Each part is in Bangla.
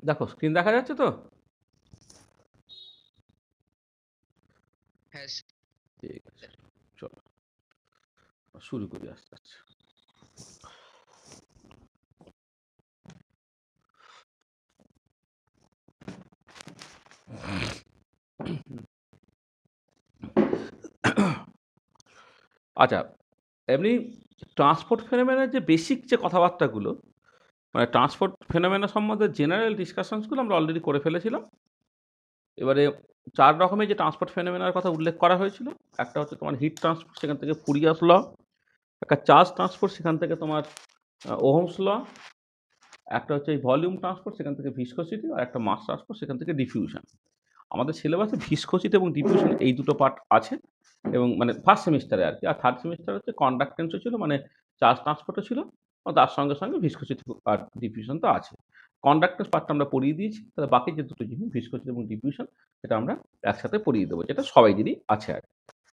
দেখো স্ক্রিন দেখা যাচ্ছে তো? হ্যাঁ ঠিক আছে, চলো শুরু করি আস্তে আস্তে। আচ্ছা, এমনি ট্রান্সপোর্ট ফেনোমেনার যে বেসিক যে কথাবার্তাগুলো, মানে ট্রান্সপোর্ট ফেনোমেনা সম্বন্ধে জেনারেল ডিসকাশনসগুলো আমরা অলরেডি করে ফেলেছিলাম। এবারে ৪ রকমের যে ট্রান্সপোর্ট ফেনোমেনার কথা উল্লেখ করা হয়েছিল। একটা হচ্ছে তোমার হিট ট্রান্সপোর্ট, সেখান থেকে ফুরিয়াস ল। একটা চার্জ ট্রান্সপোর্ট, সেখান থেকে তোমার ওহমস ল। একটা হচ্ছে এই ভলিউম ট্রান্সপোর্ট, সেখান থেকে ভিসকোসিটি। আর একটা মাস ট্রান্সপোর্ট, সেখান থেকে ডিফিউশন। আমাদের সিলেবাসে ভিসকোসিটি এবং ডিফিউশন এই দুটো পার্ট আছে, এবং মানে ফার্স্ট সেমিস্টারে আর কি। আর থার্ড সেমিস্টারে হচ্ছে কন্ডাক্টেন্সও ছিল, মানে চার্জ ট্রান্সপোর্টও ছিল, এবং তার সঙ্গে সঙ্গে ভিসকোসিটি আর ডিফিউশন তো আছে। কন্ডাক্টেন্স পার্টটা আমরা পড়িয়ে দিয়েছি, তাহলে বাকি যে দুটো জিনিস ভিসকোসিটি এবং ডিফিউশন, সেটা আমরা একসাথে পড়িয়ে দেবো, যেটা সবাই দিনই আছে আর কি।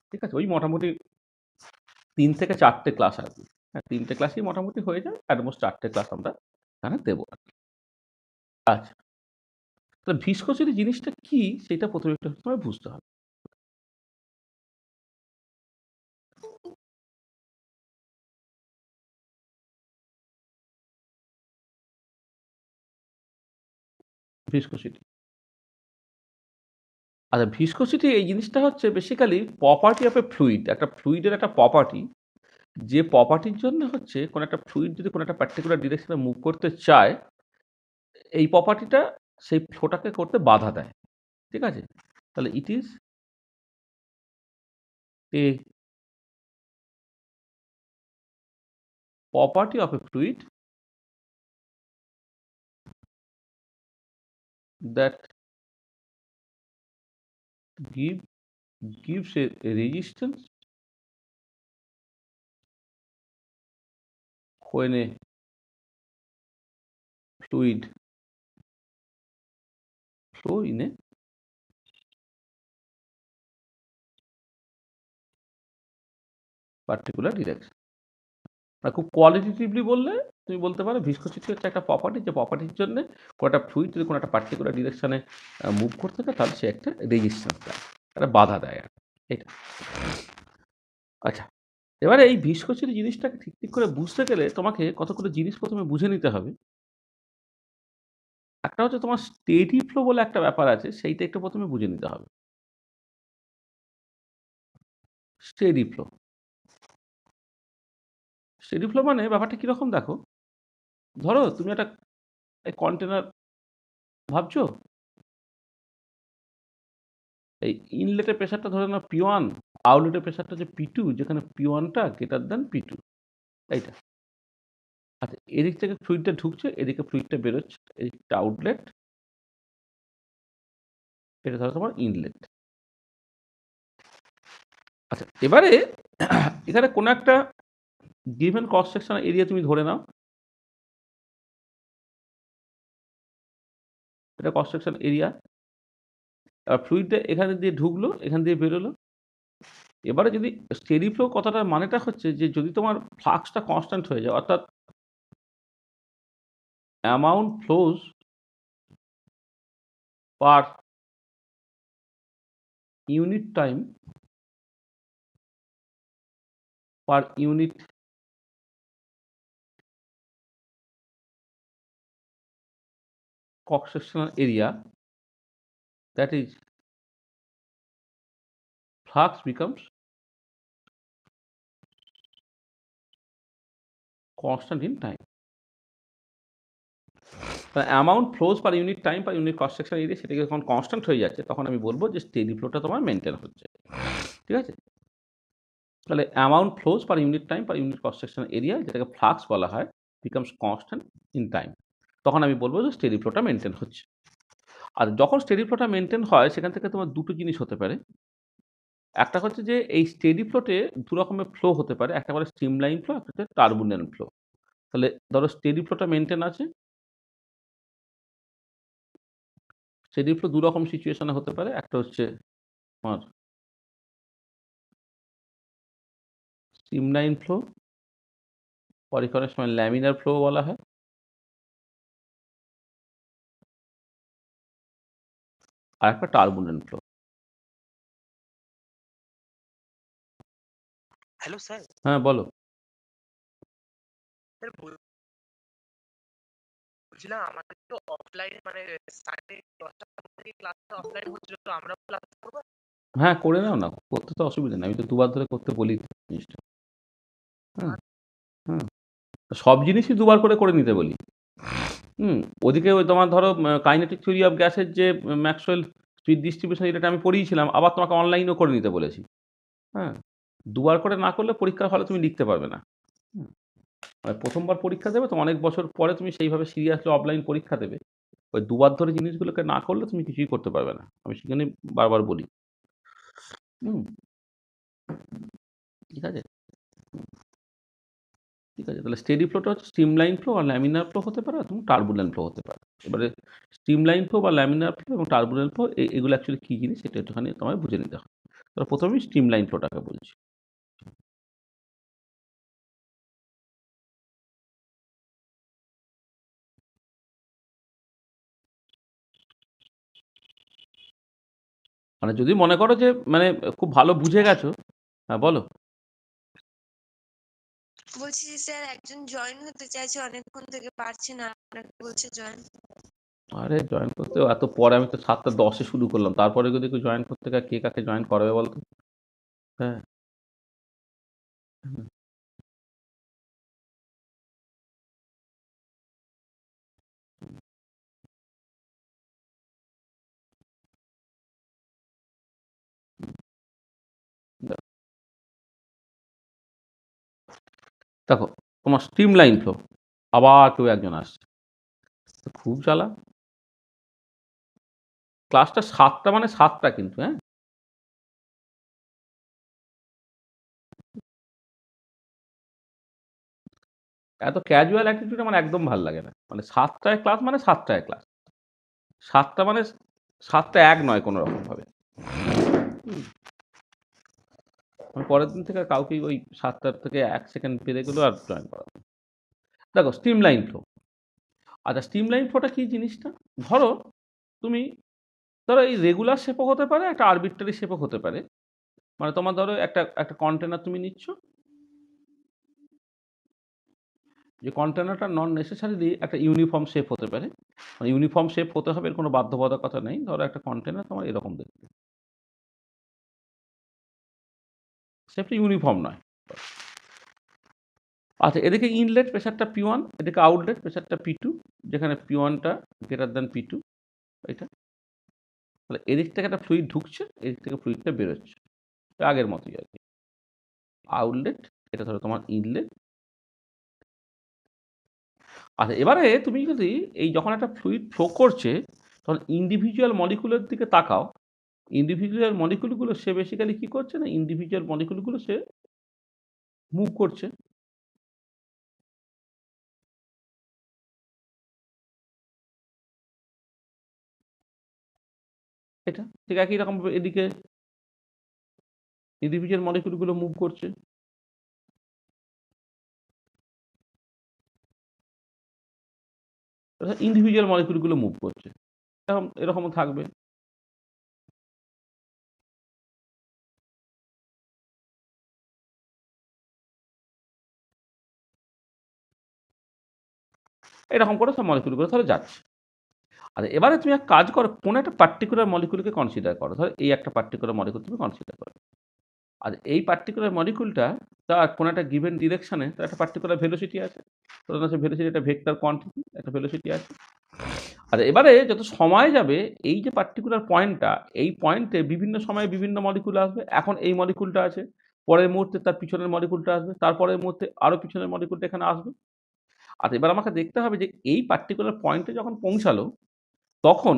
ঠিক আছে, ওই মোটামুটি ৩ থেকে ৪টে ক্লাস আর কি। হ্যাঁ, ৩টে ক্লাসই মোটামুটি হয়ে যায়, অ্যাটমোস্ট ৪টে ক্লাস আমরা এখানে দেবো আর কি। আচ্ছা, তাহলে ভিসকোসিটি জিনিসটা কি, সেটা প্রথমে একটু তোমায় বুঝতে হবে। ভিসকোসিটি, আচ্ছা, ভিসকোসিটি এই জিনিসটা হচ্ছে basically property of A fluid. একটা ফ্লুইডের একটা প্রপার্টি, যে প্রপার্টির জন্য হচ্ছে কোনো একটা ফ্লুইড যদি কোনো একটা পার্টিকুলার ডিরেকশনে মুভ করতে চায়, এই প্রপার্টিটা সেই ফ্লোটাকে করতে বাধা দেয়। ঠিক আছে, তাহলে it is a property of A fluid that give gives a resistance when a fluid flow in a particular direction। আর খুব কোয়ালিটেটিভলি বললে তুমি বলতে পারো ভিসকোসিটি হচ্ছে একটা প্রপার্টি, যে প্রপার্টির জন্য কোনো একটা ফ্লুইড যদি কোনো একটা পার্টিকুলার ডিরেকশনে মুভ করতে থাকে, তাহলে সে একটা রেজিস্ট্যান্স দেয়, একটা বাধা দেয় আর এটা। আচ্ছা, এবারে এই ভিসকোসিটি জিনিসটাকে ঠিক ঠিক করে বুঝতে গেলে তোমাকে কতগুলো জিনিস প্রথমে বুঝে নিতে হবে। একটা হচ্ছে তোমার স্টেডি ফ্লো বলে একটা ব্যাপার আছে, সেইটা একটু প্রথমে বুঝে নিতে হবে। স্টেডি ফ্লো, স্টেডি ফ্লো মানে ব্যাপারটা কিরকম দেখো। ধরো তুমি একটা কন্টেনার ভাবছো, এই ইনলেটের প্রেশারটা ধরে নাও P1, আউটলেটের প্রেশারটা হচ্ছে P2, যেখানে P1টা গ্রেটার দ্যান P2, এইটা। আচ্ছা, এদিক থেকে ফ্লুইডটা ঢুকছে, এদিকে ফ্লুইডটা বেরোচ্ছে, এদিকটা আউটলেট, এটা ধরো তোমার ইনলেট। আচ্ছা, এবারে এখানে কোনো একটা গিভেন ক্রস সেকশন এরিয়া তুমি ধরে নাও, এটা ক্রস সেকশন এরিয়া। আর ফ্লুইডটা এখানে দিয়ে ঢুকলো, এখান দিয়ে বেরোলো। এবারে যদি স্টেডি ফ্লো কথাটার মানেটা হচ্ছে যে যদি তোমার ফ্লাক্সটা কনস্ট্যান্ট হয়ে যায়, অর্থাৎ amount flows per unit time per unit cross sectional area, that is flux becomes constant in time। Amount flows per unit time per unit cross section area, সেটাকে যখন কনস্ট্যান্ট হয়ে যাচ্ছে, তখন আমি বলবো যে স্টেডি ফ্লোটা তোমার মেনটেন হচ্ছে। ঠিক আছে, তাহলে amount flows per unit time per unit cross section area, যেটাকে ফ্লাক্স বলা হয়, বিকামস কনস্ট্যান্ট ইন টাইম, তখন আমি বলবো যে স্টেডি ফ্লোটা মেনটেন হচ্ছে। আর যখন স্টেডি ফ্লোটা মেনটেন হয়, সেখান থেকে তোমার দুটো জিনিস হতে পারে। একটা হচ্ছে যে এই স্টেডি ফ্লোতে দু রকমের ফ্লো হতে পারে, একটা বলে স্ট্রিমলাইন ফ্লো, একটা হচ্ছে টার্বুলেন্ট ফ্লো। তাহলে ধরো স্টেডি ফ্লোটা মেনটেন আছে, স্টেডি ফ্লো দু রকম সিচুয়েশনে হতে পারে। একটা হচ্ছে তোমার স্ট্রিমলাইন ফ্লো, পরে অনেক সময় ল্যামিনার ফ্লো বলা হয়। আর একটা টার্বুলেন্ট ফ্লো। Hello sir. হ্যাঁ, বলো। স্যার বলছিলাম আমাদের তো অফলাইন মানে সানডে 10টা থেকে ক্লাস অফলাইন হচ্ছিল, তো আমরাও ক্লাস করবো। হ্যাঁ, করে নাও না। করতে তো অসুবিধা নেই। আমি তো ২ বার ধরে করতে বলি জিনিসটা। হুম, হুম। সব জিনিসই ২ বার করে নিতে বলি। হুম, ওদিকে ওই তোমার ধরো কাইনেটিক থিওরি অফ গ্যাসের যে ম্যাক্সওয়েল স্পিড ডিস্ট্রিবিউশন এটা আমি পড়িয়েছিলাম। আবার তোমাকে অনলাইনেও করে নিতে বলেছি। হ্যাঁ? ২ বার করে না করলে পরীক্ষার হলে তুমি লিখতে পারবে না। হুম, আর ১ম বার পরীক্ষা দেবে তো অনেক বছর পরে তুমি সেইভাবে সিরিয়াসলি অফলাইন পরীক্ষা দেবে। ওই ২ বার ধরে জিনিসগুলোকে না করলে তুমি কিছুই করতে পারবে না। আমি সেখানেই বারবার বলি। হুম, ঠিক আছে? ঠিক আছে? তাহলে স্টেডি ফ্লোটা হচ্ছে স্ট্রিমলাইন ফ্লো আর ল্যামিনার ফ্লো হতে পারে এবং টার্বুলেন্ট ফ্লো হতে পারে। এবারে স্ট্রিমলাইন ফ্লো বা ল্যামিনার ফ্লো এবং টার্বুলেন্ট ফ্লো এগুলো অ্যাকচুয়ালি কী জিনিস সেটা একটুখানি তোমায় বুঝে নিতে হবে। তো ১ম এই স্ট্রিমলাইন ফ্লোটাকে বলছি। মানে যদি মনে করো যে মানে খুব ভালো বুঝে গেছো। হ্যাঁ, বলো। বলছি যে স্যার একজন জয়েন হতে চাইছে, অনেকক্ষণ থেকে পারছে না, আপনাকে বলছে জয়েন। আরে জয়েন করতে এত পরে আমি তো ৭টা ১০ এ শুরু করলাম। তারপরে যদি কেউ জয়েন করতে কে কাকে জয়েন করাবে বলো তো? হ্যাঁ, হুম, দেখো তোমার স্ট্রিমলাইন ফ্লো আবার কেউ একজন আসছে। তো খুব জ্বালা। ক্লাসটা ৭টা মানে ৭টা কিন্তু, হ্যাঁ? এত ক্যাজুয়াল অ্যাটিটিউড আমার একদম ভাল লাগে না। মানে ৭টায় ক্লাস মানে ৭টায় ক্লাস। ৭টা মানে ৭টা ১ নয় কোনো রকমভাবে। হুম, আমি পরের দিন থেকে কাউকেই ওই ৭টার থেকে ১ সেকেন্ড পেরে গেলেও আর জয়েন করাবো না। দেখো স্ট্রিমলাইন ফ্লো। আচ্ছা স্ট্রিমলাইন ফ্লোটা কী জিনিসটা? ধরো তুমি ধরো এই রেগুলার শেপও হতে পারে, একটা আরবিট্রারি শেপও হতে পারে। মানে তোমার ধরো একটা একটা কন্টেনার তুমি নিচ্ছ। যে কন্টেনারটা নন নেসেসারিলি একটা ইউনিফর্ম শেপ হতে পারে। মানে ইউনিফর্ম শেপ হতে হবে এর কোনো বাধ্যবাধকতা নেই। ধরো একটা কন্টেনার তোমার এরকম দেখতে। শেপটা ইউনিফর্ম নয়। আচ্ছা এদিকে ইনলেট প্রেশারটা P1, এদিকে আউটলেট প্রেশারটা P2, যেখানে P1 টা গ্রেটার দ্যান P2 এটা। তাহলে এদিক থেকে একটা ফ্লুইড ঢুকছে, এদিক থেকে ফ্লুইডটা বেরোচ্ছে। আগের মতোই আরকি। আউটলেট, এটা ধরো তোমার ইনলেট। আচ্ছা এবারে তুমি যদি এই যখন একটা ফ্লুইড ফ্লো করছে, তখন ইন্ডিভিজুয়াল মলিকুলের দিকে তাকাও। ইন্ডিভিজুয়াল মলিকুলগুলো সে বেসিক্যালি কি করছে না, ইন্ডিভিজুয়াল মলিকুলগুলো সে মুভ করছে। এটা ঠিক একই রকম এদিকে ইন্ডিভিজুয়াল মলিকুলগুলো মুভ করছে। ইন্ডিভিজুয়াল মলিকুলগুলো মুভ করছে। এরকমও থাকবে। এরকম করে সব মলিকুলগুলো তাহলে যাচ্ছে। আচ্ছা এবারে তুমি এক কাজ করো, কোনো একটা পার্টিকুলার মলিকুলকে কনসিডার করো। ধরো এই একটা পার্টিকুলার মলিকুল তুমি কনসিডার করো। আর এই পার্টিকুলার মলিকুলটা তার কোনো একটা গিভেন ডিরেকশনে তার একটা পার্টিকুলার ভেলোসিটি আছে। ধরুন সে ভেলোসিটি একটা ভেক্টর কোয়ান্টিটি, একটা ভেলোসিটি আছে। আর এবারে যত সময় যাবে এই যে পার্টিকুলার পয়েন্টটা, এই পয়েন্টে বিভিন্ন সময়ে বিভিন্ন মলিকুল আসবে। এখন এই মলিকুলটা আছে, পরের মুহূর্তে তার পিছনের মলিকুলটা আসবে, তারপরের মুহূর্তে আরও পিছনের মলিকুলটা এখানে আসবে। আর এবার আমাকে দেখতে হবে যে এই পার্টিকুলার পয়েন্টে যখন পৌঁছালো, তখন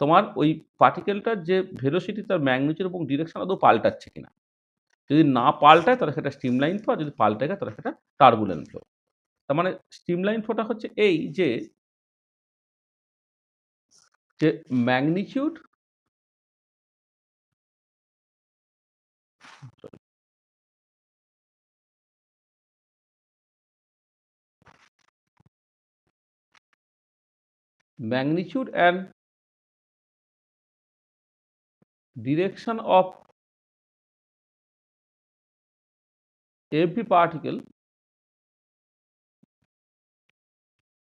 তোমার ওই পার্টিকেলটার যে ভেলোসিটি তার ম্যাগনিটিউড এবং ডিরেকশন আদৌ পাল্টাচ্ছে কিনা। যদি না পাল্টায় তাহলে সেটা স্ট্রিমলাইন ফ্লো, আর যদি পাল্টে যায় তাহলে সেটা টার্বুলেন্ট ফ্লো। তার মানে স্ট্রিমলাইন ফ্লোটা হচ্ছে এই যে magnitude magnitude and direction of every particle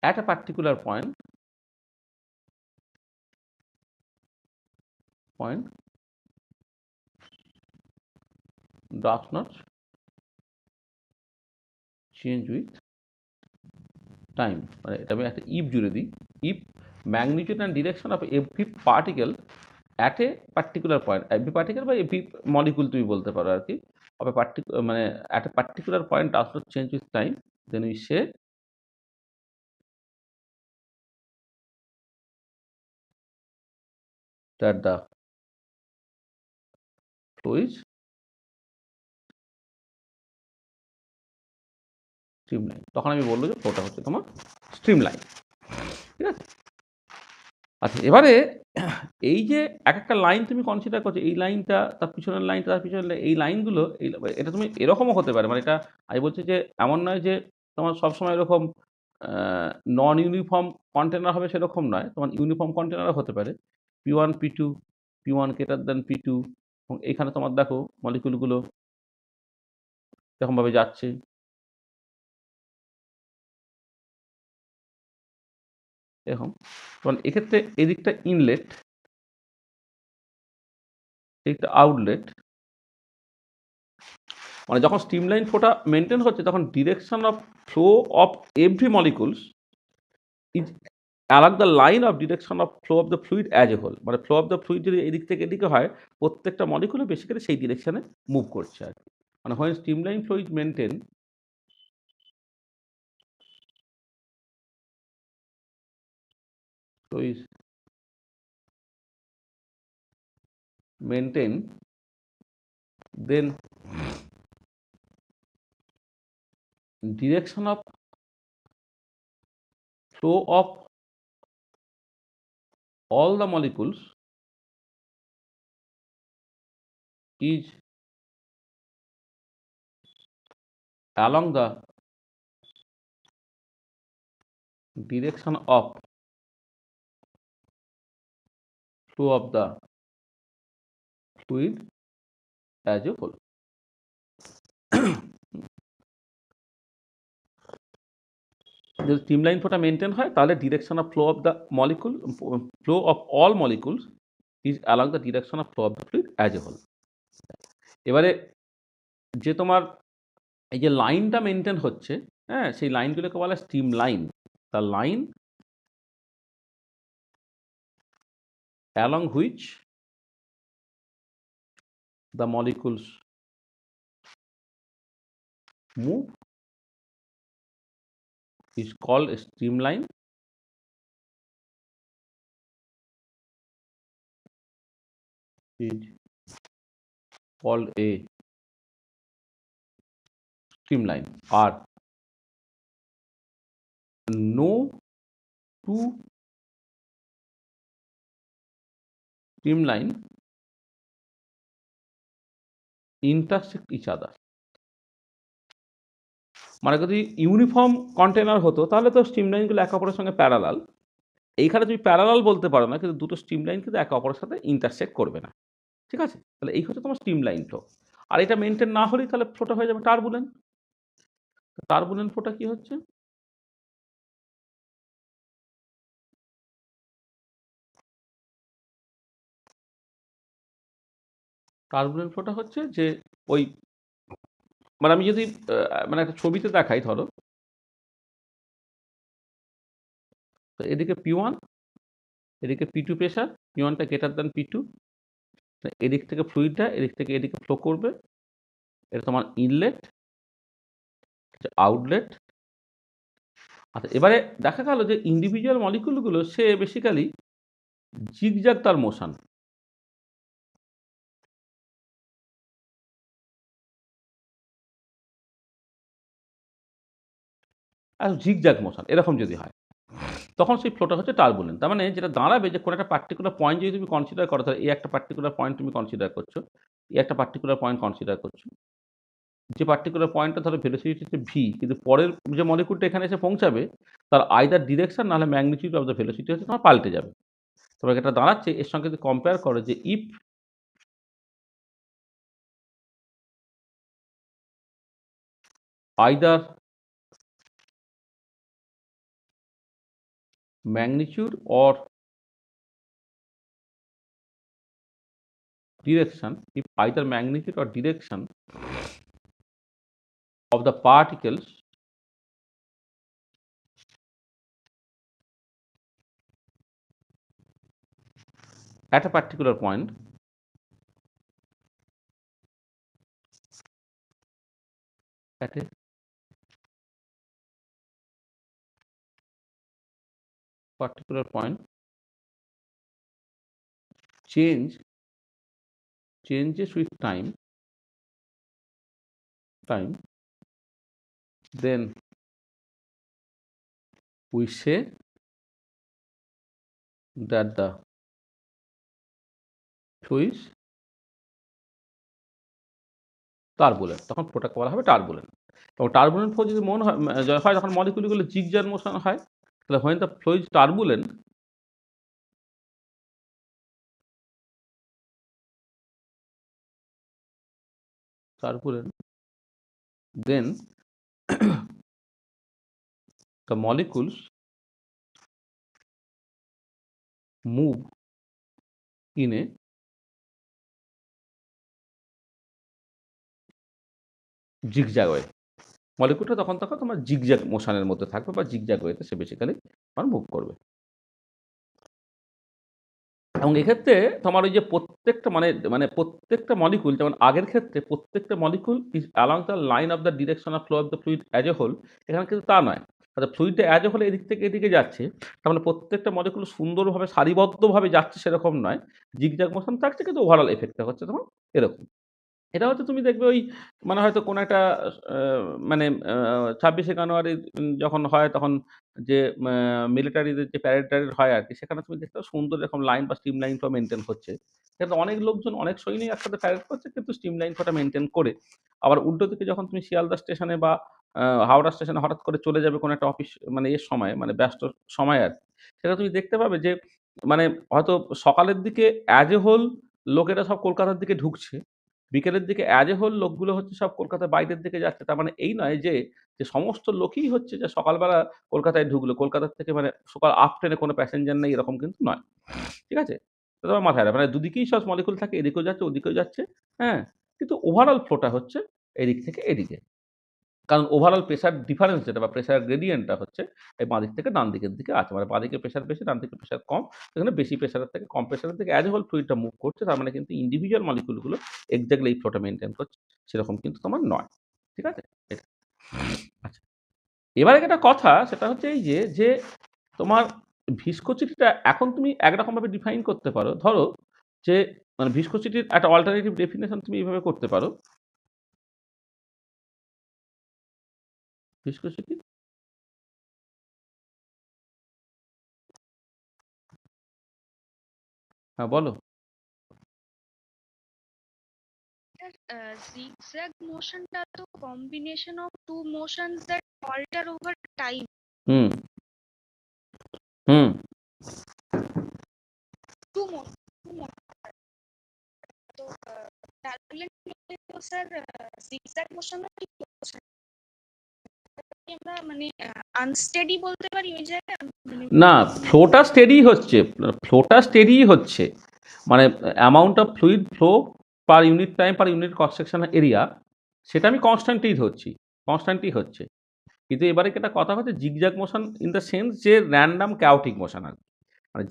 at a particular point does not change with time. মানে এটা আমি একটা if জুড়ে দিই, if magnitude and direction of every particle at a particular point, every particle বা every molecule তুমি বলতে পারো আর কি, of a particular মানে at a particular point does not change with time, then we say that the flow is streamline. তখন আমি বলবো যে ফ্লোটা হচ্ছে তোমার স্ট্রিমলাইন। ঠিক আছে, আচ্ছা এবারে এই যে এক একটা লাইন তুমি কনসিডার করছো, এই লাইনটা তার পিছনের লাইনটা তার পিছনের এই লাইনগুলো, এটা তুমি এরকমও হতে পারে, মানে এটা আমি বলছি যে এমন নয় যে তোমার সবসময় এরকম নন ইউনিফর্ম কন্টেনার হবে সেরকম নয়, তোমার ইউনিফর্ম কন্টেনারও হতে পারে। P1 P2 P1 greater than P2, এবং এখানে তোমার দেখো মলিকুলগুলো এরকমভাবে যাচ্ছে। এরকম তখন এক্ষেত্রে এদিকটা ইনলেট, এদিকটা আউটলেট, মানে যখন স্ট্রিমলাইন ফ্লোটা মেনটেন হচ্ছে তখন direction of flow of every molecules is along the line of direction of flow of the fluid as a whole, মানে ফ্লো অফ দ্য ফ্লুইড যদি এদিক থেকে এদিকে হয় প্রত্যেকটা মলিকুলে বেসিক্যালি সেই ডিরেকশনে মুভ করছে আর কি। মানে when streamline flow is maintained, flow is maintained, then direction of flow of all the molecules is along the direction of flow of the fluid as a whole. যদি স্ট্রিমলাইন ফ্লোটা মেনটেন হয় তাহলে direction of flow of the molecule, flow of all molecules is along the direction of flow of the fluid as a whole. এবারে যে তোমার এই যে লাইনটা মেনটেন হচ্ছে, হ্যাঁ, সেই লাইনগুলোকে বলা হয় stream line. The line along which the molecules move is called a streamline, is called a streamline, or no two streamline intersect each other. মানে যদি ইউনিফর্ম কন্টেনার হতো তাহলে তো স্ট্রিমলাইনগুলো একে অপরের সঙ্গে প্যারালাল, এইখানে তুমি প্যারালাল বলতে পারো না, কিন্তু দুটো স্ট্রিমলাইন কিন্তু একে অপরের সাথে ইন্টারসেক্ট করবে না। ঠিক আছে, তাহলে এই হচ্ছে তোমার স্ট্রিমলাইন ফ্লো। আর এটা মেনটেন না হলেই তাহলে ফ্লোটা হয়ে যাবে টার্বুলেন্ট। টার্বুলেন্ট ফ্লোটা কি হচ্ছে? টার্বুলেন্ট ফ্লোটা হচ্ছে যে ওই, মানে আমি যদি মানে একটা ছবিতে দেখাই, ধরো তো এদিকে P1, এদিকে P2 pressure, P1টা greater than P2, এদিক থেকে ফ্লুইডটা এদিক থেকে এদিকে ফ্লো করবে, এটা তোমার ইনলেট, আউটলেট। আচ্ছা এবারে দেখা গেল যে ইন্ডিভিজুয়াল মলিকুলগুলো সে বেসিক্যালি জিগজ্যাগ তার মোশন, আর জিগজ্যাগ মোশন এরকম যদি হয় তখন সেই ফ্লোটা হচ্ছে টার্বুলেন্ট। তার মানে যেটা দাঁড়াবে যে কোনো একটা পার্টিকুলার পয়েন্ট যদি তুমি কনসিডার করো, তাহলে এই একটা পার্টিকুলার পয়েন্ট তুমি কনসিডার করছো, এই একটা পার্টিকুলার পয়েন্ট কনসিডার করছো, যে পার্টিকুলার পয়েন্টটা ধরো ভেলোসিটি হচ্ছে ভি, কিন্তু পরের যে মলিকুলটা এখানে এসে পৌঁছাবে তার আইদার ডিরেকশন নাহলে ম্যাগনিটিউড অফ দ্য ভেলোসিটি হচ্ছে তোমার পাল্টে যাবে। তবে এটা দাঁড়াচ্ছে এর সঙ্গে যদি কম্পেয়ার করো যে if either magnitude or direction, if either magnitude or direction of the particles at a particular point at a particular point changes with time, then we say that the fluid turbulent, তখন ওটাকে বলা হবে টার্বুলেন্ট। এবং টার্বুলেন্ট ফ্লো যদি মনে হয় যখন মলিকুলগুলো জিগজ্যাগ মোশন হয়, তাহলে when the flow is turbulent, then the molecules move in a zigzag way. মলিকুলটা তখন তোমার জিগজ্যাগ মোশনের মধ্যে থাকবে বা জিগজ্যাগ ওয়েতে সে বেসিক্যালি তোমার মুভ করবে। এবং এক্ষেত্রে তোমার ওই যে প্রত্যেকটা প্রত্যেকটা মলিকুল, যেমন আগের ক্ষেত্রে প্রত্যেকটা molecule is along the line of the direction of flow of the fluid as a whole, এখানে কিন্তু তা নয়। অর্থাৎ ফ্লুইডটা অ্যাজ এ হোল এদিক থেকে এদিকে যাচ্ছে, তার মানে প্রত্যেকটা মলিকুল সুন্দরভাবে সারিবদ্ধভাবে যাচ্ছে সেরকম নয়, জিগজ্যাগ মোশন থাকছে, কিন্তু ওভারঅল এফেক্টটা হচ্ছে তোমার এরকম। এটা হচ্ছে তুমি দেখবে ওই হয়তো কোনো একটা ২৬শে জানুয়ারি যখন হয়, তখন যে মিলিটারিদের যে প্যারেড হয় আরকি, সেখানে তুমি দেখতে পাবে সুন্দর এরকম লাইন বা স্ট্রিম লাইন ফ্লো মেইনটেইন হচ্ছে। কিন্তু অনেক লোকজন, অনেক সৈনিক একসাথে প্যারেড করছে, কিন্তু স্ট্রিম লাইন ফ্লোটা মেইনটেইন করে। আবার উল্টো দিকে যখন তুমি শিয়ালদা স্টেশনে বা হাওড়া স্টেশনে হঠাৎ করে চলে যাবে কোনো একটা অফিস এর সময়, ব্যস্ত সময় আরকি, সেটা তুমি দেখতে পাবে যে হয়তো সকালের দিকে অ্যাজ এ হোল লোকেরা সব কলকাতার দিকে ঢুকছে। বিকেলের দিকে অ্যাজ এ হোল লোকগুলো হচ্ছে সব কলকাতার বাইরের দিকে যাচ্ছে। তার মানে এই নয় যে সমস্ত লোকই হচ্ছে যে সকালবেলা কলকাতায় ঢুকলো। কলকাতার থেকে সকাল আপ ট্রেনে কোনো প্যাসেঞ্জার নেই, এরকম কিন্তু নয়। ঠিক আছে? তো তোমার মাথায় রাখবে, দুদিকেই সব মলিকুল থাকে, এদিকেও যাচ্ছে, ওদিকেও যাচ্ছে, হ্যাঁ? কিন্তু ওভারঅল ফ্লোটা হচ্ছে এদিক থেকে এদিকে। কারণ ওভারঅল প্রেশার ডিফারেন্স যেটা বা প্রেশার গ্রেডিয়েন্টটা হচ্ছে এই বাঁদিক থেকে ডান দিকের দিকে আছে। বাঁদিকে প্রেশার বেশি, ডান দিকে প্রেশার কম। সেখানে বেশি প্রেশারের থেকে কম প্রেশারের দিকে অ্যাজ এ হোল ফ্লুইডটা মুভ করছে। তার মানে কিন্তু ইন্ডিভিজুয়াল মলিকুলগুলো এক্সাক্টলি এই ফ্লোটা মেইনটেইন করছে, সেরকম কিন্তু তোমার নয়। ঠিক আছে? এটা। আচ্ছা। এবার একটা কথা, সেটা হচ্ছে এই যে তোমার ভিসকোসিটিটা এখন তুমি একরকমভাবে ডিফাইন করতে পারো। ধরো যে ভিসকোসিটির একটা অল্টারনেটিভ ডেফিনিশন তুমি এইভাবে করতে পারো। ভিসকোসিটি, হ্যাঁ বলো। zigzag motionটা তো combination of two motions that alter over time. Hmm hmm Two motion. তো turbulent তো স্যার zigzag motion না ঠিক motion? আমরা আনস্টেডি বলতে পারি ওই জায়গায়? না, ফ্লোটা স্টেডি হচ্ছে amount of fluid flow per unit time per unit cross sectional area, সেটা আমি কনস্ট্যান্টই হচ্ছে। কিন্তু এবারে একটা কথা হচ্ছে zigzag motion in the sense যে র্যান্ডাম ক্যাওটিক মোশন আর কি।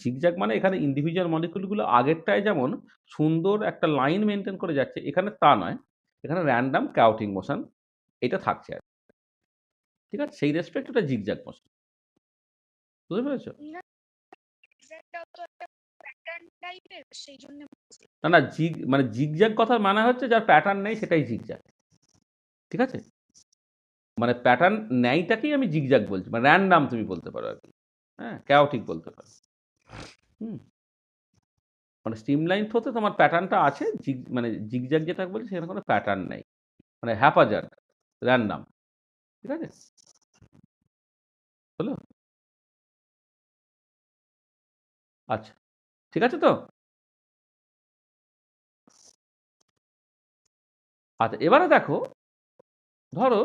জিগজ্যাগ এখানে ইন্ডিভিজুয়াল মলিকুলগুলো আগেরটায় যেমন সুন্দর একটা লাইন মেনটেন করে যাচ্ছে, এখানে তা নয়, এখানে র্যান্ডাম ক্যাওটিক মোশন এটা থাকছে আর। ঠিক আছে? সেই রেসপেক্ট এটা জিগজ্যাগ মোশন। বুঝতে পেরেছো? না জিগজ্যাগ কথার মানে হচ্ছে যার প্যাটার্ন নেই সেটাই জিগজ্যাগ। ঠিক আছে? প্যাটার্ন নেইটাকেই আমি জিগজ্যাগ বলছি, র্যান্ডাম তুমি বলতে পারো আর কি, হ্যাঁ, ক্যাওটিক বলতে পারো। হুম স্ট্রিমলাইন ফ্লোতে তোমার প্যাটার্নটা আছে, জিগজ্যাগ যেটা বলছি সেখানে কোনো প্যাটার্ন নেই, হ্যাপাজার্ড, র্যান্ডাম। ঠিক আছে? হলো? আচ্ছা, ঠিক আছে তো? আচ্ছা, এবারে দেখো, ধরো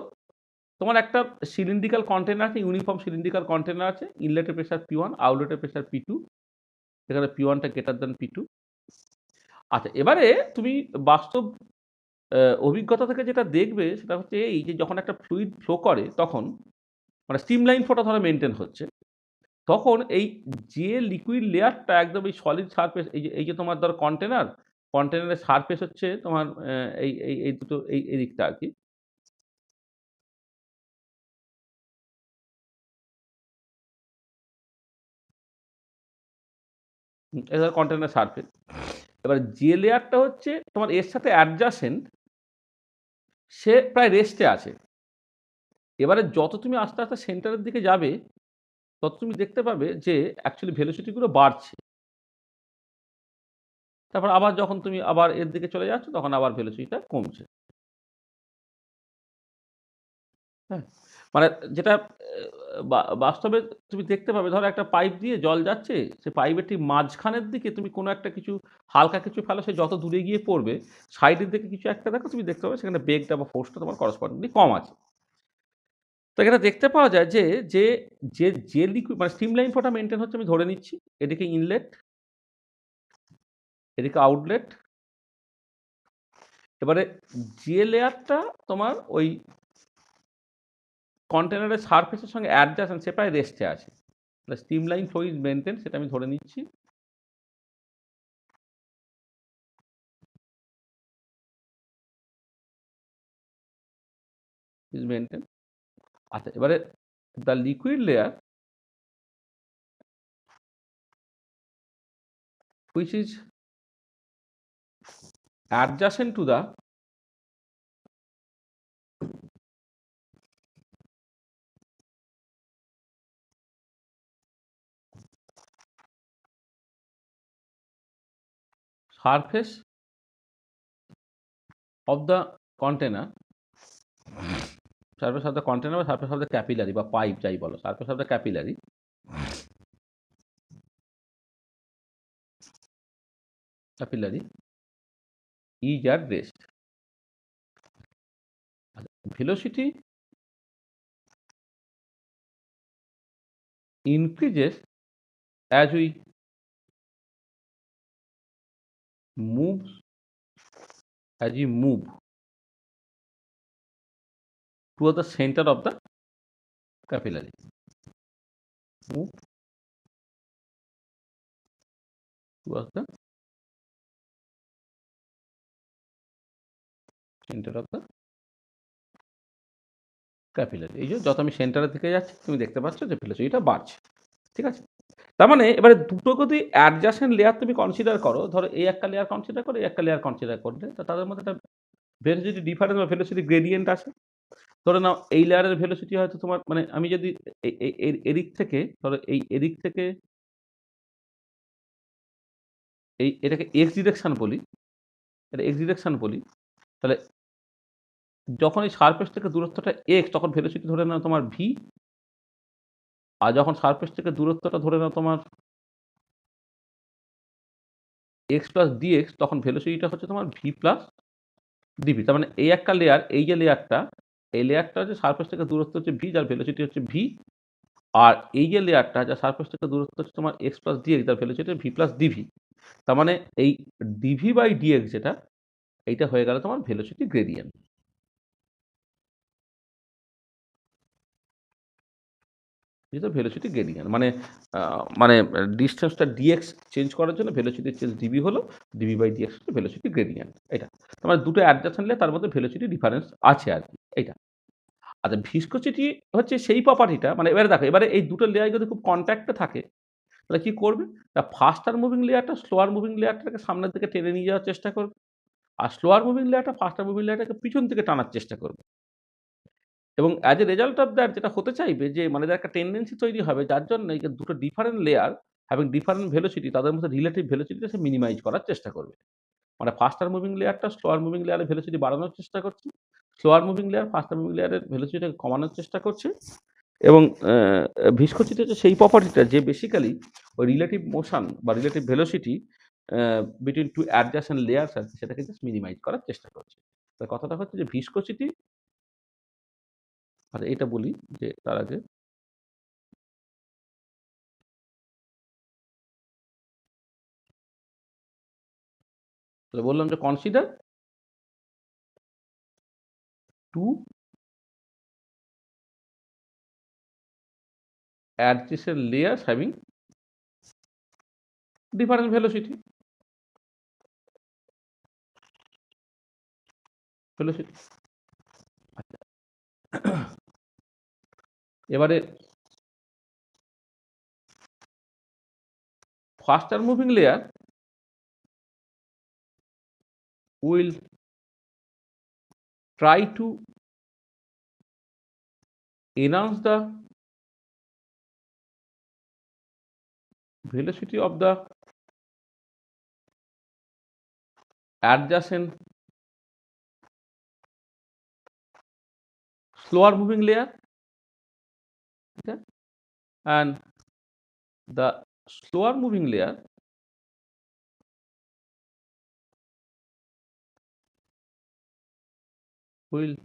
তোমার একটা সিলিন্ড্রিক্যাল কন্টেনার আছে, ইউনিফর্ম সিলিন্ড্রিক্যাল কন্টেনার আছে, ইনলেটের প্রেসার P1, আউটলেটের প্রেসার P2, এখানে P1টা গ্রেটার দ্যান P2। আচ্ছা, এবারে তুমি বাস্তব অভিজ্ঞতা থেকে যেটা দেখবে সেটা হচ্ছে এই যে যখন একটা ফ্লুইড ফ্লো করে তখন মানে স্ট্রিমলাইন ফ্লোটা ধরো মেনটেন হচ্ছে, তখন এই যে লিকুইড লেয়ারটা একদম এই সলিড সারফেস, এই যে তোমার ধরো কন্টেনারের সারফেস হচ্ছে তোমার এই দুটো এই দিকটা আর কি, এটা কন্টেনারের সারফেস। এবার যে লেয়ারটা হচ্ছে তোমার এর সাথে অ্যাডজাসেন্ট, সে প্রায় রেস্টে আছে। এবারে যত তুমি আস্তে আস্তে সেন্টারের দিকে যাবে তত তুমি দেখতে পাবে যে অ্যাকচুয়ালি ভেলোসিটিগুলো বাড়ছে। তারপর আবার যখন তুমি আবার এর দিকে চলে যাচ্ছ তখন আবার ভেলোসিটিটা কমছে। হ্যাঁ, মানে যেটা বাস্তবে তুমি দেখতে পাবে, ধরো একটা পাইপ দিয়ে জল যাচ্ছে, সে পাইপের ঠিক মাঝখানের দিকে তুমি কোনো একটা কিছু হালকা কিছু ফেলো, সে যত দূরে গিয়ে পড়বে, সাইডের দিকে কিছু একটা দেখো, তুমি দেখতে পাবে সেখানে বেগটা বা ফোর্সটা তোমার করসপন্ডিংলি কম আছে। তো এখানে দেখতে পাওয়া যায় যে যে যে যে লিকুইড মানে স্ট্রিমলাইন ফ্লোটা মেনটেন হচ্ছে আমি ধরে নিচ্ছি, এদিকে ইনলেট, এদিকে আউটলেট। এবারে যে লেয়ারটা তোমার ওই কন্টেনারের সারফেসের সঙ্গে অ্যাডজাসেন্ট, সে প্রায় রেস্টে আছে, স্ট্রিমলাইন ফ্লো ইজ মেনটেন, সেটা আমি ধরে নিচ্ছি। Is maintain. আচ্ছা, এবারে the liquid layer which is adjacent to the surface of the container, surface of the container বা surface of the capillary বা পাইপ যাই বলো, surface of the capillary is at rest. Velocity increases as we move towards the center of the capillary. Move towards the center of the capillary. এই যে যত আমি সেন্টারের দিকে যাচ্ছি তুমি দেখতে পাচ্ছ যে ভেলোসিটিটা বাড়ছে। ঠিক আছে, তার মানে এবারে দুটো যদি অ্যাডজাসেন্ট লেয়ার তুমি কনসিডার করো, ধরো এই একটা লেয়ার কনসিডার করো, এই একটা লেয়ার কনসিডার করলে, তো তাদের মধ্যে একটা ভেলোসিটি ডিফারেন্স বা ভেলোসিটি গ্রেডিয়েন্ট আছে। ধরে নাও এই লেয়ারের ভেলোসিটি হয়তো তোমার মানে আমি যদি এদিক থেকে ধরো এদিক থেকে এটাকে এক্স ডিরেকশন বলি, এটা এক্স ডিরেকশন বলি, তাহলে যখন এই সারফেস থেকে দূরত্বটা এক্স তখন ভেলোসিটি ধরে নাও তোমার ভি, আর যখন সারফেস থেকে দূরত্বটা ধরে নাও তোমার এক্স প্লাস ডিএক্স তখন ভেলোসিটিটা হচ্ছে তোমার ভি প্লাস ডিভি। তার মানে এই একটা লেয়ার, এই যে লেয়ারটা, এই লেয়ারটা হচ্ছে সারফেস থেকে দূরত্ব হচ্ছে ভি, যার ভেলোসিটি হচ্ছে ভি, আর এই যে লেয়ারটা যা সারফেস থেকে দূরত্ব হচ্ছে তোমার এক্স প্লাস ডিএক্স, যার ভেলোসিটি ভি প্লাস ডিভি। তার মানে এই ডিভি বাই ডিএক্স যেটা, এইটা হয়ে গেল তোমার ভেলোসিটি গ্রেডিয়েন্ট। ভেলোসিটি গ্রেডিয়েন্ট মানে মানে ডিস্টেন্সটা ডিএক্স চেঞ্জ করার জন্য ভেলোসিটি চেঞ্জ ডিবি হলো, ডিবি বাই ডিএক্স হচ্ছে ভেলোসিটি গ্রেডিয়েন্ট। এটা তোমার দুটো অ্যাডজাসেন্ট লেয়ার, তার মধ্যে ভেলোসিটি ডিফারেন্স আছে আর কি, এইটা। আচ্ছা, ভিসকোসিটি হচ্ছে সেই প্রপার্টিটা, মানে এবারে দেখো, এবারে এই দুটো লেয়ার যদি খুব কন্ট্যাক্টে থাকে তাহলে কি করবে, ফাস্টার মুভিং লেয়ারটা স্লোয়ার মুভিং লেয়ারটাকে সামনের দিকে টেনে নিয়ে যাওয়ার চেষ্টা করবে, আর স্লোয়ার মুভিং লেয়ারটা ফাস্টার মুভিং লেয়ারটাকে পিছন থেকে টানার চেষ্টা করবে। এবং as a result of that যেটা হতে চাইবে যে মানে একটা টেন্ডেন্সি তৈরি হবে, যার জন্য এই যে দুটো different layer having different velocity, তাদের মধ্যে রিলেটিভ ভেলোসিটিটা সে মিনিমাইজ করার চেষ্টা করবে। মানে ফাস্টার মুভিং লেয়ারটা স্লোয়ার মুভিং লেয়ারের ভেলোসিটি বাড়ানোর চেষ্টা করছে, স্লোয়ার মুভিং লেয়ার ফাস্টার মুভিং লেয়ারের ভেলোসিটিটাকে কমানোর চেষ্টা করছে। এবং ভিসকোসিটি হচ্ছে সেই প্রপার্টিটা যে বেসিক্যালি ওই রিলেটিভ মোশন বা relative velocity between two adjacent layers আছে সেটাকে জাস্ট মিনিমাইজ করার চেষ্টা করছে। তো কথাটা হচ্ছে যে ভিসকোসিটি আচ্ছা এটা বলি যে তার আগে তাহলে বললাম যে consider to adjacent layers having different velocity আচ্ছা এবারে faster moving layer will try to enhance the velocity of the adjacent slower moving layer, okay? And the slower moving layer will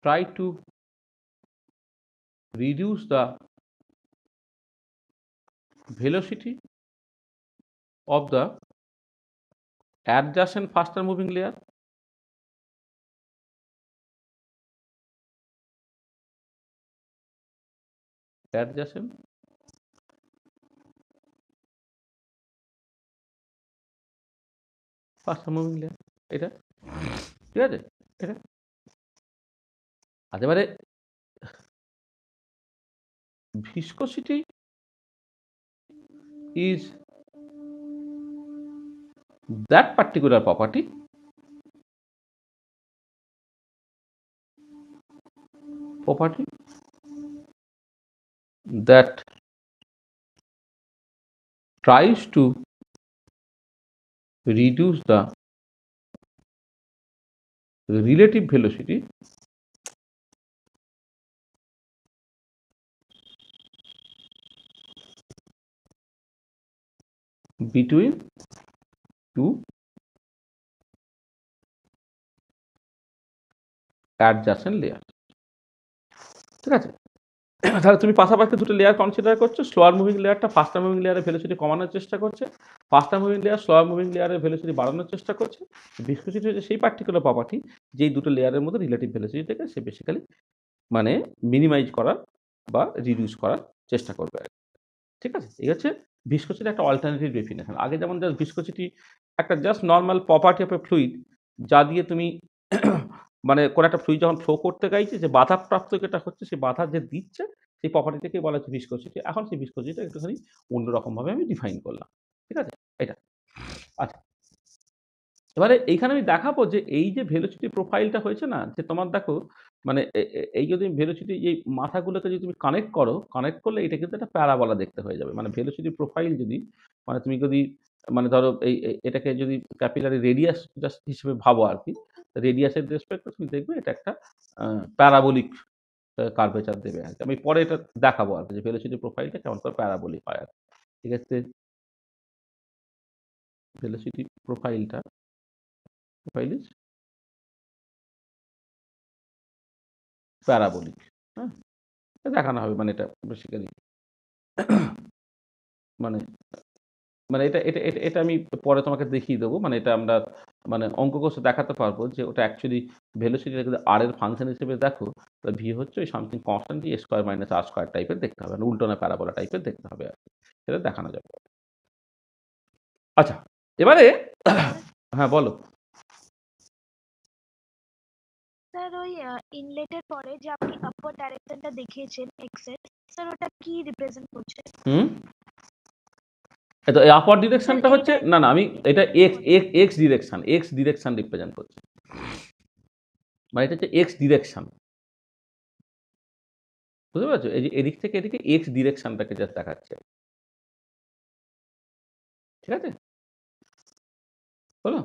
try to reduce the velocity of the adjacent faster moving layer. Adjacent faster moving layer এটা ঠিক আছে এটা আচ্ছা এবারে viscosity is that particular property that tries to reduce the relative velocity between two adjacent layers ঠিক আছে তাহলে তুমি পাশাপাশি দুটো লেয়ার কনসিডার করছো স্লোয়ার মুভিং লেয়ারটা ফাস্টার মুভিং লেয়ারের ভেলোসিটি কমানোর চেষ্টা করছে ফাস্টার মুভিং লেয়ার স্লোয়ার মুভিং লেয়ারের ভেলোসিটি বাড়ানোর চেষ্টা করছে ভিসকোসিটি হচ্ছে সেই পার্টিকুলার প্রপার্টি যেই দুটো লেয়ারের মধ্যে রিলেটিভ ভেলোসিটিটাকে সে বেসিক্যালি মানে মিনিমাইজ করার বা রিডিউস করার চেষ্টা করবে ঠিক আছে এই হচ্ছে ভিসকোসিটি একটা অল্টারনেটিভ ডেফিনেশন আগে যেমন জাস্ট ভিসকোসিটি একটা just normal property of A fluid যা দিয়ে তুমি মানে কোনো একটা ফ্লুইড যখন ফ্লো করতে গাইছে যে বাধাপ্রাপ্ত যেটা হচ্ছে সেই বাধা যে দিচ্ছে সেই প্রপার্টিটাকে বলা হচ্ছে ভিসকোসিটি এখন সেই ভিসকোসিটিটা একটুখানি অন্যরকমভাবে আমি ডিফাইন করলাম ঠিক আছে এটা আচ্ছা এবারে এইখানে আমি দেখাবো যে এই যে ভেলোসিটি প্রোফাইলটা হয়েছে না যে তোমার দেখো মানে এই যদি ভেলোসিটি এই মাথাগুলোকে যদি তুমি কানেক্ট করলে এটা কিন্তু একটা প্যারাবোলা দেখতে হয়ে যাবে মানে ভেলোসিটি প্রোফাইল যদি মানে তুমি যদি মানে ধরো এটাকে যদি ক্যাপিলারি রেডিয়াস জাস্ট হিসেবে ভাবো আর কি রেডিয়াসের রেসপেক্টে তুমি দেখবে এটা একটা প্যারাবোলিক কার্ভেচার দেবে আর কি আমি পরে এটা দেখাবো আর কি যে ভেলোসিটি প্রোফাইলটা কেমন করে প্যারাবোলিক হয় আর ঠিক আছে ভেলোসিটি প্রোফাইলটা প্রোফাইল ইজ প্যারাবোলিক হ্যাঁ দেখানো হবে মানে এটা বেসিক্যালি মানে মানে এটা এটা এটা এটা আমি পরে তোমাকে দেখিয়ে দেবো মানে এটা আমরা মানে অঙ্ক কষে দেখাতে পারবো যে ওটা অ্যাকচুয়ালি ভেলোসিটিটা যদি আর এর ফাংশন হিসেবে দেখো তাহলে ভি হচ্ছে ওই সামথিং কনস্ট্যান্ট এ স্কোয়ার মাইনাস আর স্কোয়ার টাইপের দেখতে হবে উল্টো না প্যারাবোলা টাইপের দেখতে হবে আর কি সেটা দেখানো যাবে আচ্ছা এবারে হ্যাঁ বলো স্যার ওই ইনলেটের পরে যে আপনি আপার ডাইরেকশনটা দেখিয়েছেন এক্স এর স্যার ওটা কি রিপ্রেজেন্ট করছে এটা আপার ডিরেকশনটা হচ্ছে না না আমি এটা এক্স ডিরেকশন রিপ্রেজেন্ট করছে মানে এটা হচ্ছে এক্স ডিরেকশন বুঝতে পারছো এই যে এদিক থেকে এদিকে এক্স ডিরেকশনটাকে জাস্ট দেখাচ্ছে ঠিক আছে বলো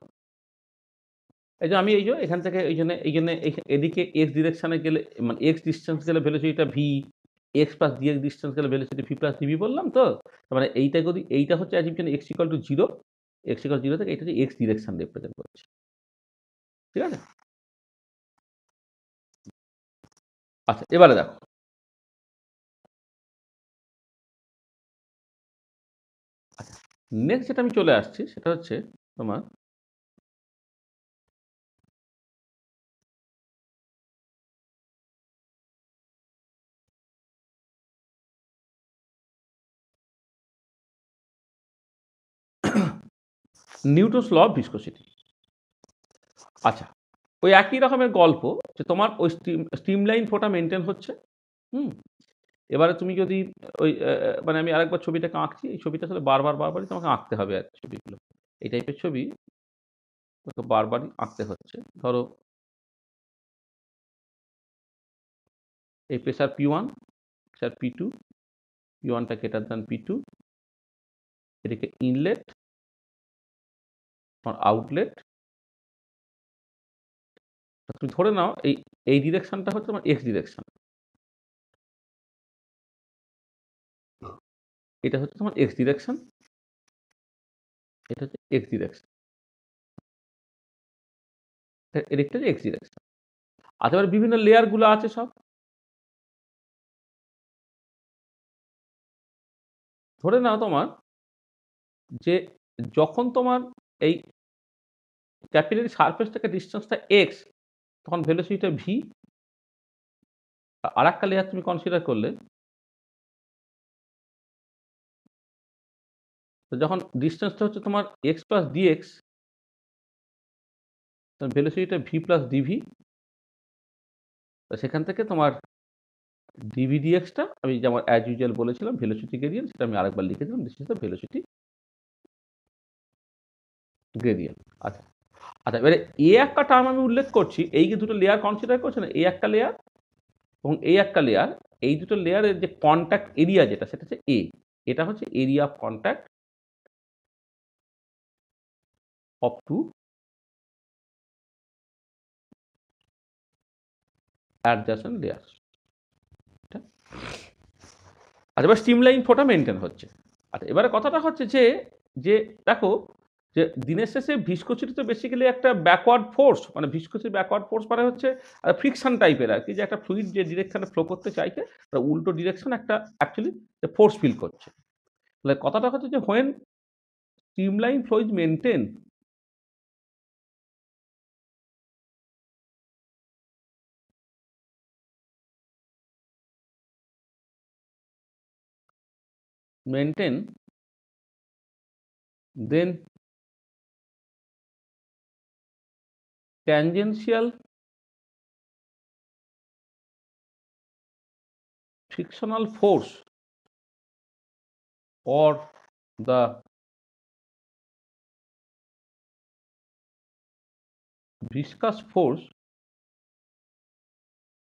এই যে আমি এই যে এখান থেকে এই জন্য এদিকে এক্স ডিরেকশনে গেলে মানে এক্স ডিস্টেন্স গেলে ভেলোসিটিটা V X plus D X distance গেলে ভেলোসিটি ভি প্লাস ডিভি বললাম তো মানে এইটা যদি এইটা হচ্ছে assumption X equal to zero থেকে এটা হচ্ছে এক্স ডিরেকশন রিপ্রেজেন্ট করছে ঠিক আছে আচ্ছা, এবারে দেখো নেক্সট যেটা আমি চলে আসছি সেটা হচ্ছে তোমার নিউটনস ল অফ ভিসকসিটি। আচ্ছা, ওই একই রকমের গল্প যে তোমার ওই স্ট্রিমলাইন ফ্লোটা মেনটেন হচ্ছে। হুম এবারে তুমি যদি ওই মানে আমি আরেকবার ছবিটাকে আঁকছি, এই ছবিটা আসলে বারবারই তোমাকে আঁকতে হবে আর ছবিগুলো। এই টাইপের ছবি তোকে বারবারই আঁকতে হচ্ছে। ধরো এই প্রেসার P1, প্রেসার P2, P1টা গ্রেটার দ্যান P2, এদিকে ইনলেট আর আউটলেট। তুমি ধরে নাও এই ডিরেকশনটা হচ্ছে তোমার এক্স ডিরেকশন, এটা হচ্ছে তোমার এক্স ডিরেকশন, এটা হচ্ছে এক্স ডিরেকশন, এদিকটা হচ্ছে এক্স ডিরেকশন। আচ্ছা, এবার বিভিন্ন লেয়ারগুলো আছে সব। ধরে নাও তোমার যে যখন তোমার এই ক্যাপিলারি সারফেস থেকে ডিস্টেন্সটা এক্স, তখন ভেলোসিটিটা ভি। আর একটা লেয়ার তুমি কনসিডার করলে, তো যখন ডিস্টেন্সটা হচ্ছে তোমার এক্স প্লাস ডিএক্স, তখন ভেলোসিটিটা ভি প্লাস ডিভি। সেখান থেকে তোমার ডিভি ডিএক্সটা আমি যেমন অ্যাজ ইউজুয়াল বলেছিলাম ভেলোসিটি গ্রেডিয়েন্ট, সেটা আমি আরেকবার লিখে দিলাম, this is the velocity gradient. আচ্ছা আচ্ছা, এবারে একটা টার্ম আমি উল্লেখ করছি, এই যে দুটো লেয়ার কনসিডার করছে না, এই একটা লেয়ার এবং এই একটা লেয়ার, এই দুটো লেয়ারের যে কন্ট্যাক্ট এরিয়া যেটা, সেটা হচ্ছে এটা হচ্ছে area of contact of two adjacent layers. আচ্ছা, এবার স্ট্রিমলাইন ফ্লোটা মেনটেন হচ্ছে। আচ্ছা, এবারে কথাটা হচ্ছে যে যে দেখো যে দিনের শেষে ভিসকোসিটি তো বেসিক্যালি একটা ব্যাকওয়ার্ড ফোর্স, মানে ভিসকোসিটি ব্যাকওয়ার্ড ফোর্স মানে হচ্ছে ফ্রিকশন টাইপের আর কি, যে একটা ফ্লুইড যে ডিরেকশনে ফ্লো করতে চাইছে তার উল্টো ডিরেকশন একটা অ্যাকচুয়ালি ফোর্স ফিল করছে। তাহলে কথাটা হচ্ছে যে when streamline flow is maintain, then tangential frictional force or the viscous force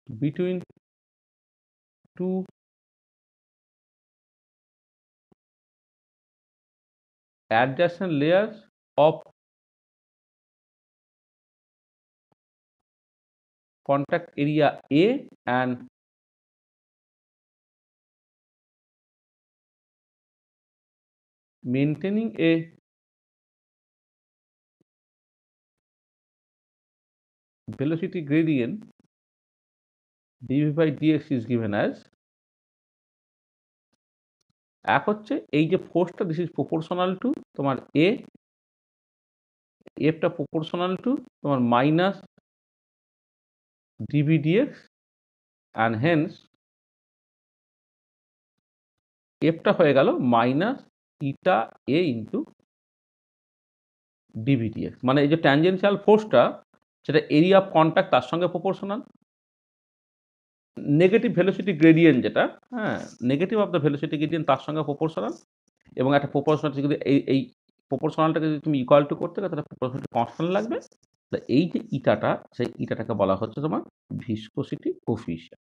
between two adjacent layers of contact area A and maintaining a velocity gradient dv by dx is given as, এক হচ্ছে এই যে ফোর্সটা, দিস ইজ প্রপোর্শনাল টু তোমার এ, এফটা প্রপোর্শনাল টু তোমার minus DV DX, and hence এফটা হয়ে গেল minus eta A into DV DX. মানে এই যে ট্যানজেনশিয়াল ফোর্সটা, সেটা এরিয়া অফ কন্ট্যাক্ট তার সঙ্গে প্রপোর্শনাল। নেগেটিভ ভেলোসিটি গ্রেডিয়েন্ট যেটা, হ্যাঁ, negative of the velocity gradient তার সঙ্গে প্রপোর্শনাল। এবং একটা প্রপোর্শনাল যদি এই প্রপোর্শনালটাকে যদি তুমি ইকুয়াল টু করতে গেলে, তাহলে প্রপোর্শনালটি কনস্ট্যান্ট লাগবে। তো এই যে ইটাটা, সেই ইটাটাকে বলা হচ্ছে তোমার viscosity coefficient.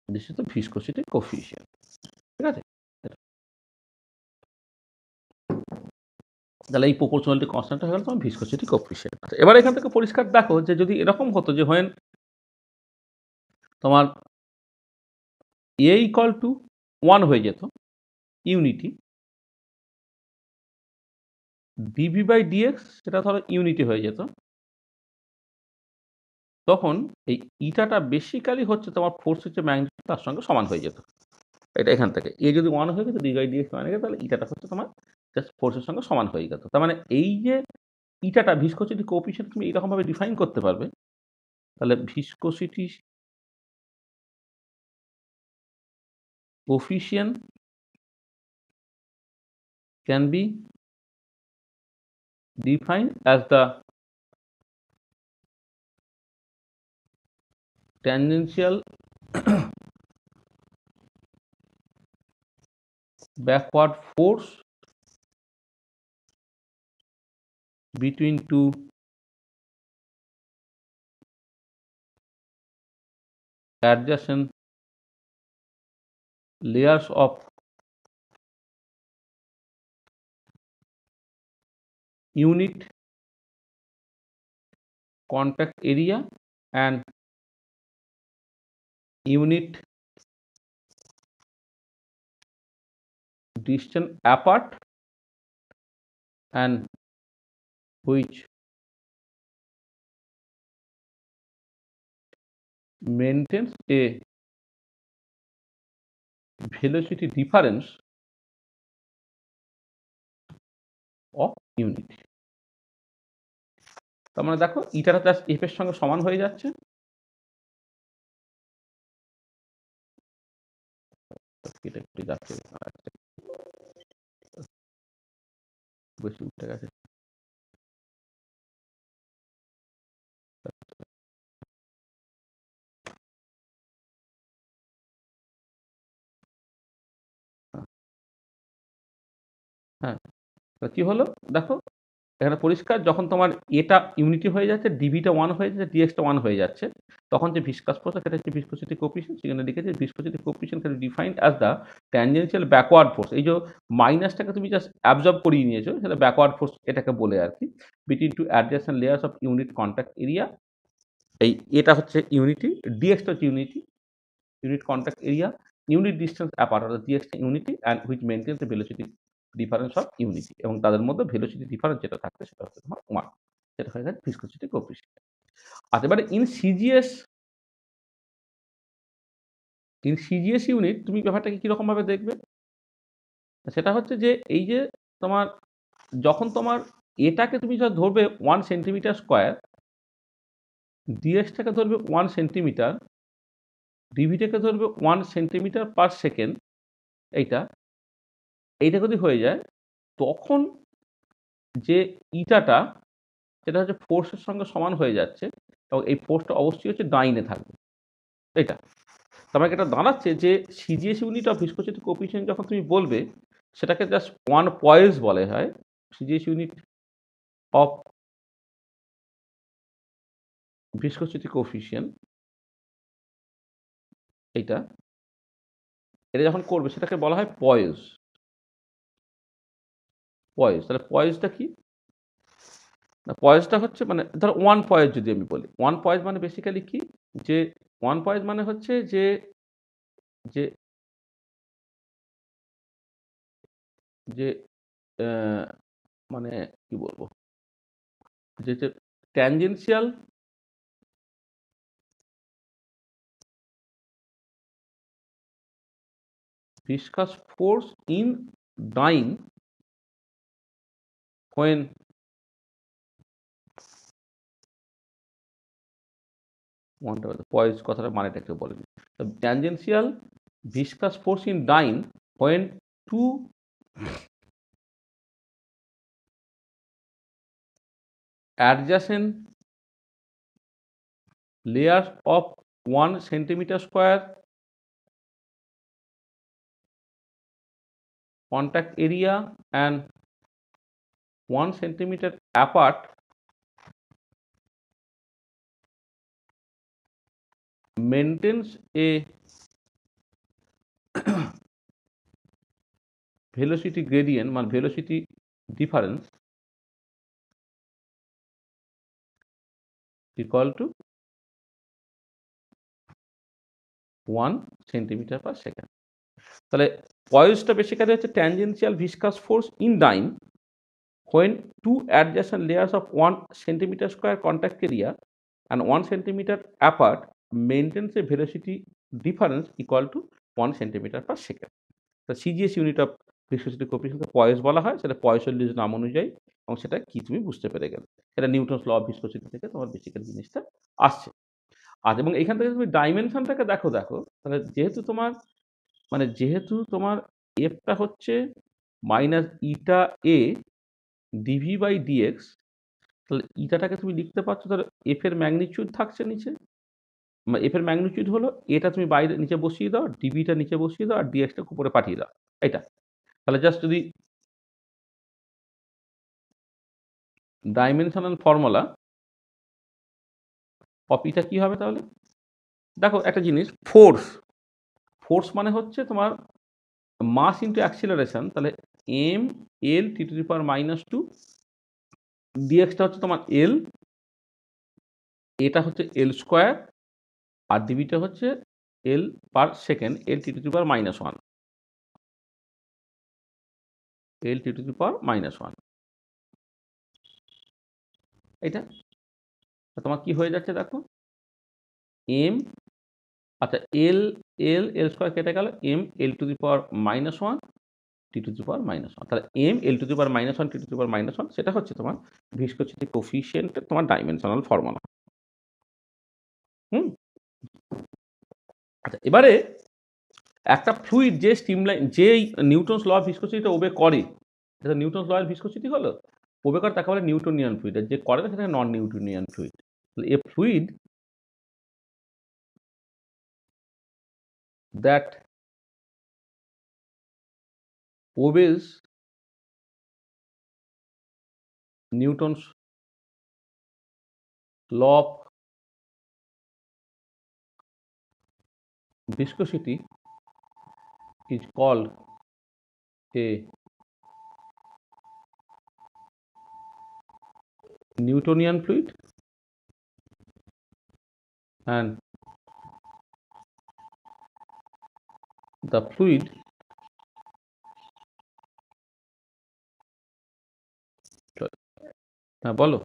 This is the viscosity coefficient. ঠিক আছে, তাহলে এই প্রপোর্শনালিটি কনস্ট্যান্ট হয়ে গেল তোমার ভিসকোসিটি কোফিশিয়েন্ট। আচ্ছা, এবার এখান থেকে পরিষ্কার দেখো যে যদি এরকম হতো যে হোয়েন তোমার এ ইকুয়াল টু 1 হয়ে যেত, ইউনিটি, ডিভি বাই ডিএক্স সেটা ধরো ইউনিটি হয়ে যেত, তখন এই ইটাটা বেসিক্যালি হচ্ছে তোমার ফোর্সের যে ম্যাগনিটিউড তার সঙ্গে সমান হয়ে যেত। এটা এখান থেকে এ যদি 1 হয়ে যেত d/dx মানে গেছে, তাহলে ইটাটা হচ্ছে তোমার জাস্ট ফোর্সের সঙ্গে সমান হয়ে যেত। তার মানে এই যে ইটাটা ভিসকসিটি কোএফিসিয়েন্ট তুমি এরকমভাবে ডিফাইন করতে পারবে। তাহলে viscosity coefficient can be defined as the tangential backward force between two adjacent layers of unit contact area and unit distance apart, and which maintains a velocity difference of unit। তার মানে দেখো ইটাটা জাস্ট এফ এর সঙ্গে সমান হয়ে যাচ্ছে। এটা একটু যাচ্ছে, বেশি উঠে গেছে। হ্যাঁ, তো কি হলো দেখো এখানে পরিষ্কার, যখন তোমার এটা ইউনিটি হয়ে যাচ্ছে, ডিভিটা 1 হয়ে যাচ্ছে, ডিএক্সটা 1 হয়ে যাচ্ছে, তখন যে ভিসকাস ফোর্স সেটা হচ্ছে ভিসকসিটি কোএফিসিয়েন্ট। সেখানে লিখেছে viscosity coefficient can be defined as the tangential backward force. এই যে মাইনাসটাকে তুমি জাস্ট অ্যাবজর্ব করিয়ে নিয়েছো, সেটা ব্যাকওয়ার্ড ফোর্স এটাকে বলে আর কি, between two adjacent layers of unit contact area. এই এটা হচ্ছে ইউনিটি, ডিএক্সটা হচ্ছে unity, unit contact area, unit distance apart অর্থাৎ ডিএক্সটা unity, and which maintains the velocity difference of unity, এবং তাদের মধ্যে ভেলোসিটি ডিফারেন্স যেটা থাকছে সেটা হচ্ছে তোমার 1, সেটা হয়ে গেছে ভিসকসিটি কোএফিসিয়েন্ট। আচ্ছা, এবারে ইন সিজিএস ইউনিট তুমি ব্যাপারটাকে কিরকম ভাবে দেখবে? সেটা হচ্ছে যে এই যে তোমার যখন তোমার এটাকে তুমি যখন ধরবে 1 সেন্টিমিটার স্কোয়ার, ডিএক্সটাকে ধরবে 1 সেন্টিমিটার, ডিভিটাকে ধরবে 1 সেন্টিমিটার পার সেকেন্ড, এইটা যদি হয়ে যায়, তখন যে ইটাটা সেটা হচ্ছে ফোর্সের সঙ্গে সমান হয়ে যাচ্ছে, এবং এই ফোর্সটা অবশ্যই হচ্ছে ডাইনে থাকবে। এটা তার মানে এটা দাঁড়াচ্ছে যে সিজিএস ইউনিট অফ ভিসকসিটি কোএফিসিয়েন্ট যখন তুমি বলবে, সেটাকে জাস্ট 1 পয়েস বলে হয়। সিজিএস ইউনিট অফ ভিসকসিটি কোএফিসিয়েন্ট এটা যখন করবে সেটাকে বলা হয় পয়েস। তাহলে পয়েসটা কি না, পয়েসটা হচ্ছে মানে ধরো 1 পয়েস যদি আমি বলি, 1 পয়েস মানে বেসিক্যালি কি, যে 1 পয়েস মানে হচ্ছে যে যে যে মানে কি বলবো, যে tangential viscous force in dyne when poise কথাটা মানেটা একটু বলেন। Tangential viscous force in dyne when two adjacent layers of 1 centimeter square contact area and 1 centimeter apart maintains a velocity gradient, মানে velocity difference equal to 1 centimetre per second. তাহলে পয়েসটা বেসিক্যালি হচ্ছে tangential viscous force in dyne when two adjacent layers of 1 centimeter square contact area and 1 centimeter apart maintains a velocity difference equal to 1 centimeter per second. The CGS unit of viscosity coefficient K poise বলা হয়, সেটা পয়সল্লিশ নাম অনুযায়ী, এবং সেটা কি তুমি বুঝতে পেরে গেলে। এটা নিউটনস ল অফ ভিসকসিটি থেকে তোমার বেসিক্যালি জিনিসটা আসছে। আচ্ছা, এবং এখান থেকে তুমি ডাইমেনশনটাকে দেখো, তাহলে যেহেতু তোমার এফটা হচ্ছে minus eta A dv by dx, তাহলে ইটাটাকে তুমি লিখতে পারছো, তাহলে এফ এর ম্যাগনিটিউড থাকছে নিচে, এফ এর ম্যাগনিটিউড হলো এটা, তুমি বাইরে নিচে বসিয়ে দাও, ডিবিটা নিচে বসিয়ে দাও, আর ডিএক্সটা উপরে পাঠিয়ে দাও, এটা। তাহলে জাস্ট যদি ডাইমেনশনাল ফর্মুলা অফ ইটা কি হবে, তাহলে দেখো একটা জিনিস, ফোর্স মানে হচ্ছে তোমার মাস ইন্টু অ্যাক্সিলারেশন, তাহলে M L T to the power minus two, ডিএক্সটা হচ্ছে তোমার এল, এটা হচ্ছে এল স্কোয়ার, আর ডিবিটা হচ্ছে L per second, L T to the power minus one, L T to the power minus one, এটা তোমার কি হয়ে যাচ্ছে দেখো, এম, আচ্ছা এল এল এল স্কোয়ার কেটে গেল, M L to the power minus one T to the power minus one, তাহলে M L to the power minus one T to the power minus one, সেটা হচ্ছে তোমার ভিসকসিটি কোফিশিয়েন্টের তোমার ডাইমেনশনাল ফর্মুলা। আচ্ছা, এবারে একটা ফ্লুইড যে স্টিমলাইন, যে নিউটনস ল অফ ভিসকসিটিটা ওবে করে, এটা নিউটনস ল অফ ভিসকসিটি হলো, ওবে করে তাকে বলে নিউটনিয়ান ফ্লুইড, আর যে করে না সেটাকে non Newtonian fluid. A fluid that obeys Newton's law of viscosity is called a Newtonian fluid, and the fluid বলো।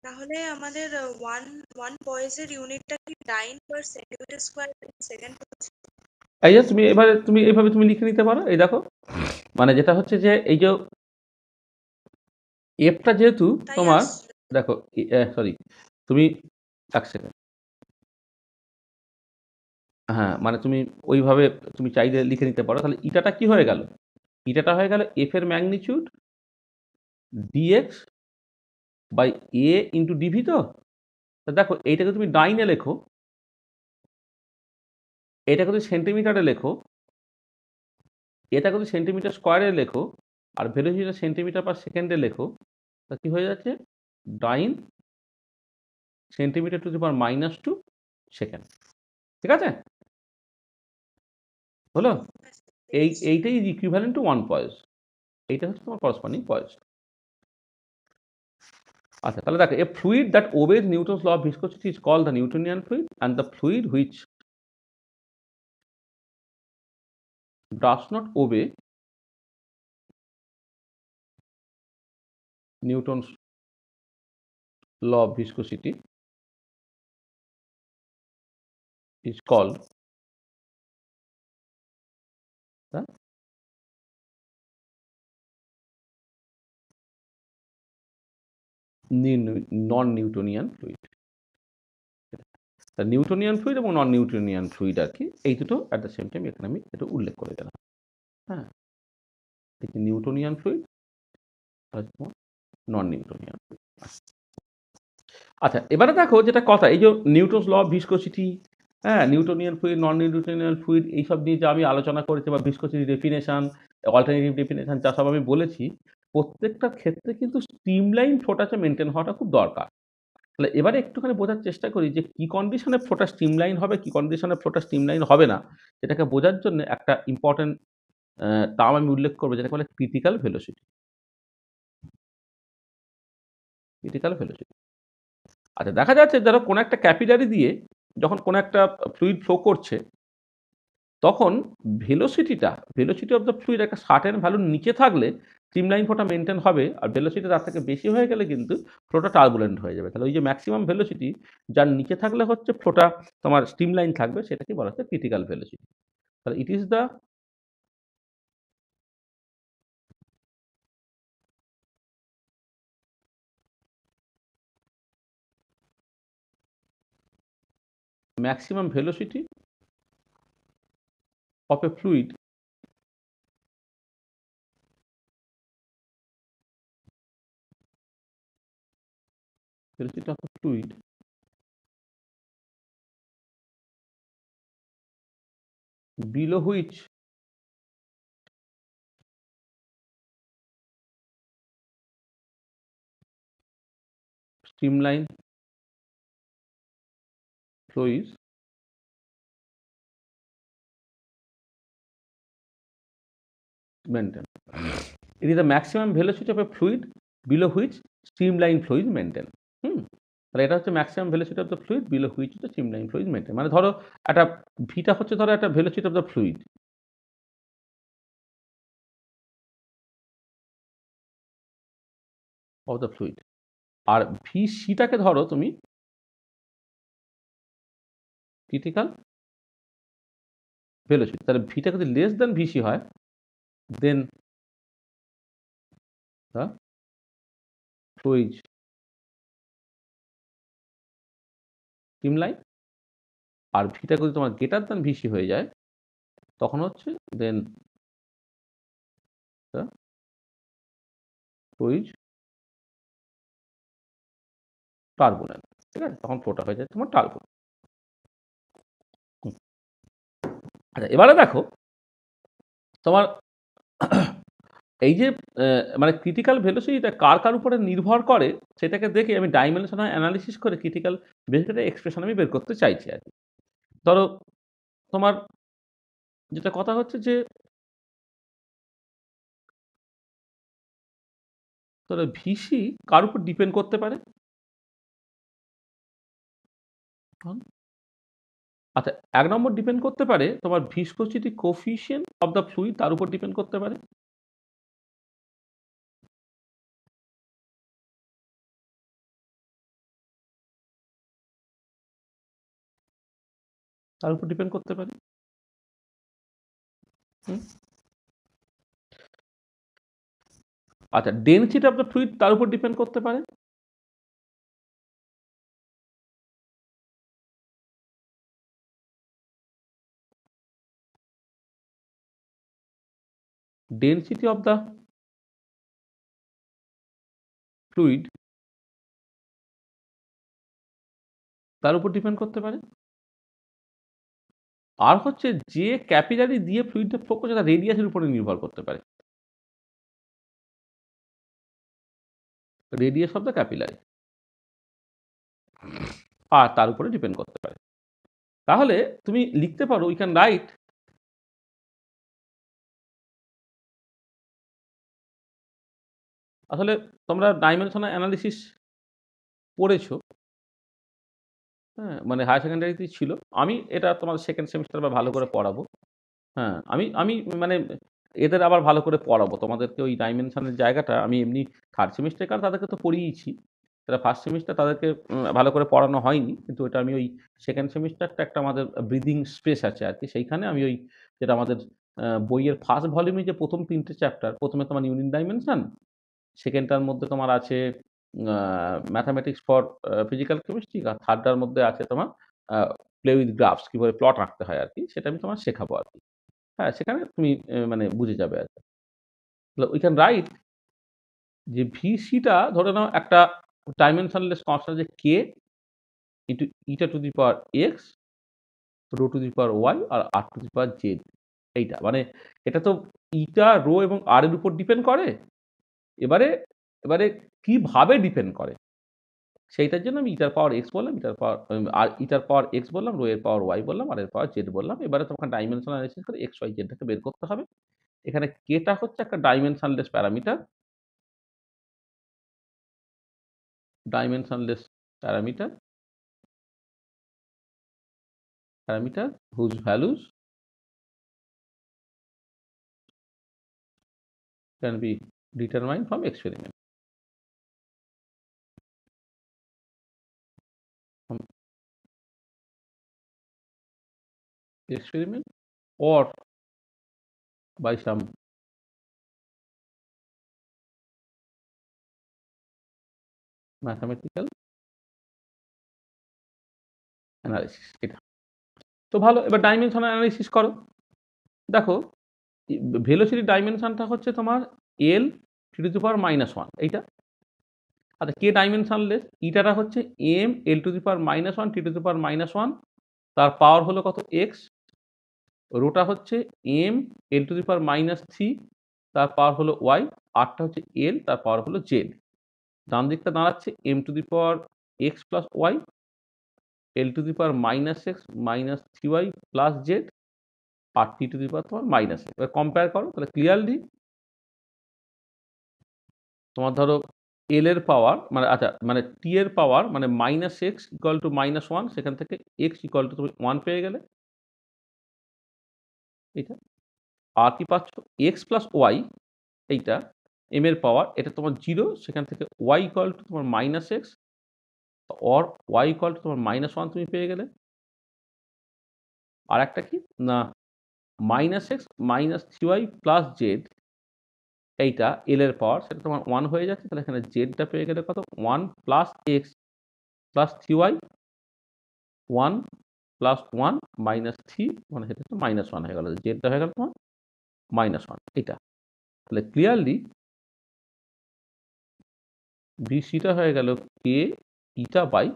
তাহলে আমাদের ওয়ান পয়েসের ইউনিটটা কি ডাইন পার সেন্টিমিটার স্কয়ার সেকেন্ড? এই যে তুমি এইভাবে তুমি লিখে নিতে পারো। এই দেখো, মানে যেটা হচ্ছে যে এই যে এফটা যেহেতু তোমার, দেখো সরি, তুমি এক সেকেন্ড, হ্যাঁ মানে তুমি ওইভাবে তুমি চাইলে লিখে নিতে পারো। তাহলে ইটাটা কি হয়ে গেল, ইটাটা হয়ে গেল এফ এর magnitude dx by A into dv. তো দেখো এইটাকে তুমি ডাইনে লেখো, এটাকে তুমি সেন্টিমিটারে লেখো, এটাকে তুমি সেন্টিমিটার স্কোয়ারে লেখো, আর ভেলোসিটিটা সেন্টিমিটার পার সেকেন্ডে লেখো, তা কি হয়ে যাচ্ছে, dyne centimetre to the power minus two second. ঠিক আছে, হলো? এইটাই is equivalent to one poise, এইটা হচ্ছে তোমার করসপন্ডিং পয়েস। আচ্ছা, তাহলে দেখো, a fluid that obeys Newton's law of viscosity is called the Newtonian fluid, and the fluid which does not obey Newton's law of viscosity is called the non-Newtonian fluid। তা নিউটনিয়ান ফ্লুইড এবং নন নিউটনিয়ান ফ্লুইড আর কি, এই দুটো অ্যাট দ্য সেম টাইম এখানে আমি এটা উল্লেখ করে দিলাম। হ্যাঁ, নিউটনিয়ান ফ্লুইড, নন নিউটনিয়ান ফ্লুইড। আচ্ছা, এবারে দেখো যেটা কথা, এই যে নিউটনস ল অফ ভিসকসিটি, হ্যাঁ, নিউটনিয়ান ফ্লুইড, নন নিউটনিয়ান ফ্লুইড, এইসব নিয়ে যে আমি আলোচনা করেছি, বা ভিসকসিটি ডেফিনেশন, অল্টারনেটিভ ডেফিনেশন, যা সব আমি বলেছি, প্রত্যেকটার ক্ষেত্রে কিন্তু স্ট্রিমলাইন ফ্লোটাকে মেনটেন হওয়াটা খুব দরকার। তাহলে এবারে একটুখানি বোঝার চেষ্টা করি যে কি কন্ডিশনে ফ্লোটা স্ট্রিমলাইন হবে, কি কন্ডিশনে ফ্লোটা স্ট্রিমলাইন হবে না, এটাকে বোঝার জন্য একটা ইম্পর্টেন্ট টার্ম আমি উল্লেখ করবো, যেটাকে বলে ক্রিটিক্যাল ভেলোসিটি। ক্রিটিক্যাল ভেলোসিটি, আচ্ছা দেখা যাচ্ছে ধরো কোনো একটা ক্যাপিলারি দিয়ে যখন কোনো একটা ফ্লুইড ফ্লো করছে, তখন ভেলোসিটি অফ দ্য ফ্লুইড একটা সার্টেন ভ্যালুর নিচে থাকলে স্ট্রিমলাইন ফ্লোটা মেনটেন হবে, আর ভেলোসিটি তার থেকে বেশি হয়ে গেলে কিন্তু ফ্লোটা টার্বুলেন্ট হয়ে যাবে। তাহলে ওই যে ম্যাক্সিমাম ভেলোসিটি যার নিচে থাকলে হচ্ছে ফ্লোটা তোমার স্ট্রিমলাইন থাকবে, সেটাকে বলা হচ্ছে ক্রিটিক্যাল ভেলোসিটি। তাহলে it is the maximum velocity of a fluid velocity of a fluid below which streamline flow is maintained. It is the maximum velocity of a fluid below which streamline flow is maintained. তাহলে এটা হচ্ছে maximum velocity of the fluid below which the streamline flow is maintain. মানে ধরো একটা ভিটা হচ্ছে ধরো একটা velocity of the fluid, of the fluid, আর ভি সিটাকে ধরো তুমি ক্রিটিক্যাল ভেলোসিটি। তাহলে ভিটা যদি লেস দেন ভিসি হয়, দেন দ্য ফ্লো ইজ স্ট্রিমলাইন। আর ভিটা যদি তোমার গ্রেটার দেন ভিসি হয়ে যায়, তখন হচ্ছে দেন দ্য ফ্লো ইজ টার্বুলেন্ট। ঠিক আছে, তখন ফ্লোটা হয়ে যায় তোমার টার্বুলেন্ট। আচ্ছা, এবারে দেখো তোমার এই যে মানে ক্রিটিক্যাল ভেলোসিটিটা কার কার উপরে নির্ভর করে সেটাকে দেখে আমি ডাইমেনশনাল অ্যানালিসিস করে ক্রিটিক্যাল ভেলোসিটির এক্সপ্রেশন আমি বের করতে চাইছি আর কি। ধরো তোমার যেটা কথা হচ্ছে যে ধরো ভিসি কার উপর ডিপেন্ড করতে পারে। আচ্ছা, ১ নম্বর ডিপেন্ড করতে পারে তোমার viscosity coefficient of the fluid, তার উপর ডিপেন্ড করতে পারে। তার উপর ডিপেন্ড করতে পারে। আচ্ছা, ডেনসিটি অফ দ্য ফ্লুইড তার উপর ডিপেন্ড করতে পারে। ডেনসিটি অফ দ্য ফ্লুইড তার উপর ডিপেন্ড করতে পারে। আর হচ্ছে যে ক্যাপিলারি দিয়ে ফ্লুইডটা ফ্লো করছে তার রেডিয়াসের উপরে নির্ভর করতে পারে। রেডিয়াস অফ দ্য ক্যাপিলারি আর তার উপরে ডিপেন্ড করতে পারে। তাহলে তুমি লিখতে পারো, উই ক্যান রাইট আসলে তোমরা ডাইমেনশনাল অ্যানালিসিস পড়েছো, হ্যাঁ, মানে হায়ার সেকেন্ডারিতে ছিল। আমি এটা তোমার সেকেন্ড সেমিস্টার বা ভালো করে পড়াবো। হ্যাঁ, আমি আমি মানে এদের আবার ভালো করে পড়াবো তোমাদেরকে। ওই ডাইমেনশনের জায়গাটা আমি এমনি থার্ড সেমিস্টার কার তাদেরকে তো পড়িয়েছি, তারা ফার্স্ট সেমিস্টার তাদেরকে ভালো করে পড়ানো হয়নি, কিন্তু ওটা আমি ওই সেকেন্ড সেমিস্টারটা একটা আমাদের ব্রিদিং স্পেস আছে আর কি, সেইখানে আমি ওই যেটা আমাদের বইয়ের ফার্স্ট ভলিউমে যে প্রথম ৩টে চ্যাপ্টার, প্রথমে তোমার ইউনিট ডাইমেনশন, সেকেন্ডটার মধ্যে তোমার আছে ম্যাথামেটিক্স ফর ফিজিক্যাল কেমিস্ট্রি, আর থার্ডটার মধ্যে আছে তোমার প্লে উইথ গ্রাফস, কীভাবে প্লট আঁকতে হয় আর কি, সেটা আমি তোমার শেখাবো আর কি। হ্যাঁ, সেখানে তুমি মানে বুঝে যাবে আর কি। তাহলে উই ক্যান রাইট যে ভিসিটা ধরে নাও একটা ডাইমেনশনলেস কনস্ট্যান্ট, যে K into eta to the power X, rho to the power Y, আর R to the power Z. এইটা মানে এটা তো ইটা, রো এবং আর এর উপর ডিপেন্ড করে। এবারে এবারে কিভাবে ডিপেন্ড করে সেইটার জন্য আমি ইটার পাওয়ার এক্স বললাম, ইটার পাওয়ার আর ইটার পাওয়ার এক্স বললাম, রো এর পাওয়ার ওয়াই বললাম, আর এর পাওয়ার জেড বললাম। এবারে তোমাকে ডাইমেনশনাল অ্যানালিসিস করে এক্স ওয়াই জেডটাকে বের করতে হবে। এখানে কেটা হচ্ছে একটা dimensionless parameter, dimensionless parameter parameter whose values can be determined from experiment. From experiment or by some mathematical analysis. এটা তো ভালো। এবার ডাইমেনশনাল অ্যানালিসিস করো। দেখো ভেলোসিটি ডাইমেনশনটা হচ্ছে তোমার এল টি টু দি পাওয়ার -1 এইটা। আচ্ছা কে ডাইমেনশনলেস? ইটাটা হচ্ছে M L to the power -1 T to the power -1, তার পাওয়ার হলো কত এক্স। রোটা হচ্ছে M L to the power -3, তার পাওয়ার হলো ওয়াই। আরটা হচ্ছে এল, তার পাওয়ার হলো জেড। ডান দিকটা দাঁড়াচ্ছে M to the power X plus Y, L to the power -x -3y plus Z, আর টি টু দি পাওয়ার তোমার -x। এবার কম্পেয়ার করো তাহলে ক্লিয়ারলি তোমার ধরো এল এর পাওয়ার মানে আচ্ছা মানে টি এর পাওয়ার মানে -x ইকুয়াল টু -1, সেখান থেকে x ইকুয়াল টু তুমি 1 পেয়ে গেলে। এটা আর কি পাচ্ছ এক্স প্লাস ওয়াই, এইটা এম এর পাওয়ার, এটা তোমার 0, সেখান থেকে ওয়াই ইকুয়াল টু তোমার -x or Y equal to তোমার -1 তুমি পেয়ে গেলে। আর একটা কি না -x -3y প্লাস জেড, এইটা এল এর পাওয়ার, সেটা তোমার 1 হয়ে যাচ্ছে। তাহলে এখানে জেডটা পেয়ে গেলে কত 1 plus x plus 3y, 1 plus 1 -3 মানে সেটা তো -1 হয়ে গেল, জেডটা হয়ে গেল তোমার -1 এটা। তাহলে ক্লিয়ারলি বিসিটা হয়ে গেল কে ইটা বাই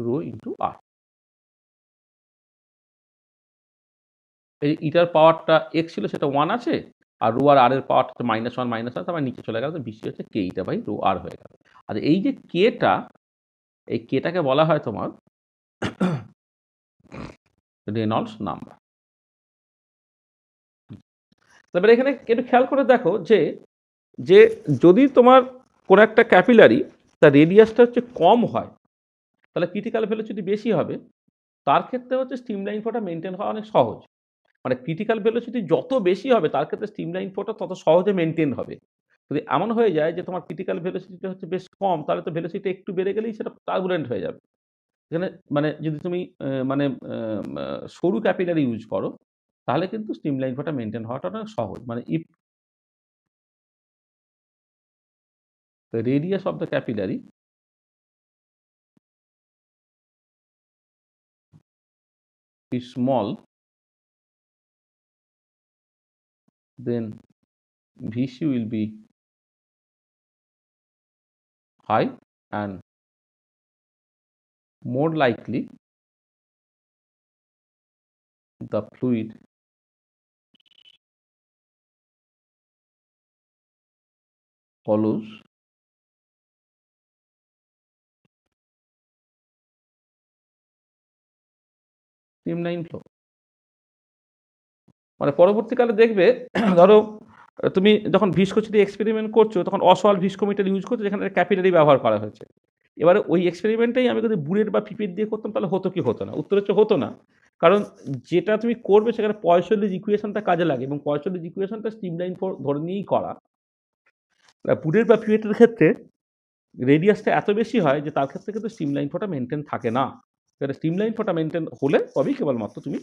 রো ইন্টু আর। এই ইটার পাওয়ারটা এক্স ছিল সেটা 1 আছে, আর রো আর এর পাওয়ারটা হচ্ছে -1 তারপর নিচে চলে গেল, তো বিসি হচ্ছে কে ইটা বাই রো আর হয়ে গেল। আর এই যে কেটা, এই কেটাকে বলা হয় তোমার রেনল্ডস নাম্বার। তারপরে এখানে একটু খেয়াল করে দেখো যে যে যদি তোমার কোনো একটা ক্যাপিলারি তার রেডিয়াসটা হচ্ছে কম হয়, তাহলে ক্রিটিক্যাল ভেলোসিটি বেশি হবে। তার ক্ষেত্রে হচ্ছে স্ট্রিমলাইন ফ্লোটা মেনটেন হওয়া অনেক সহজ। মানে ক্রিটিক্যাল ভেলোসিটি যত বেশি হবে তার ক্ষেত্রে স্ট্রিমলাইন ফ্লোটা তত সহজে মেনটেন হবে। যদি এমন হয়ে যায় যে তোমার ক্রিটিক্যাল ভেলোসিটিটা হচ্ছে বেশ কম, তাহলে তো ভেলোসিটি একটু বেড়ে গেলেই সেটা টার্বুলেন্ট হয়ে যাবে। এখানে মানে যদি তুমি মানে সরু ক্যাপিলারি ইউজ করো, তাহলে কিন্তু স্ট্রিমলাইন ফ্লোটা মেনটেন হওয়াটা অনেক সহজ। মানে if the radius of the capillary is small, then VC will be high and more likely the fluid follows streamline flow। মানে পরবর্তীকালে দেখবে ধরো তুমি যখন ভিসকোসিটি এক্সপেরিমেন্ট করছো তখন অসওয়াল ভিসকোমিটার ইউজ করছো, যেখানে ক্যাপিলারি ব্যবহার করা হয়েছে। এবারে ওই এক্সপেরিমেন্টটাই আমি যদি বুলেট বা পিপেট দিয়ে করতাম তাহলে হতো কি হতো না? উত্তর হচ্ছে হতো না। কারণ যেটা তুমি করবে সেখানে পয়সলিজ ইকুয়েশনটা কাজে লাগে, এবং পয়সলিজ ইকুয়েশনটা স্ট্রিমলাইন ধরে নিয়েই করা। বুলেট বা পিপেটের ক্ষেত্রে রেডিয়াসটা এত বেশি হয় যে তার ক্ষেত্রে কিন্তু স্ট্রিমলাইন ফ্লোটা মেনটেন থাকে না। সেটা স্ট্রিমলাইন ফ্লোটা মেনটেন হলে তবেই কেবলমাত্র তুমি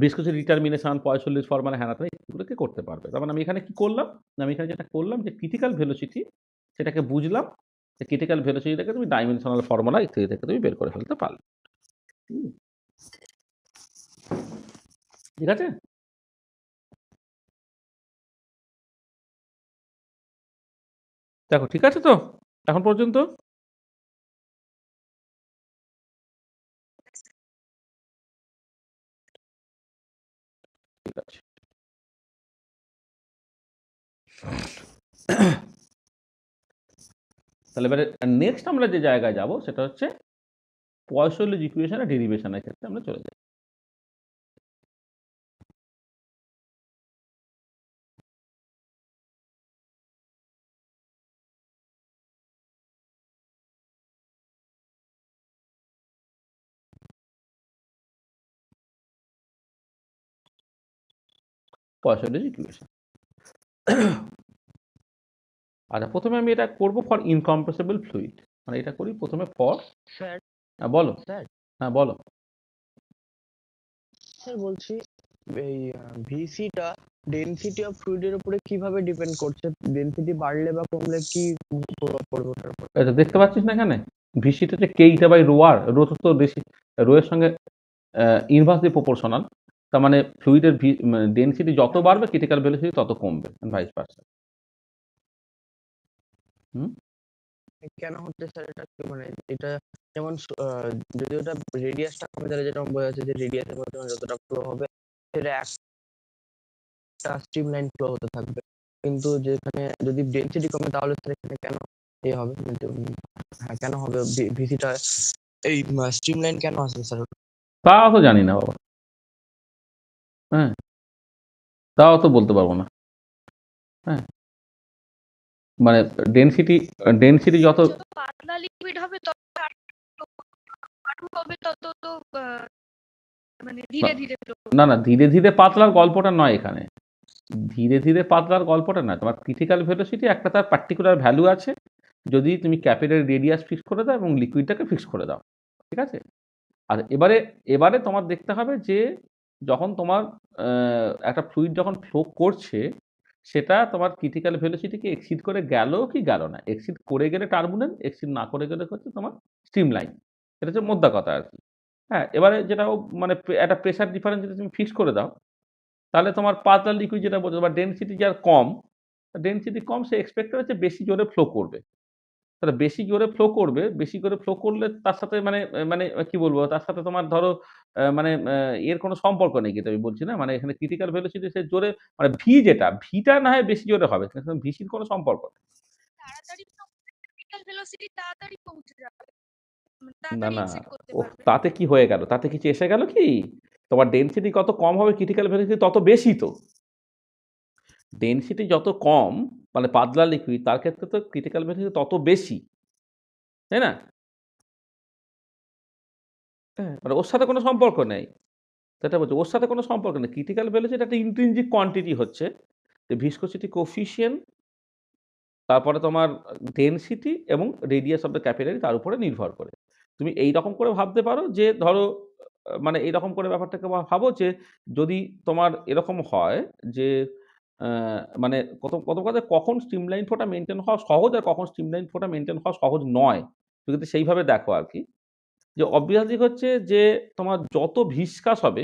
ভিসকোসিটি ডিটারমিনেশন, পয়সলিজ ফর্মুলা, হ্যানা এগুলোকে করতে পারবে। তার মানে আমি এখানে কি করলাম? আমি এখানে যেটা করলাম যে ক্রিটিক্যাল ভেলোসিটি সেটাকে বুঝলাম, যে ক্রিটিক্যাল ভেলোসিটিটাকে তুমি ডাইমেনশনাল ফর্মুলা ইত্যাদি থেকে তুমি বের করে ফেলতে পারলে। ঠিক আছে? দেখো ঠিক আছে তো এখন পর্যন্ত? ঠিক আছে। তাহলে এবারে নেক্সট আমরা যে জায়গায় যাব সেটা হচ্ছে পয়সলিজ ইকুয়েশনের ডেরিভেশনের ক্ষেত্রে আমরা চলে যাই। পয়সলিজ ইকুয়েশন আচ্ছা, প্রথমে আমি এটা করব ফর ইনকম্প্রেসিবল ফ্লুইড, মানে এটা করি প্রথমে ফর। স্যার বলো। স্যার হ্যাঁ বলো। স্যার বলছি এই ভিসিটা ডেনসিটি অফ ফ্লুইডের উপরে কিভাবে ডিপেন্ড করছে? ডেনসিটি বাড়লে বা কমলে কি প্রভাব পড়বে ওটার উপর? এটা দেখতে পাচ্ছিস না এখানে, ভিসিটা হচ্ছে কেইটা বাই রো আর, রো তো বেশি, রো এর সঙ্গে ইনভার্সলি প্রপোর্শনাল। তার মানে ফ্লুইডের ডেনসিটি যত বাড়বে ক্রিটিক্যাল ভেলোসিটি তত কমবে, ভাইস ভার্সা। কেন হচ্ছে স্যার এটা? মানে এটা যেমন যদি ওটা রেডিয়াসটা কমে, তাহলে যেটা বোঝা যাচ্ছে যে রেডিয়াসের মধ্যে যতটা ফ্লো হবে সেটা একটা স্ট্রিমলাইন ফ্লো হতে থাকবে, কিন্তু যেখানে যদি ডেনসিটি কমে তাহলে স্যার এখানে কেন এ হবে? হ্যাঁ, কেন হবে ভিসিটা এই স্ট্রিমলাইন কেন আসবে স্যার? তাও তো জানি না বাবা, হ্যাঁ তাও তো বলতে পারবো না। হ্যাঁ মানে ডেনসিটি যত যত পাতলা লিকুইড হবে তত হাঁটু হবে তত তো মানে ধীরে ধীরে flow না না, ধীরে ধীরে পাতলার গল্পটা নয় এখানে, ধীরে ধীরে পাতলার গল্পটা নয়। তোমার ক্রিটিক্যাল ভেলোসিটি একটা তার পার্টিকুলার ভ্যালু আছে, যদি তুমি ক্যাপিলারি রেডিয়াস ফিক্স করে দাও এবং লিকুইডটাকে ফিক্স করে দাও, ঠিক আছে। আর এবারে এবারে তোমার দেখতে হবে যে যখন তোমার একটা ফ্লুইড যখন ফ্লো করছে, সেটা তোমার ক্রিটিক্যাল ভেলোসিটিকে এক্সিড করে গেল কি গেল না। এক্সিড করে গেলে টার্বুলেন্ট, এক্সিড না করে গেলে হচ্ছে তোমার স্ট্রিমলাইন। এটা হচ্ছে মোদ্দা কথা আর কি। হ্যাঁ, এবারে যেটা মানে একটা প্রেশার ডিফারেন্স যদি তুমি ফিক্স করে দাও, তাহলে তোমার পাতলা লিকুইড যেটা বলছো বা ডেনসিটি যার কম, ডেনসিটি কম, সে এক্সপেক্টেড হচ্ছে বেশি জোরে ফ্লো করবে। তাহলে বেশি জোরে ফ্লো করবে, বেশি করে ফ্লো করলে তার সাথে মানে মানে কি বলবো, তার সাথে তোমার ধরো মানে এর কোনো সম্পর্ক নেই, যেটা আমি বলছি না, মানে এখানে ক্রিটিক্যাল ভেলোসিটি সে জোরে, মানে ভি যেটা, ভিটা না হয় বেশি জোরে হবে, কিন্তু ভিসির কোনো সম্পর্ক নেই। তাড়াতাড়ি ক্রিটিক্যাল ভেলোসিটি তাড়াতাড়ি পৌঁছে যাবে, মানে না তাড়াতাড়ি না, এক্সিট করতে ও পারবে। তাতে কি হয়ে গেল, তাতে কিছু এসে গেল কি? তোমার ডেনসিটি কত কম হবে ক্রিটিক্যাল ভেলোসিটি তত বেশি তো। ডেনসিটি যত কম, মানে পাতলা লিকুইড, তার ক্ষেত্রে তো ক্রিটিক্যাল ভেলোসিটি তত বেশি, তাই না? হ্যাঁ, মানে ওর সাথে কোনো সম্পর্ক নেই, সেটা বলছি, ওর সাথে কোনো সম্পর্ক নেই। ক্রিটিক্যাল ভ্যালুসিটি একটা ইন্ট্রিনজিক কোয়ান্টিটি হচ্ছে, যে ভিসকোসিটি কোফিসিয়েন্ট, তারপরে তোমার ডেনসিটি এবং রেডিয়াস অফ দ্য ক্যাপিলারি, তার উপরে নির্ভর করে। তুমি এই রকম করে ভাবতে পারো যে ধরো মানে এইরকম করে ব্যাপারটাকে ভাবো যে যদি তোমার এরকম হয় যে মানে প্রথম কথা, কখন স্ট্রিমলাইন ফ্লোটা মেনটেন হওয়া সহজ আর কখন স্ট্রিমলাইন ফ্লোটা মেনটেন হওয়া সহজ নয়, তুমি যদি সেইভাবে দেখো আর কি। যে অবভিয়াসলি হচ্ছে যে তোমার যত ভিসকাস হবে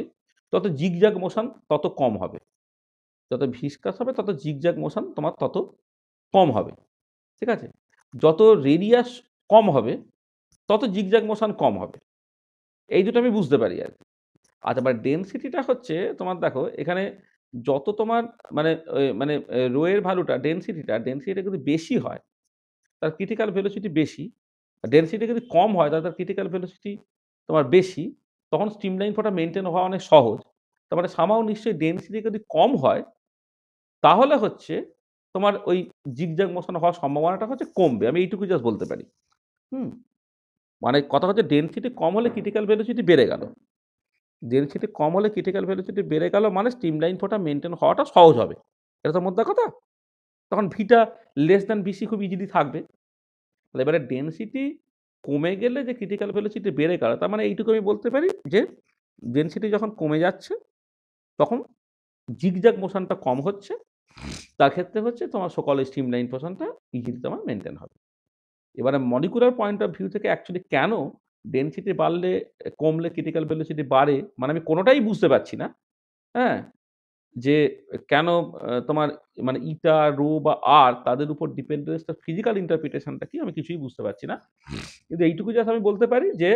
তত জিগজ্যাগ মোশন তত কম হবে, যত ভিসকাস হবে তত জিগজ্যাগ মোশন তোমার তত কম হবে, ঠিক আছে। যত রেডিয়াস কম হবে তত জিগজ্যাগ মোশন কম হবে, এই দুটো আমি বুঝতে পারি আর কি। আচ্ছা, এবার ডেনসিটিটা হচ্ছে তোমার দেখো এখানে যত তোমার মানে মানে রো এর ভ্যালুটা, ডেনসিটিটা যদি বেশি হয় তার ক্রিটিক্যাল ভেলোসিটি বেশি, ডেনসিটি যদি কম হয় তাহলে তার ক্রিটিক্যাল ভেলোসিটি তোমার বেশি, তখন স্ট্রিমলাইন ফ্লোটা মেনটেন হওয়া অনেক সহজ। তার মানে সামাও নিশ্চয়ই ডেনসিটি যদি কম হয় তাহলে হচ্ছে তোমার ওই জিগজ্যাগ মোশন হওয়ার সম্ভাবনাটা হচ্ছে কমবে, আমি এইটুকু জাস্ট বলতে পারি। হুম, মানে কথা হচ্ছে ডেনসিটি কম হলে ক্রিটিক্যাল ভেলোসিটি বেড়ে গেল, ডেনসিটি কম হলে ক্রিটিক্যাল ভেলোসিটি বেড়ে গেল, মানে স্ট্রিমলাইন ফ্লোটা মেনটেন হওয়াটা সহজ হবে, এটা তো মোদ্দা কথা। তখন ভিটা লেস দ্যান ভিসি খুব ইজিলি থাকবে। তাহলে এবারে ডেনসিটি কমে গেলে যে ক্রিটিক্যাল ভেলোসিটি বেড়ে গেল, তার মানে এইটুকু আমি বলতে পারি যে ডেনসিটি যখন কমে যাচ্ছে তখন জিগজ্যাগ মোশনটা কম হচ্ছে, তার ক্ষেত্রে হচ্ছে তোমার সকল স্ট্রিমলাইন মোশনটা ইজিলি তোমার মেনটেন হবে। এবারে মলিকুলার পয়েন্ট অফ ভিউ থেকে অ্যাকচুয়ালি কেন ডেনসিটি বাড়লে কমলে ক্রিটিক্যাল ভেলোসিটি বাড়ে, মানে আমি কোনোটাই বুঝতে পারছি না। হ্যাঁ, যে কেন তোমার মানে ইটা, রো বা আর তাদের উপর ডিপেন্ডেন্সটা, ফিজিক্যাল ইন্টারপ্রিটেশনটা কি, আমি কিছুই বুঝতে পারছি না। কিন্তু এইটুকু জাস্ট আমি বলতে পারি যে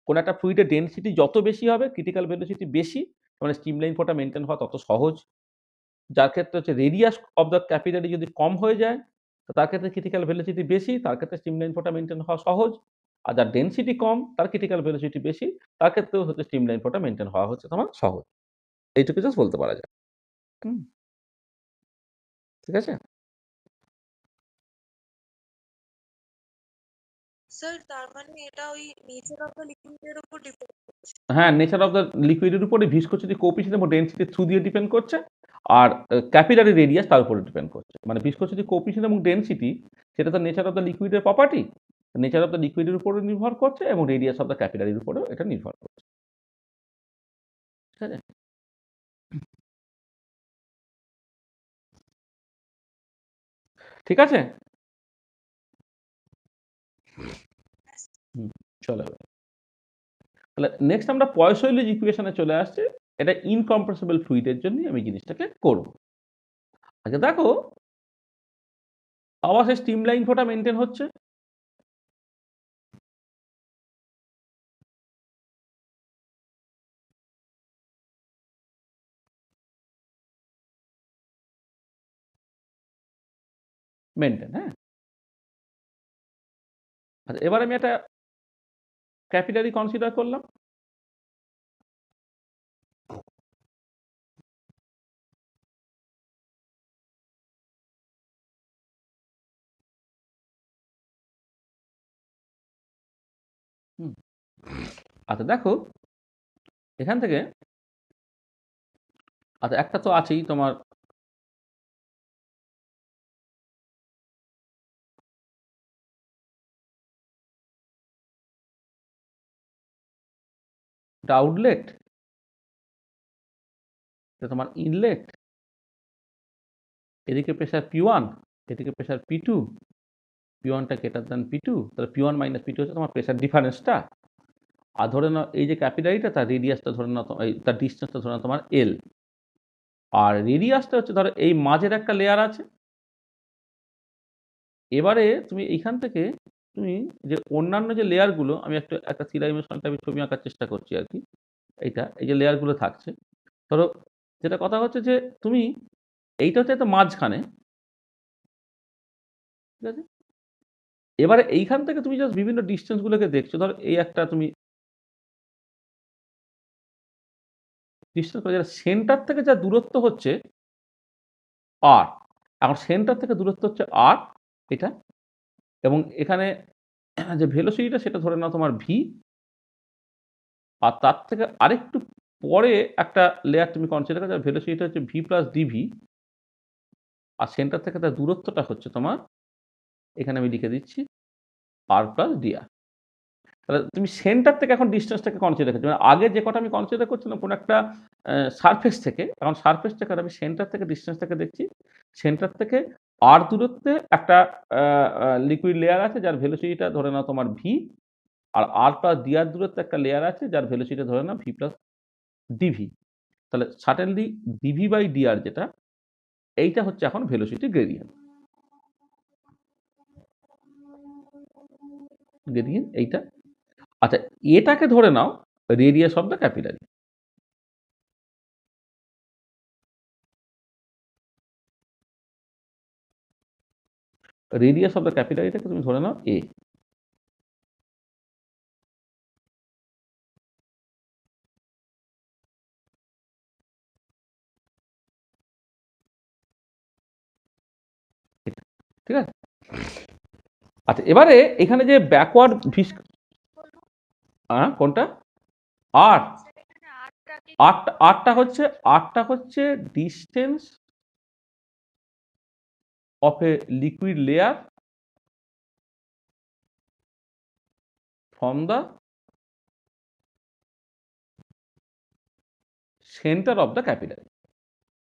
কোনো একটা ফ্লুইডের ডেনসিটি যত বেশি হবে ক্রিটিক্যাল ভেলোসিটি বেশি, মানে স্ট্রিমলাইন ফ্লোটা মেনটেন হওয়া তত সহজ। যার ক্ষেত্রে হচ্ছে রেডিয়াস অফ দ্য ক্যাপিলারি যদি কম হয়ে যায়, তো তার ক্ষেত্রে ক্রিটিক্যাল ভেলোসিটি বেশি, তার ক্ষেত্রে স্ট্রিমলাইন ফ্লোটা মেনটেন হওয়া সহজ। আর যার ডেনসিটি কম, তার ক্রিটিক্যাল ভেলোসিটি বেশি, তার ক্ষেত্রেও হচ্ছে স্ট্রিমলাইন ফ্লোটা মেনটেন হওয়া হচ্ছে তোমার সহজ। এইটুকু জাস্ট বলতে পারা যায়। হুম, ঠিক আছে। স্যার তার মানে এটা ওই নেচার অফ দ্য লিকুইডের উপর ডিপেন্ড করছে। হ্যাঁ, নেচার অফ দ্য লিকুইডের উপরে ভিসকোসিটি কোএফিসিয়েন্ট এবং ডেনসিটি থ্রু দিয়ে ডিপেন্ড করছে। আর ক্যাপিলারি রেডিয়াস তার উপরে ডিপেন্ড করছে। মানে ভিসকোসিটি কোএফিসিয়েন্ট এবং ডেনসিটি সেটা তো নেচার অফ দ্য লিকুইডের প্রপার্টি, নেচার অফ দ্য লিকুইডের উপরে নির্ভর করছে এবং রেডিয়াস অফ দ্য ক্যাপিলারির উপরেও এটা নির্ভর করছে। ঠিক আছে? ঠিক আছে, চলো এবার। তাহলে নেক্সট আমরা পয়সোইলিজ ইকুয়েশনে চলে আসছে। এটা ইনকম্প্রেসিবল ফ্লুইডের জন্য আমি জিনিসটাকে করব। আচ্ছা দেখো, আবার সেই স্টিম লাইন ফোটা মেনটেন হচ্ছে। মেনটেন, হ্যাঁ। আচ্ছা এবার আমি একটা ক্যাপিলারি কনসিডার করলাম। আচ্ছা দেখো, এখান থেকে আচ্ছা একটা তো আছেই তোমার আউটলেট, তোমার ইনলেট, এদিকে প্রেশার P1, এদিকে প্রেশার P2, P1টা গ্রেটার দ্যান P2, তাহলে P1 মাইনাস P2 হচ্ছে তোমার প্রেশার ডিফারেন্সটা। আর ধরে নাও এই যে ক্যাপিলারিটা, তার রেডিয়াসটা ধরে নাও, তার ডিস্টেন্সটা ধরে নাও তোমার L, আর রেডিয়াসটা হচ্ছে ধরো এই মাঝের একটা লেয়ার আছে। এবারে তুমি এইখান থেকে তুমি যে অন্যান্য যে লেয়ারগুলো, আমি একটা থ্রি ডাইমেনশনাল টাইপের ছবি আঁকার চেষ্টা করছি আর কি। এই যে লেয়ারগুলো থাকছে, ধরো যেটা কথা হচ্ছে যে তুমি এইটা হচ্ছে একটা মাঝখানে, ঠিক আছে। এবারে এইখান থেকে তুমি জাস্ট বিভিন্ন ডিস্টেন্সগুলোকে দেখছো। ধরো এই একটা তুমি ডিস্টেন্স, যেটা সেন্টার থেকে যা দূরত্ব হচ্ছে আর, এখন সেন্টার থেকে দূরত্ব হচ্ছে আর এটা, এবং এখানে যে ভেলোসিটিটা সেটা ধরে নাও তোমার ভি, আর তার থেকে আরেকটু পরে একটা লেয়ার তুমি কনসিডার করো, ভেলোসিটিটা হচ্ছে ভি প্লাস ডিভি, আর সেন্টার থেকে তার দূরত্বটা হচ্ছে তোমার, এখানে আমি লিখে দিচ্ছি আর প্লাস ডিআর। তাহলে তুমি সেন্টার থেকে এখন ডিস্টেন্সটাকে কনসিডার করছো। মানে আগে যে কটা আমি কনসিডার করছিলাম কোনো একটা সারফেস থেকে, এখন সারফেস থেকে আমি সেন্টার থেকে ডিস্টেন্সটাকে দেখছি। সেন্টার থেকে আর দূরত্বে একটা লিকুইড লেয়ার আছে যার ভেলোসিটিটা ধরে নাও তোমার ভি, আর প্লাস ডিআর দূরত্বে একটা লেয়ার আছে যার ভেলোসিটি ধরে নাও ভি প্লাস ডিভি। তাহলে সার্টেনলি ডিভি বাই ডিআর যেটা, এইটা হচ্ছে এখন ভেলোসিটি গ্রেডিয়েন্ট। গ্রেডিয়েন্ট এইটা। আচ্ছা এটাকে ধরে নাও radius of the capillary. Radius of the ক্যাপিলারিটাকে তুমি ধরে নাও এ। ঠিক আছে। আচ্ছা এবারে এখানে যে ব্যাকওয়ার্ড কোনটা আর আটটা হচ্ছে distance of a liquid layer from the centre of the capillary.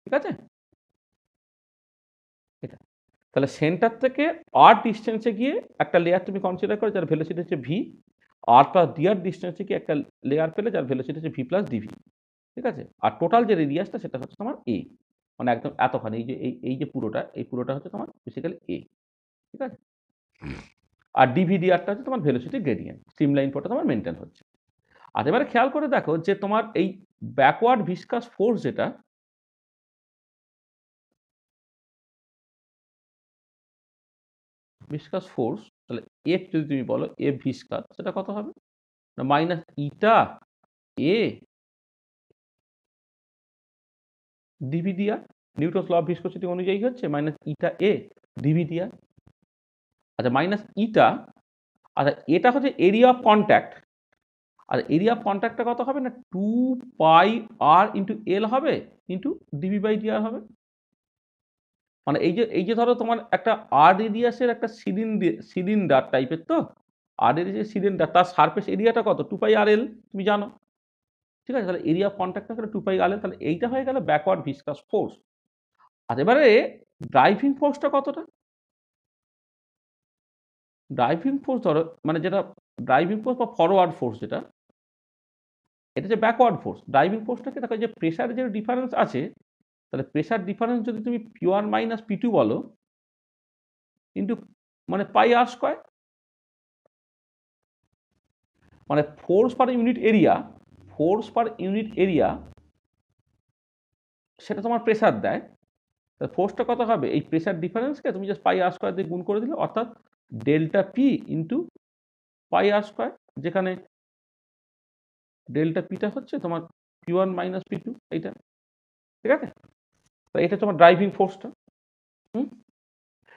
ঠিক আছে, এটা তাহলে সেন্টার থেকে আর ডিস্টেন্সে গিয়ে একটা লেয়ার তুমি কনসিডার করো যার ভেলোসিটি হচ্ছে ভি, আর প্লাস ডিআর ডিস্টেন্সে গিয়ে একটা লেয়ার পেলে যার ভেলোসিটি হচ্ছে ভি প্লাস ডিভি। ঠিক আছে, আর টোটাল যে রেডিয়াসটা সেটা হচ্ছে তোমার এ, মানে একদম এতখানি, এই যে পুরোটা, এই পুরোটা হচ্ছে তোমার বেসিক্যালি এ। ঠিক আছে, আর ডিভিডিআরটা হচ্ছে তোমার ভেলোসিটি গ্রেডিয়েন্ট, স্ট্রিম লাইন ফোটা তোমার মেনটেন হচ্ছে। আর এবারে খেয়াল করে দেখো যে তোমার এই ব্যাকওয়ার্ড ভিসকাস ফোর্স যেটা, ভিসকাস ফোর্স, তাহলে এফ যদি তুমি বলো এফ ভিসকাস, সেটা কত হবে না minus eta A DVDR. Newton's law of viscosity অনুযায়ী হচ্ছে মাইনাস ইটা এ ডিভিডিআর। আচ্ছা মাইনাস ইটা, আচ্ছা এটা হচ্ছে এরিয়া অফ কন্ট্যাক্ট, আর এরিয়া অফ কন্ট্যাক্টটা কত হবে না 2πr ইন্টু এল হবে ইন্টু dv/dr হবে। মানে এই যে ধরো তোমার একটা আর রেডিয়াসের একটা সিলিন্ডার টাইপের, তো আর রেডিয়াসের সিলিন্ডার, তার সারফেস এরিয়াটা কত 2πrl, তুমি জানো, ঠিক আছে? তাহলে এরিয়া অফ কন্ট্যাক্টটা হলো 2πrl, তাহলে এইটা হয়ে গেল ব্যাকওয়ার্ড ভিসকাস ফোর্স। আর এবারে ড্রাইভিং ফোর্সটা কতটা? ড্রাইভিং ফোর্স ধরো মানে যেটা ড্রাইভিং ফোর্স বা ফরওয়ার্ড ফোর্স, যেটা এটা যে ব্যাকওয়ার্ড ফোর্স, ড্রাইভিং ফোর্সটাকে দেখো যে প্রেশারের যে ডিফারেন্স আছে, তাহলে প্রেশার ডিফারেন্স যদি তুমি P1 মাইনাস P2 বলো ইন্টু মানে পাই আর স্কোয়ার, মানে ফোর্স পার ইউনিট এরিয়া সেটা তোমার প্রেশার দেয়। তা ফোর্সটা কত হবে? এই প্রেশার ডিফারেন্সকে তুমি জাস্ট পাই আর স্কোয়ার দিয়ে গুণ করে দিলে, অর্থাৎ ডেল্টা পি ইন্টু পাই আর স্কোয়ার, যেখানে ডেল্টা পিটা হচ্ছে তোমার P1 মাইনাস P2, এইটা, ঠিক আছে? তো এটা তোমার ড্রাইভিং ফোর্সটা।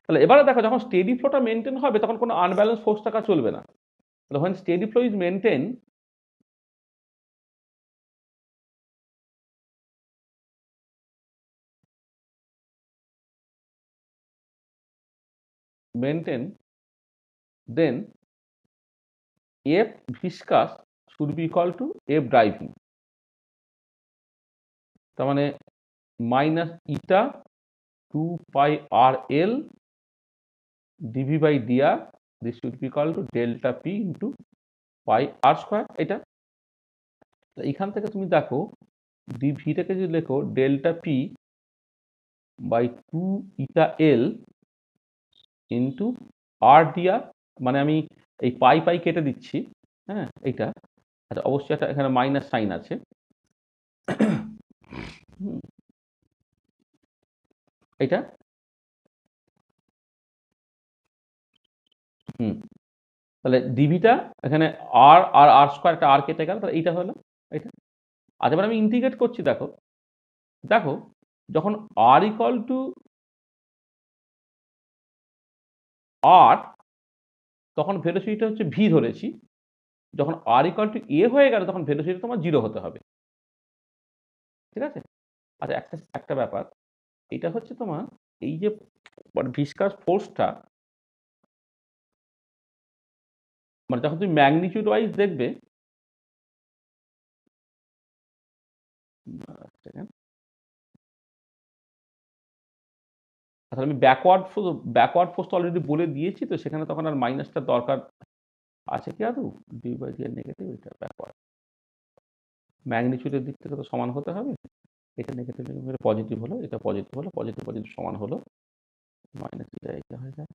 তাহলে এবারে দেখো, যখন স্টেডি ফ্লোটা মেনটেন হবে তখন কোনো আনব্যালেন্স ফোর্স থাকা চলবে না। তাহলে when steady flow is maintained, then F viscous should be equal to F driving, তার মানে minus eta 2πrl dv/dr, this should be equal to delta p into pi r square। এটা এখান থেকে তুমি দেখো dvটাকে যদি লেখো delta P by 2η/l into R dr, মানে আমি এই পাই পাই কেটে দিচ্ছি, হ্যাঁ এইটা। আচ্ছা, অবশ্যই একটা এখানে মাইনাস সাইন আছে। এইটা তাহলে ডিভিটা এখানে আর আর আর স্কোয়ার, একটা আর কেটে গেল, তাহলে এইটা হলো এইটা। আচ্ছা, এবার আমি ইন্টিগ্রেট করছি, দেখো দেখো যখন আর ইকুয়াল টু আর, তখন ভেলোসিটিটা হচ্ছে ভি ধরেছি। যখন আর ইকুয়াল টু এ হয়ে গেল তখন ভেলোসিটি তোমার 0 হতে হবে, ঠিক আছে? আচ্ছা, একটা ব্যাপার, এটা হচ্ছে তোমার এই যে ভিসকাস ফোর্সটা, মানে যখন তুমি ম্যাগনিটিউড ওয়াইজ দেখবে, তাহলে আমি ব্যাকওয়ার্ড ফোর্স অলরেডি বলে দিয়েছি, তো সেখানে তখন আর মাইনাসটার দরকার আছে কি আদৌ? d/d নেগেটিভ, এটা ব্যাকওয়ার্ড ম্যাগনিটিউডের দিক থেকে তো সমান হতে হবে। এটা নেগেটিভ পজিটিভ হলো, এটা পজিটিভ হলো, পজিটিভ পজিটিভ সমান হলো, মাইনাস এটা হয়ে যায়।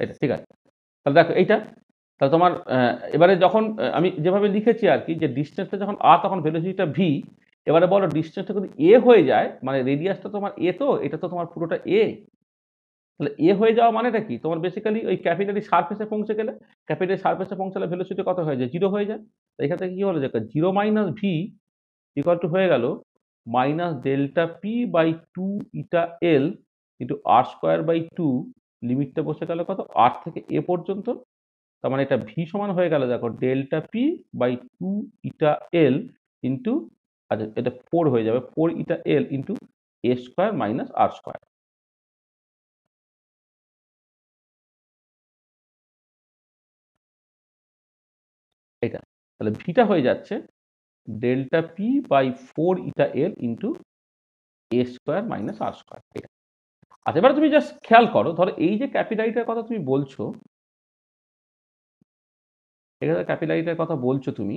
এটা ঠিক আছে। তাহলে দেখো এইটা, তাহলে তোমার এবারে যখন আমি যেভাবে লিখেছি আর কি, যে ডিস্টেন্সটা যখন আর তখন ভেলোসিটিটা ভি। এবারে বলো ডিস্টেন্সটা যদি এ হয়ে যায়, মানে রেডিয়াসটা তোমার এ, তো এটা তো তোমার পুরোটা এ, তাহলে এ হয়ে যাওয়া মানেটা কি? তোমার বেসিক্যালি ওই ক্যাপিটালি সারফেসে পৌঁছে গেলে, ক্যাপিটালি সারফেসে পৌঁছালে ভেলোসিটি কত হয়ে যায়? 0 হয়ে যায়। তো এখান থেকে কি হলো যে 0 মাইনাস ভি ইকুয়াল টু হয়ে গেল minus delta P by 2η/l into R square by 2, লিমিটটা বসে গেল কত? আর থেকে এ পর্যন্ত। তার মানে এটা ভি সমান হয়ে গেল, দেখো delta P by 2η/l into, আচ্ছা এটা 4 হয়ে যাবে, 4η/l into A square minus R square. এটা তাহলে ভিটা হয়ে যাচ্ছে delta P by 4η/l into A square minus R square. এটা আচ্ছা, এবার তুমি জাস্ট খেয়াল করো, ধরো এই যে ক্যাপিলারিটার কথা তুমি বলছো, এখানে ক্যাপিলারিটার কথা বলছো তুমি,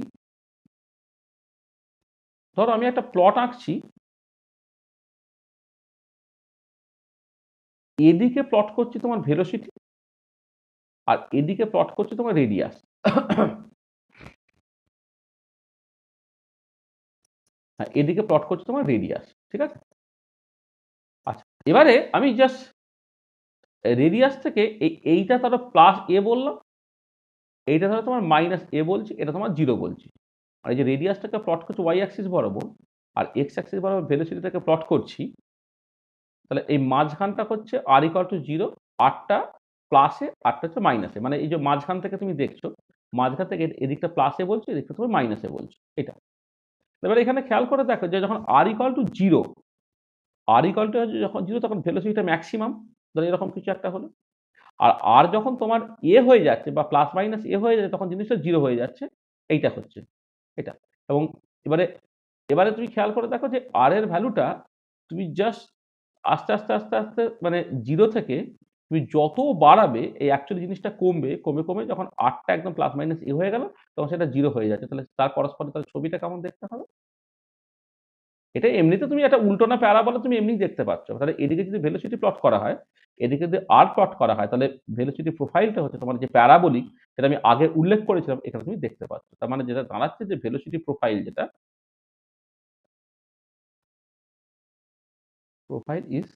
ধরো আমি একটা প্লট আঁকছি, এদিকে প্লট করছি তোমার ভেলোসিটি, আর এদিকে প্লট করছি তোমার রেডিয়াস। হ্যাঁ, এদিকে প্লট করছি তোমার রেডিয়াস, ঠিক আছে? আচ্ছা, এবারে আমি জাস্ট রেডিয়াস থেকে এইটা ধরো প্লাস এ বললাম, এইটা ধরো তোমার মাইনাস এ বলছি, এটা তোমার 0 বলছি। আর এই যে রেডিয়াসটাকে প্লট করছি ওয়াই অ্যাক্সিস বরাবর, আর এক্স অ্যাক্সিস বরাবর ভেলোসিটিটাকে প্লট করছি, তাহলে এই মাঝখানটা হচ্ছে আর ইকুয়াল টু 0, আরটা প্লাসে, আরটা হচ্ছে মাইনাসে, মানে এই যে মাঝখান থেকে তুমি দেখছো মাঝখান থেকে এদিকটা প্লাসে বলছো, এদিকটা তুমি মাইনাসে বলছো, এটা। এবার এখানে খেয়াল করে দেখো যে যখন R equal to zero, R equal to যখন জিরো তখন ভেলোসিটিটা ম্যাক্সিমাম, ধরো এরকম কিছু একটা হলো। আর যখন তোমার হয়ে যাচ্ছে বা প্লাস মাইনাস হয়ে যাচ্ছে তখন জিনিসটা জিরো হয়ে যাচ্ছে, এইটা হচ্ছে এটা। এবং এবারে এবারে তুমি খেয়াল করে দেখো যে আর এর ভ্যালুটা তুমি জাস্ট আস্তে আস্তে আস্তে আস্তে মানে জিরো থেকে তুমি যত বাড়াবে এই অ্যাকচুয়ালি জিনিসটা কমবে, কমে কমে যখন আরটা একদম প্লাস মাইনাস হয়ে গেল তখন সেটা জিরো হয়ে যাচ্ছে। তাহলে তার পরস্পর তাহলে ছবিটা কেমন দেখতে হবে? এটা এমনিতে তুমি একটা উল্টোনা প্যারাবোলা তুমি এমনি দেখতে পাচ্ছ। তাহলে এদিকে যদি ভেলোসিটি প্লট করা হয়, এদিকে যদি আর প্লট করা হয়, তাহলে ভেলোসিটি প্রোফাইলটা হচ্ছে তোমার যে প্যারাবোলিক, যেটা আমি আগে উল্লেখ করেছিলাম, এখানে তুমি দেখতে পাচ্ছ। তার মানে যেটা দাঁড়াচ্ছে যে ভেলোসিটি প্রোফাইল যেটা প্রোফাইল ইজ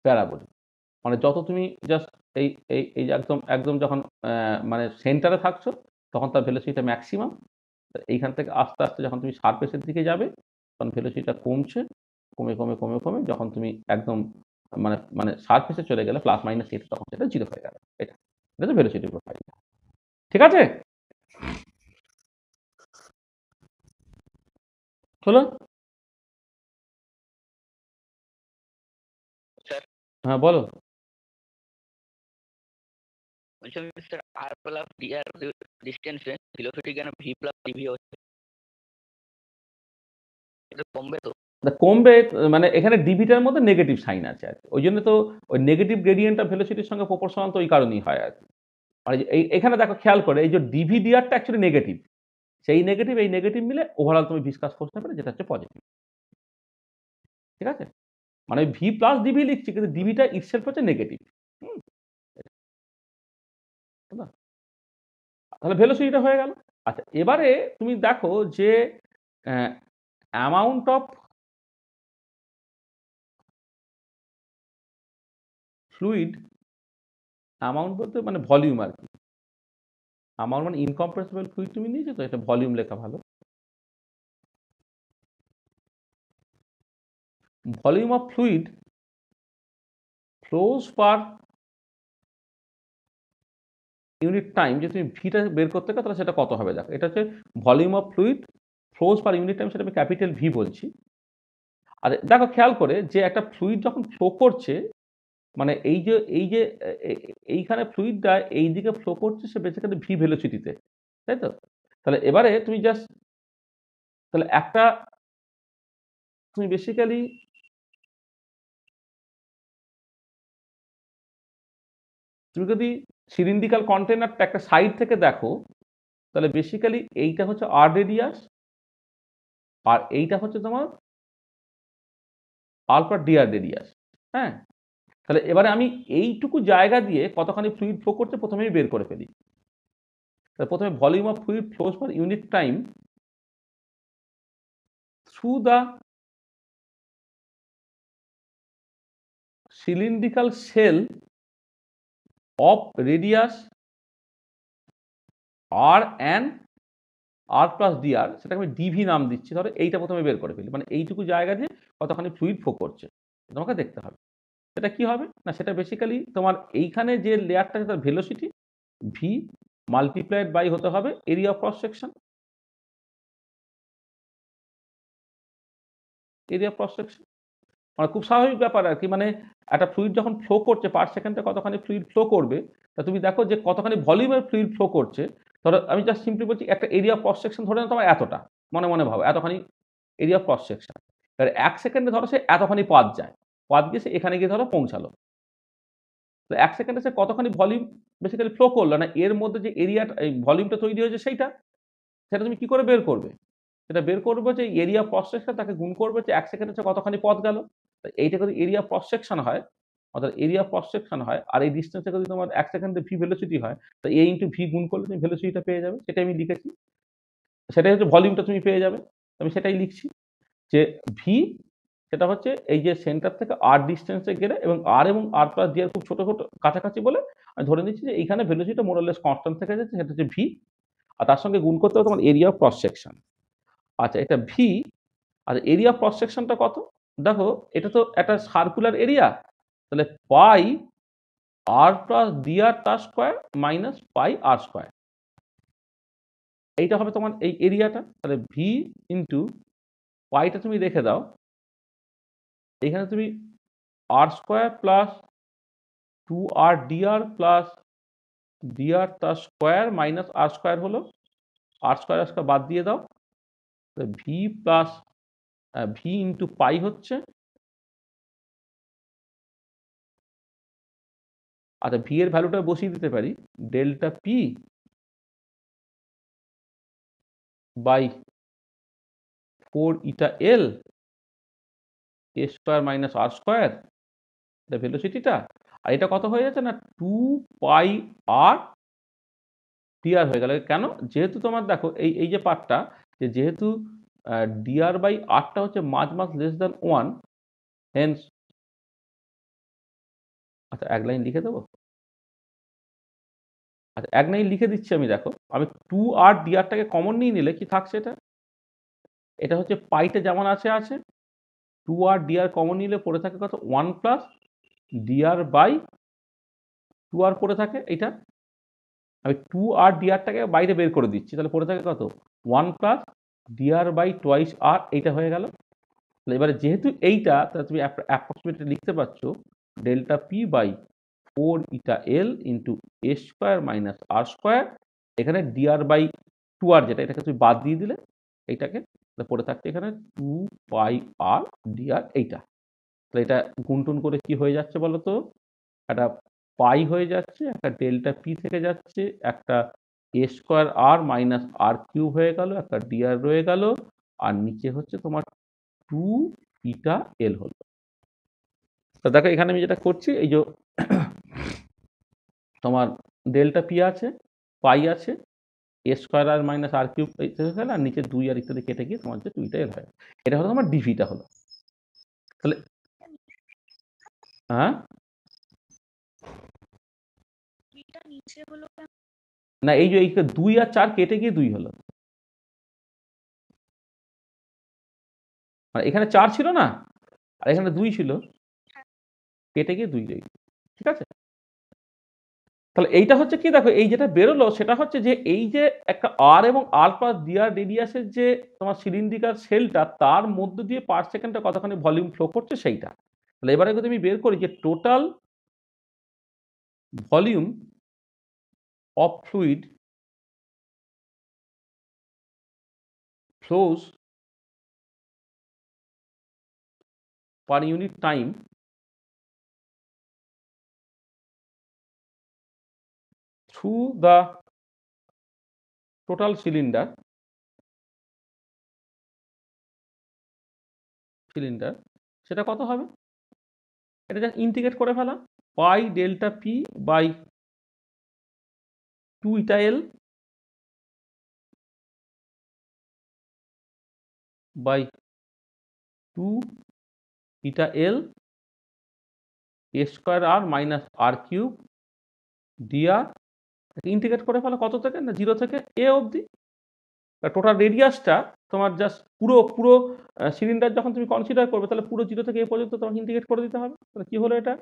প্যারাবোলিক। মানে যত তুমি জাস্ট এই এই এই যে একদম একদম যখন মানে সেন্টারে থাকছো তখন তার ভেলোসিটিটা ম্যাক্সিমাম। এইখান থেকে আস্তে আস্তে যখন তুমি সারফেসের দিকে যাবে তখন ভেলোসিটিটা কমছে, কমে কমে কমে কমে যখন তুমি একদম মানে মানে সারফেসে চলে গেলে প্লাস মাইনাস এটা তখন সেটা জিরো হয়ে গেল। এটা এটা তো ভেলোসিটি প্রোফাইল। ঠিক আছে, হলো? স্যার হ্যাঁ বলো। বলছি আমি স্যার আর প্লাস ডি আর ডিস্টেন্সে ভেলোসিটি কেন ভি প্লাস ডিভি হচ্ছে, এটা কমবে তো? কমবে মানে এখানে ডিভিটার মধ্যে নেগেটিভ সাইন আছে আর কি, ওই জন্য তো ওই নেগেটিভ গ্রেডিয়েন্টটা ভেলোসিটির সঙ্গে প্রপোর্শনাল তো ওই কারণেই হয় আর কি। আর এখানে দেখো খেয়াল করে এই যে ডিভি ডিআরটা অ্যাকচুয়ালি নেগেটিভ, সেই নেগেটিভ এই নেগেটিভ মিলে ওভারঅল তুমি ভিসকাস ফোর্সটা পেলে যেটা হচ্ছে পজিটিভ। ঠিক আছে, মানে ভি প্লাস ডিভি লিখছি কিন্তু ডিভিটা ইটসেলফ হচ্ছে নেগেটিভ। তাহলে ভেলোসিটিটা হয়ে গেল। আচ্ছা এবারে তুমি দেখো যে অ্যামাউন্ট অফ ফ্লুইড, অ্যামাউন্ট বলতে মানে ভলিউম আর কি, অ্যামাউন্ট মানে ইনকম্প্রেসিবল ফ্লুইড তুমি নিয়েছো তো, এটা ভলিউম লেখা ভালো। Volume of fluid flows per unit time, যে তুমি ভিটা বের করতে গেলে তাহলে সেটা কত হবে দেখো। এটা হচ্ছে volume of fluid flows per unit time, সেটা আমি ক্যাপিটাল ভি বলছি। আর দেখো খেয়াল করে যে একটা ফ্লুইড যখন ফ্লো করছে, মানে এই যে এইখানে ফ্লুইডটা এই দিকে ফ্লো করছে সে বেসিক্যালি ভি ভেলোসিটিতে, তাই তো? তাহলে এবারে তুমি জাস্ট তাহলে একটা তুমি বেসিক্যালি তুমি যদি সিলিন্ড্রিক্যাল কন্টেনারটা একটা সাইড থেকে দেখো তাহলে বেসিক্যালি এইটা হচ্ছে আর রেডিয়াস আর এইটা হচ্ছে তোমার আলফা ডিআর রেডিয়াস। হ্যাঁ, তাহলে এবারে আমি এইটুকু জায়গা দিয়ে কতখানি ফ্লুইড ফ্লো করছে প্রথমেই বের করে ফেলি। তাহলে প্রথমে volume of fluid flows per unit time through the cylindrical shell of radius r and r plus dr, সেটাকে আমি ডিভি নাম দিচ্ছি। ধরো এইটা প্রথমে বের করে ফেলি, মানে এইটুকু জায়গা দিয়ে কতখানি ফ্লুইড ফ্লো করছে তোমাকে দেখতে হবে। সেটা কি হবে না, সেটা বেসিক্যালি তোমার এইখানে যে লেয়ারটা তার ভেলোসিটি ভি মাল্টিপ্লাইড বাই হতে হবে area of cross section. Area of cross section মানে খুব স্বাভাবিক ব্যাপার আর কি, মানে একটা ফ্লুইড যখন ফ্লো করছে পার সেকেন্ডে কতখানি ফ্লুইড ফ্লো করবে, তা তুমি দেখো যে কতখানি ভলিউমের ফ্লুইড ফ্লো করছে। ধরো আমি জাস্ট সিম্পলি বলছি একটা এরিয়া অফ ক্রস সেকশন ধরে নাও তোমার এতটা, মনে মনে ভাবো এতখানি এরিয়া অফ ক্রস সেকশন। এবার 1 সেকেন্ডে ধরো সে এতখানি পাথ যায়, পাথ গিয়ে সে এখানে গিয়ে ধরো পৌঁছালো। তো 1 সেকেন্ডে সে কতখানি ভলিউম বেসিক্যালি ফ্লো করলো, না এর মধ্যে যে এরিয়াটা এই ভলিউমটা তৈরি হয়েছে সেইটা, সেটা তুমি কি করে বের করবে? সেটা বের করবে যে এরিয়া অফ ক্রস সেকশন তাকে গুণ করবে যে 1 সেকেন্ডে সে কতখানি পথ গেল। এইটা যদি এরিয়া ক্রস সেকশন হয়, অর্থাৎ এরিয়া ক্রস সেকশন হয় আর এই ডিস্টেন্সে যদি তোমার 1 সেকেন্ডে ভি ভেলোসিটি হয়, তো এ ইন্টু ভি গুণ করলে তুমি ভেলোসিটিটা পেয়ে যাবে। সেটাই আমি লিখেছি, সেটাই হচ্ছে ভলিউমটা তুমি পেয়ে যাবে। আমি সেটাই লিখছি যে ভি সেটা হচ্ছে এই যে সেন্টার থেকে আর ডিস্টেন্সে গেলে এবং আর প্লাস ডি আর খুব ছোট ছোট কাছাকাছি বলে আমি ধরে নিচ্ছি যে এইখানে ভেলোসিটিটা মোরলেস কনস্ট্যান্ট থেকে যাচ্ছে, সেটা হচ্ছে ভি। আর তার সঙ্গে গুণ করতে হবে তোমার এরিয়া অফ ক্রস সেকশন। আচ্ছা এটা ভি, আর এরিয়া অফ ক্রস সেকশনটা কত? দেখো এটা তো একটা সার্কুলার এরিয়া, তাহলে পাই আর প্লাস dr তার square minus pi R square. এইটা হবে তোমার এই এরিয়াটা। তাহলে ভি ইন্টু পাইটা তুমি রেখে দাও, এখানে তুমি R square plus 2r dr plus dr তার স্কোয়ার মাইনাস আর স্কোয়ার হলো, আর স্কোয়ার বাদ দিয়ে দাও, V plus V into pi হচ্ছে, আচ্ছা ভি এর ভ্যালুটা বসিয়ে দিতে পারি delta P by 4 eta L A square minus R square, এটা ভেলোসিটিটা। আর এটা কত হয়ে যাচ্ছে না 2 পাই আর ডিআর হয়ে গেল। কেন? যেহেতু তোমার দেখো এই এই যে পার্টটা, যে যেহেতু ডিআর বাই আরটা হচ্ছে মাঝ লেস দ্যান 1, হেন্স আচ্ছা এক লাইন লিখে দেবো। আচ্ছা এক লাইন লিখে দিচ্ছি আমি, দেখো আমি 2 আর ডিআরটাকে কমন নিয়ে নিলে কি থাকছে, এটা হচ্ছে পাইটা যেমন আছে আছে, 2 আর ডিআর কমন নিলে পড়ে থাকে কত 1 প্লাস ডিআর বাই 2 আর পড়ে থাকে। এইটা আমি 2 আর ডিআরটাকে বাইরে বের করে দিচ্ছি, তাহলে পড়ে থাকে কত 1 প্লাস ডিআর বাই টোয়াইস আর, এইটা হয়ে গেল। এবারে যেহেতু এইটা, তাহলে তুমি অ্যাপ্রক্সিমেটলি লিখতে পারছো delta P by 4 eta L into A square minus R square, এখানে ডিআর বাই 2 আর যেটা, এটাকে তুমি বাদ দিয়ে দিলে এইটাকে, পড়ে থাকছে এখানে 2 পাই আর ডিআর এইটা। তাহলে এটা গুনটুন করে কি হয়ে যাচ্ছে বলো তো, একটা পাই হয়ে যাচ্ছে, একটা ডেল্টা পি থেকে যাচ্ছে, একটা এ square r minus r cube হয়ে গেল, একটা ডিআর রয়ে গেল, আর নিচে হচ্ছে তোমার 2 ইটা এল হলো। তো দেখো এখানে আমি যেটা করছি, এই যে তোমার ডেল্টা পি আছে, পাই আছে, এ square r minus r cube হয়ে গেল, আর নিচে 2 আর ইত্যাদি কেটে গিয়ে তোমার যে 2 ইটা এল হয়, এটা হলো তোমার ডিভিটা হলো। তাহলে হ্যাঁ নিচে হলো না, এই যে এই 2 আর 4 কেটে গিয়ে 2 হলো, মানে এখানে 4 ছিল না, আর এখানে 2 ছিল, কেটে গিয়ে 2 রইল। ঠিক আছে, তাহলে এইটা হচ্ছে কি, দেখো এই যেটা বেরোলো সেটা হচ্ছে যে এই যে একটা আর এবং আর প্লাস ডিআর রেডিয়াসের যে তোমার সিলিন্ড্রিকাল সেলটা, তার মধ্য দিয়ে পার সেকেন্ডে কতখানি ভলিউম ফ্লো করছে সেইটা। তাহলে এবারে যদি আমি বের করি যে total volume of fluid flows per unit time through the total cylinder সেটা কত হবে, এটা যা ইন্টিগ্রেট করে ফেলা, pi delta P by 2 eta L by 2 eta L A square r minus r cube dr, integrate করে ফেলা কত থেকে না 0 থেকে এ অবধি। টোটাল রেডিয়াসটা তোমার জাস্ট পুরো পুরো সিলিন্ডার যখন তুমি কনসিডার করবে, তাহলে পুরো 0 থেকে এ পর্যন্ত তোমাকে ইন্টিগ্রেট করে দিতে হবে। তাহলে কি হলো, এটা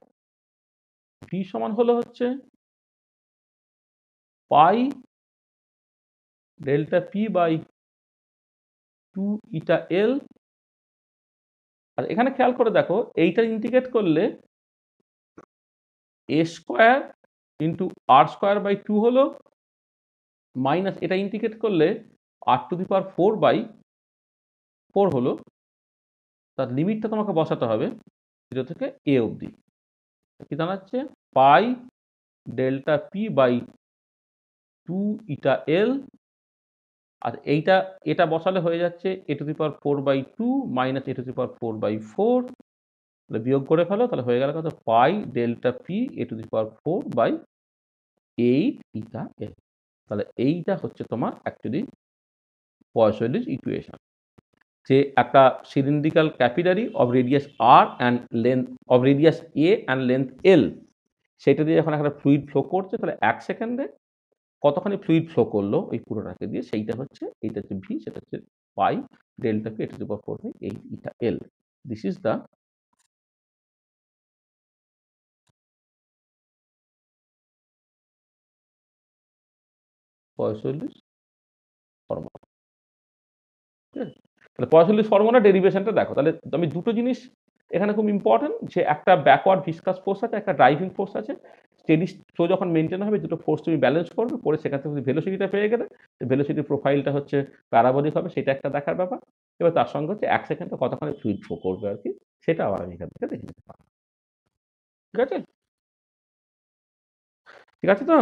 ভি সমান হলো হচ্ছে pi delta P by 2 eta L. আর এখানে খেয়াল করে দেখো, এইটা ইন্টিগ্রেট করলে a square into R square by 2 হলো, মাইনাস এটা ইন্টিগ্রেট করলে আর টু দি পাওয়ার 4 বাই 4 হলো। তার লিমিটটা তোমাকে বসাতে হবে 0 থেকে এ অবধি। কি দাঁড়াচ্ছে pi delta P by 2 eta L, আর এইটা এটা বসালে হয়ে যাচ্ছে a to the power 4 by 2 minus a to the power 4 by 4, তাহলে বিয়োগ করে ফেলো, তাহলে হয়ে গেল কত pi delta P a to the power 4 by 8 eta L. তাহলে এইটা হচ্ছে তোমার অ্যাকচুয়ালি পয়সলিস ইকুয়েশন, যে একটা cylindrical capillary of radius r and length of radius A and length এল, সেটা দিয়ে যখন একটা ফ্লুইড ফ্লো করছে, তাহলে 1 সেকেন্ডে কতখানি ফ্লুইড ফ্লো করলো ওই পুরোটাকে দিয়ে, সেইটা হচ্ছে এইটা হচ্ছে ভি, সেটা হচ্ছে pi delta P a to the power 4 by 8 eta L. This is the 45 formula. ঠিক আছে? তাহলে 45 ফর্মুলা ডেরিভেশনটা দেখো। তাহলে আমি দুটো জিনিস এখানে খুব ইম্পর্টেন্ট, যে একটা ব্যাকওয়ার্ড ভিসকাস ফোর্স আছে, একটা ড্রাইভিং ফোর্স আছে। স্টেডি ফ্লো যখন মেনটেন হবে, দুটো ফোর্স তুমি ব্যালেন্স করবে, করে সেখান থেকে ভেলোসিটিটা পেয়ে গেলে ভেলোসিটি প্রোফাইলটা হচ্ছে প্যারাবোলিক হবে, সেটা একটা দেখার ব্যাপার। এবার তার সঙ্গে হচ্ছে 1 সেকেন্ডে কতক্ষণে ফ্লুইড ফ্লো করবে আর কি, সেটা আবার আমি এখান থেকে দেখে নিতে পারবো। ঠিক আছে? ঠিক আছে তো?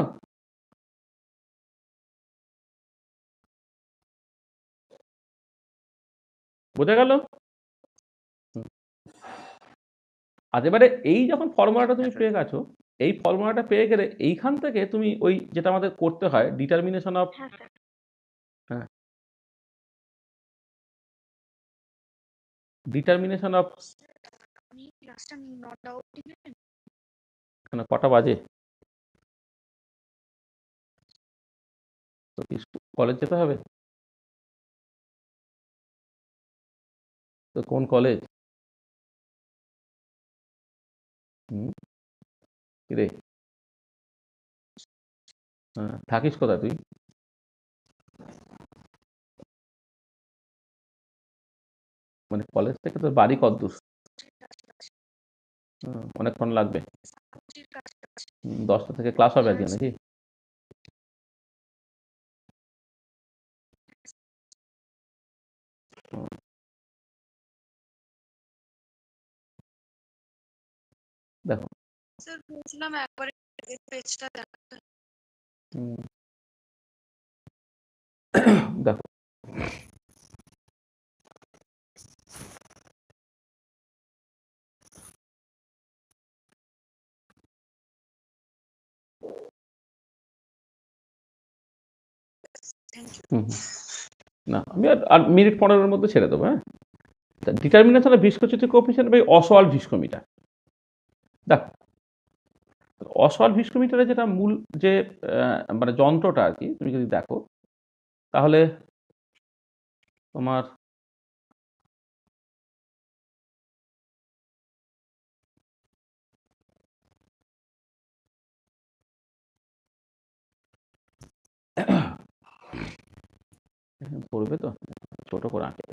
বোঝা গেল? হুম। আজ এবারে এই যখন ফর্মুলাটা তুমি পেয়ে গেছো, এই ফর্মুলাটা পেয়ে গেলে এইখান থেকে তুমি ওই যেটা আমাদের করতে হয়, ডিটারমিনেশন অফ হ্যাঁ স্যার। হ্যাঁ ডিটারমিনেশন অফ আপনি ক্লাসটা নটা অবধি নেবেন? কটা বাজে? তো কলেজ যেতে হবে? তো কোন কলেজ? হুম, কিরে, থাকিস কোথায় তুই? মানে কলেজ থেকে তোর বাড়ি কতদূর? অনেকক্ষণ লাগবে? 10টা থেকে ক্লাস হবে আজকে নাকি? হুম, দেখো স্যার বুঝলাম, একবারে পেজটা দেখাতে। হুম, দেখো থ্যাংক ইউ। হুম, না আমি আর মিনিট 15-এর মধ্যে ছেড়ে দেবো। হ্যাঁ, determination of viscosity coefficient by Ostwald viscometer. দেখো অসওয়াল্ড ভিস্কোমিটারের যেটা মূল যে মানে যন্ত্রটা আর কি, তুমি যদি দেখো তাহলে তোমার পড়বে তো, ছোট করে আঁকে।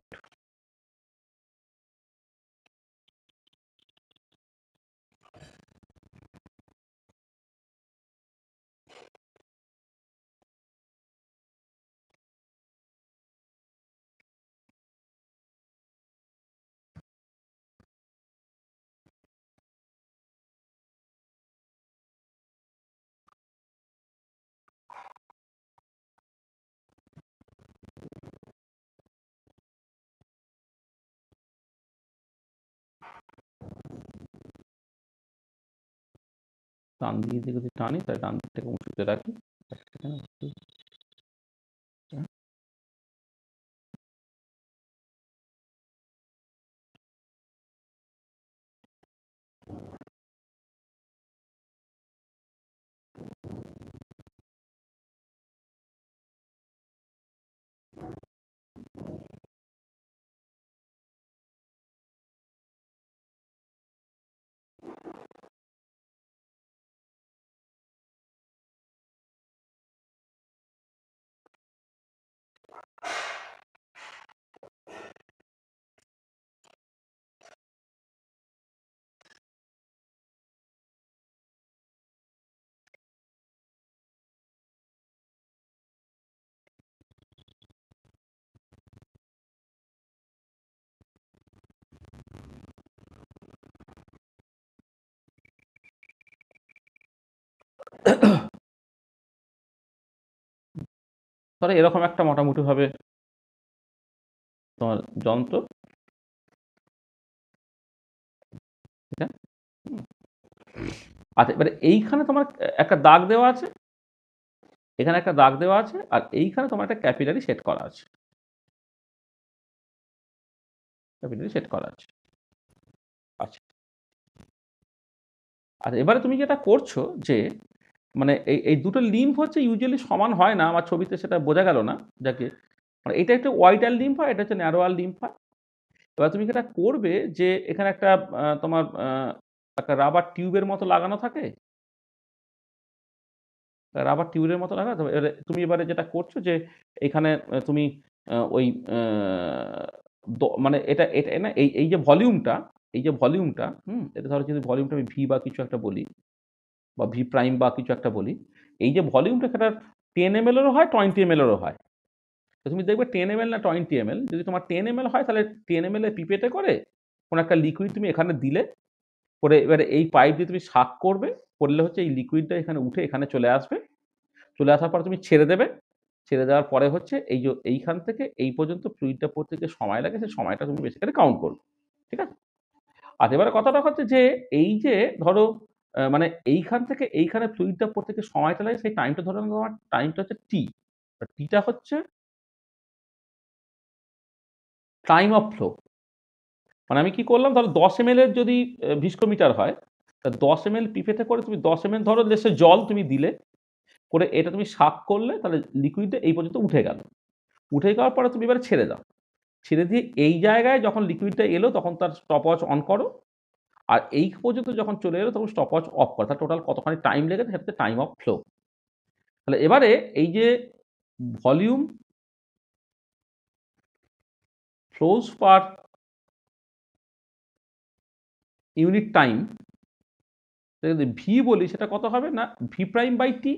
ডান দিকে যদি টানি, তাই ডান দিক থেকে উঁচুতে রাখি। ধরো এরকম একটা মোটামুটি ভাবে তোমার যন্ত্র, এটা আচ্ছা। এবারে এইখানে তোমার একটা দাগ দেওয়া আছে, এখানে একটা দাগ দেওয়া আছে, আর এইখানে তোমার একটা ক্যাপিলারি সেট করা আছে, ক্যাপিলারি সেট করা আছে। আচ্ছা আচ্ছা, এবারে তুমি যেটা করছো যে মানে এই দুটো লিম্ফ হচ্ছে ইউজুয়ালি সমান হয় না, আমার ছবিতে সেটা বোঝা গেল না যাকে, মানে এটা একটা ওয়াইটাল লিম্ফ হয়, এটা হচ্ছে ন্যারোয়াল লিম্ফ হয়। এবার তুমি যেটা করবে যে এখানে একটা তোমার একটা রাবার টিউবের মতো লাগানো থাকে, রাবার টিউবের মতো লাগা তো এবারে তুমি এবারে যেটা করছো যে এখানে তুমি ওই মানে এটা এটা না এই যে ভলিউমটা এটা ধরো যদি ভলিউমটা আমি ভি বা কিছু একটা বলি বা ভি প্রাইম বা কিছু একটা বলি, এই যে ভলিউমটা সেটা 10 ml এরও হয় 20 ml এরও হয়। তো তুমি দেখবে 10 ml না 20 ml, যদি তোমার 10 ml হয় তাহলে 10 ml এর পিপেটে করে কোনো একটা লিকুইড তুমি এখানে দিলে, করে এবারে এই পাইপ দিয়ে তুমি শাক করবে, করলে হচ্ছে এই লিকুইডটা এখানে উঠে এখানে চলে আসবে। চলে আসার পর তুমি ছেড়ে দেবে। ছেড়ে দেওয়ার পরে হচ্ছে এই যে এইখান থেকে এই পর্যন্ত ফ্লুইডটা পড়তে যে সময় লাগে সেই সময়টা তুমি বেসিক্যালি কাউন্ট করবে। ঠিক আছে? আর এবারে কথাটা হচ্ছে যে এই যে ধরো মানে এইখান থেকে এইখানে ফ্লুইডটা পড়তে যে সময়টা লাগে সেই টাইমটা ধরে নাও তোমার টাইমটা হচ্ছে টি। টিটা হচ্ছে টাইম অফ ফ্লো। মানে আমি কি করলাম, ধরো 10 ml এর যদি ভিস্কোমিটার হয়, তা 10 ml পিপেটে করে তুমি 10 ml ধরো লেসে জল তুমি দিলে, করে এটা তুমি শাক করলে তাহলে লিকুইডটা এই পর্যন্ত উঠে গেল। উঠে যাওয়ার পরে তুমি এবারে ছেড়ে দাও। ছেড়ে দিয়ে এই জায়গায় যখন লিকুইডটা এলো তখন তার স্টপওয়াচ অন করো। আর এই পর্যন্ত যখন চলে এলো তখন স্টপওয়াচ অফ করো। তার টোটাল কতখানি টাইম লেগেছে সেটা হচ্ছে টাইম অফ ফ্লো। তাহলে এবারে এই যে volume flows per unit time, যদি ভি বলি সেটা কত হবে না ভি প্রাইম বাই টি।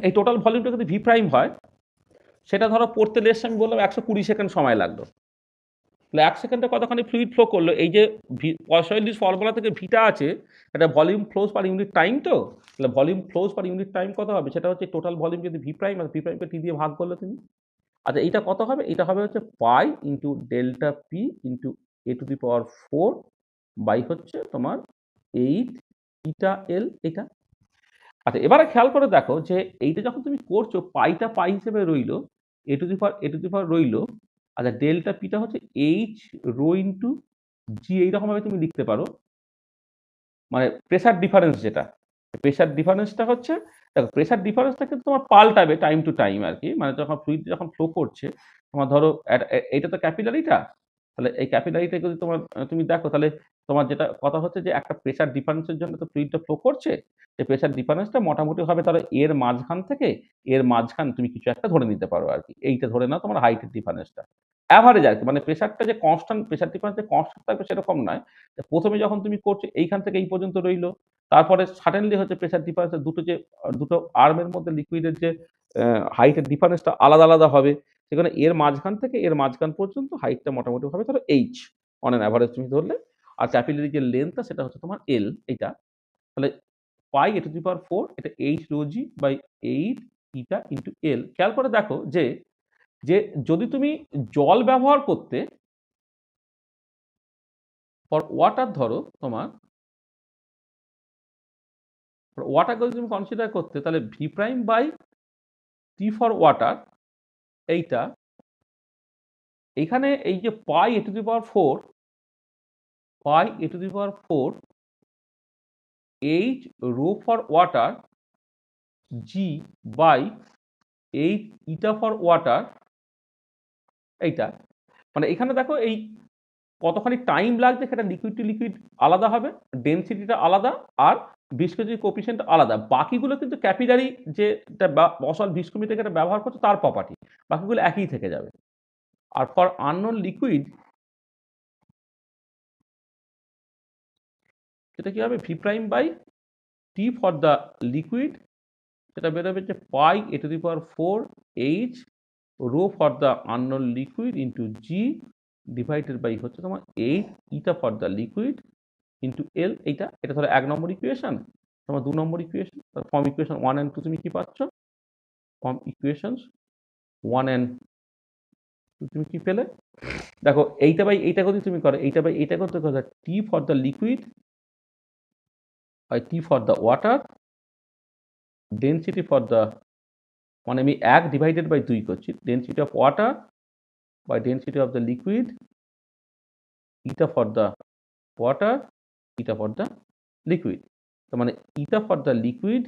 এই টোটাল ভলিউমটা যদি ভি প্রাইম হয়, সেটা ধরো পড়তে লেসে আমি বললাম 120 সেকেন্ড সময় লাগলো। তাহলে 1 সেকেন্ডে কতখানি ফ্লুইড ফ্লো করলো, এই যে পয়সলিস ফর্মুলা থেকে ভিটা আছে, এটা volume flows per unit time. তো তাহলে volume flows per unit time কত হবে, সেটা হচ্ছে টোটাল ভলিউম যদি ভি প্রাইম আর ভি প্রাইমকে টি দিয়ে ভাগ করলে তুমি। আচ্ছা এইটা কত হবে, এটা হবে হচ্ছে pi into delta P into a⁴ by হচ্ছে তোমার 8 ইটা এল এটা। আচ্ছা এবারে খেয়াল করে দেখো যে এইটা যখন তুমি করছো পাইটা পাই হিসেবে রইলো, a⁴ রইলো। আচ্ছা ডেল্টা পিটা হচ্ছে এইচ রো ইন্টু জি, এইরকম ভাবে তুমি লিখতে পারো। মানে প্রেসার ডিফারেন্স যেটা, প্রেসার ডিফারেন্সটা হচ্ছে, দেখো প্রেসার ডিফারেন্সটা কিন্তু তোমার পাল্টাবে টাইম টু টাইম আর কি। মানে যখন ফ্লুইড যখন ফ্লো করছে তোমার ধরো এইটা তো ক্যাপিলারিটা, তাহলে এই ক্যাপিলারিটা যদি তোমার তুমি দেখো তাহলে তোমার যেটা কথা হচ্ছে যে একটা প্রেসার ডিফারেন্সের জন্য তো ফ্লুইডটা ফ্লো করছে, সেই প্রেসার ডিফারেন্সটা মোটামুটি হবে তাহলে এর মাঝখান থেকে এর মাঝখান তুমি কিছু একটা ধরে নিতে পারো আর কি। এইটা ধরে নাও তোমার হাইটের ডিফারেন্সটা অ্যাভারেজ আর কি। মানে প্রেসারটা যে কনস্ট্যান্ট, প্রেসার ডিফারেন্স যে কনস্ট্যান্ট থাকবে সেরকম নয়। প্রথমে যখন তুমি করছো এইখান থেকে এই পর্যন্ত রইলো, তারপরে সাডেনলি হচ্ছে প্রেসার ডিফারেন্স দুটো আর্মের মধ্যে লিকুইডের যে হাইটের ডিফারেন্সটা আলাদা আলাদা হবে। সেখানে এর মাঝখান থেকে এর মাঝখান পর্যন্ত হাইটটা মোটামুটি হবে ধরো এইচ অন অ্যান অ্যাভারেজ তুমি ধরলে। আর ক্যাপিলারি যে লেন্থটা সেটা হচ্ছে তোমার এল এইটা। তাহলে পাই a⁴ এটা H rho g by 8 eta into L. খেয়াল করে দেখো যে যে যদি তুমি জল ব্যবহার করতে ফর ওয়াটার, ধরো তোমার ওয়াটারকে যদি তুমি কনসিডার করতে, তাহলে V prime by T for water এইটা, এইখানে এই যে pi a⁴ H rho for water G by 8 eta for water এইটা। মানে এখানে দেখো এই কতখানি টাইম লাগছে সেটা লিকুইড টু লিকুইড আলাদা হবে, ডেনসিটিটা আলাদা, আর ভিসকোসিটি কোএফিসিয়েন্ট আলাদা। বাকিগুলো কিন্তু ক্যাপিলারি যেটা বসল ভিস্কোমিটার ব্যবহার করছে তার প্রপার্টি, বাকিগুলো একই থেকে যাবে। আর ফর আননোন লিকুইড সেটা কি হবে V prime by T for the liquid, সেটা বেরোবে যে pi a⁴ H rho for the unknown liquid into G divided by হচ্ছে তোমার 8 eta for the liquid into L. এইটা এটা ধরো 1 নম্বর ইকুয়েশন। তোমার 2 নম্বর ইকুয়েশন, ফর্ম ইকুয়েশন 1 and 2 তুমি কি পাচ্ছ, ফর্ম ইকুয়েশনস 1 and 2 তুমি কি পেলে, দেখো এইটা বাই এইটা যদি তুমি করো, এইটা বাই এইটা করতে কথা T for the liquid by T for the water density for the, মানে আমি 1 ডিভাইডেড বাই 2 করছি, density of water by density of the liquid eta for the water eta for the liquid. তার মানে ইটা ফর দ্য লিকুইড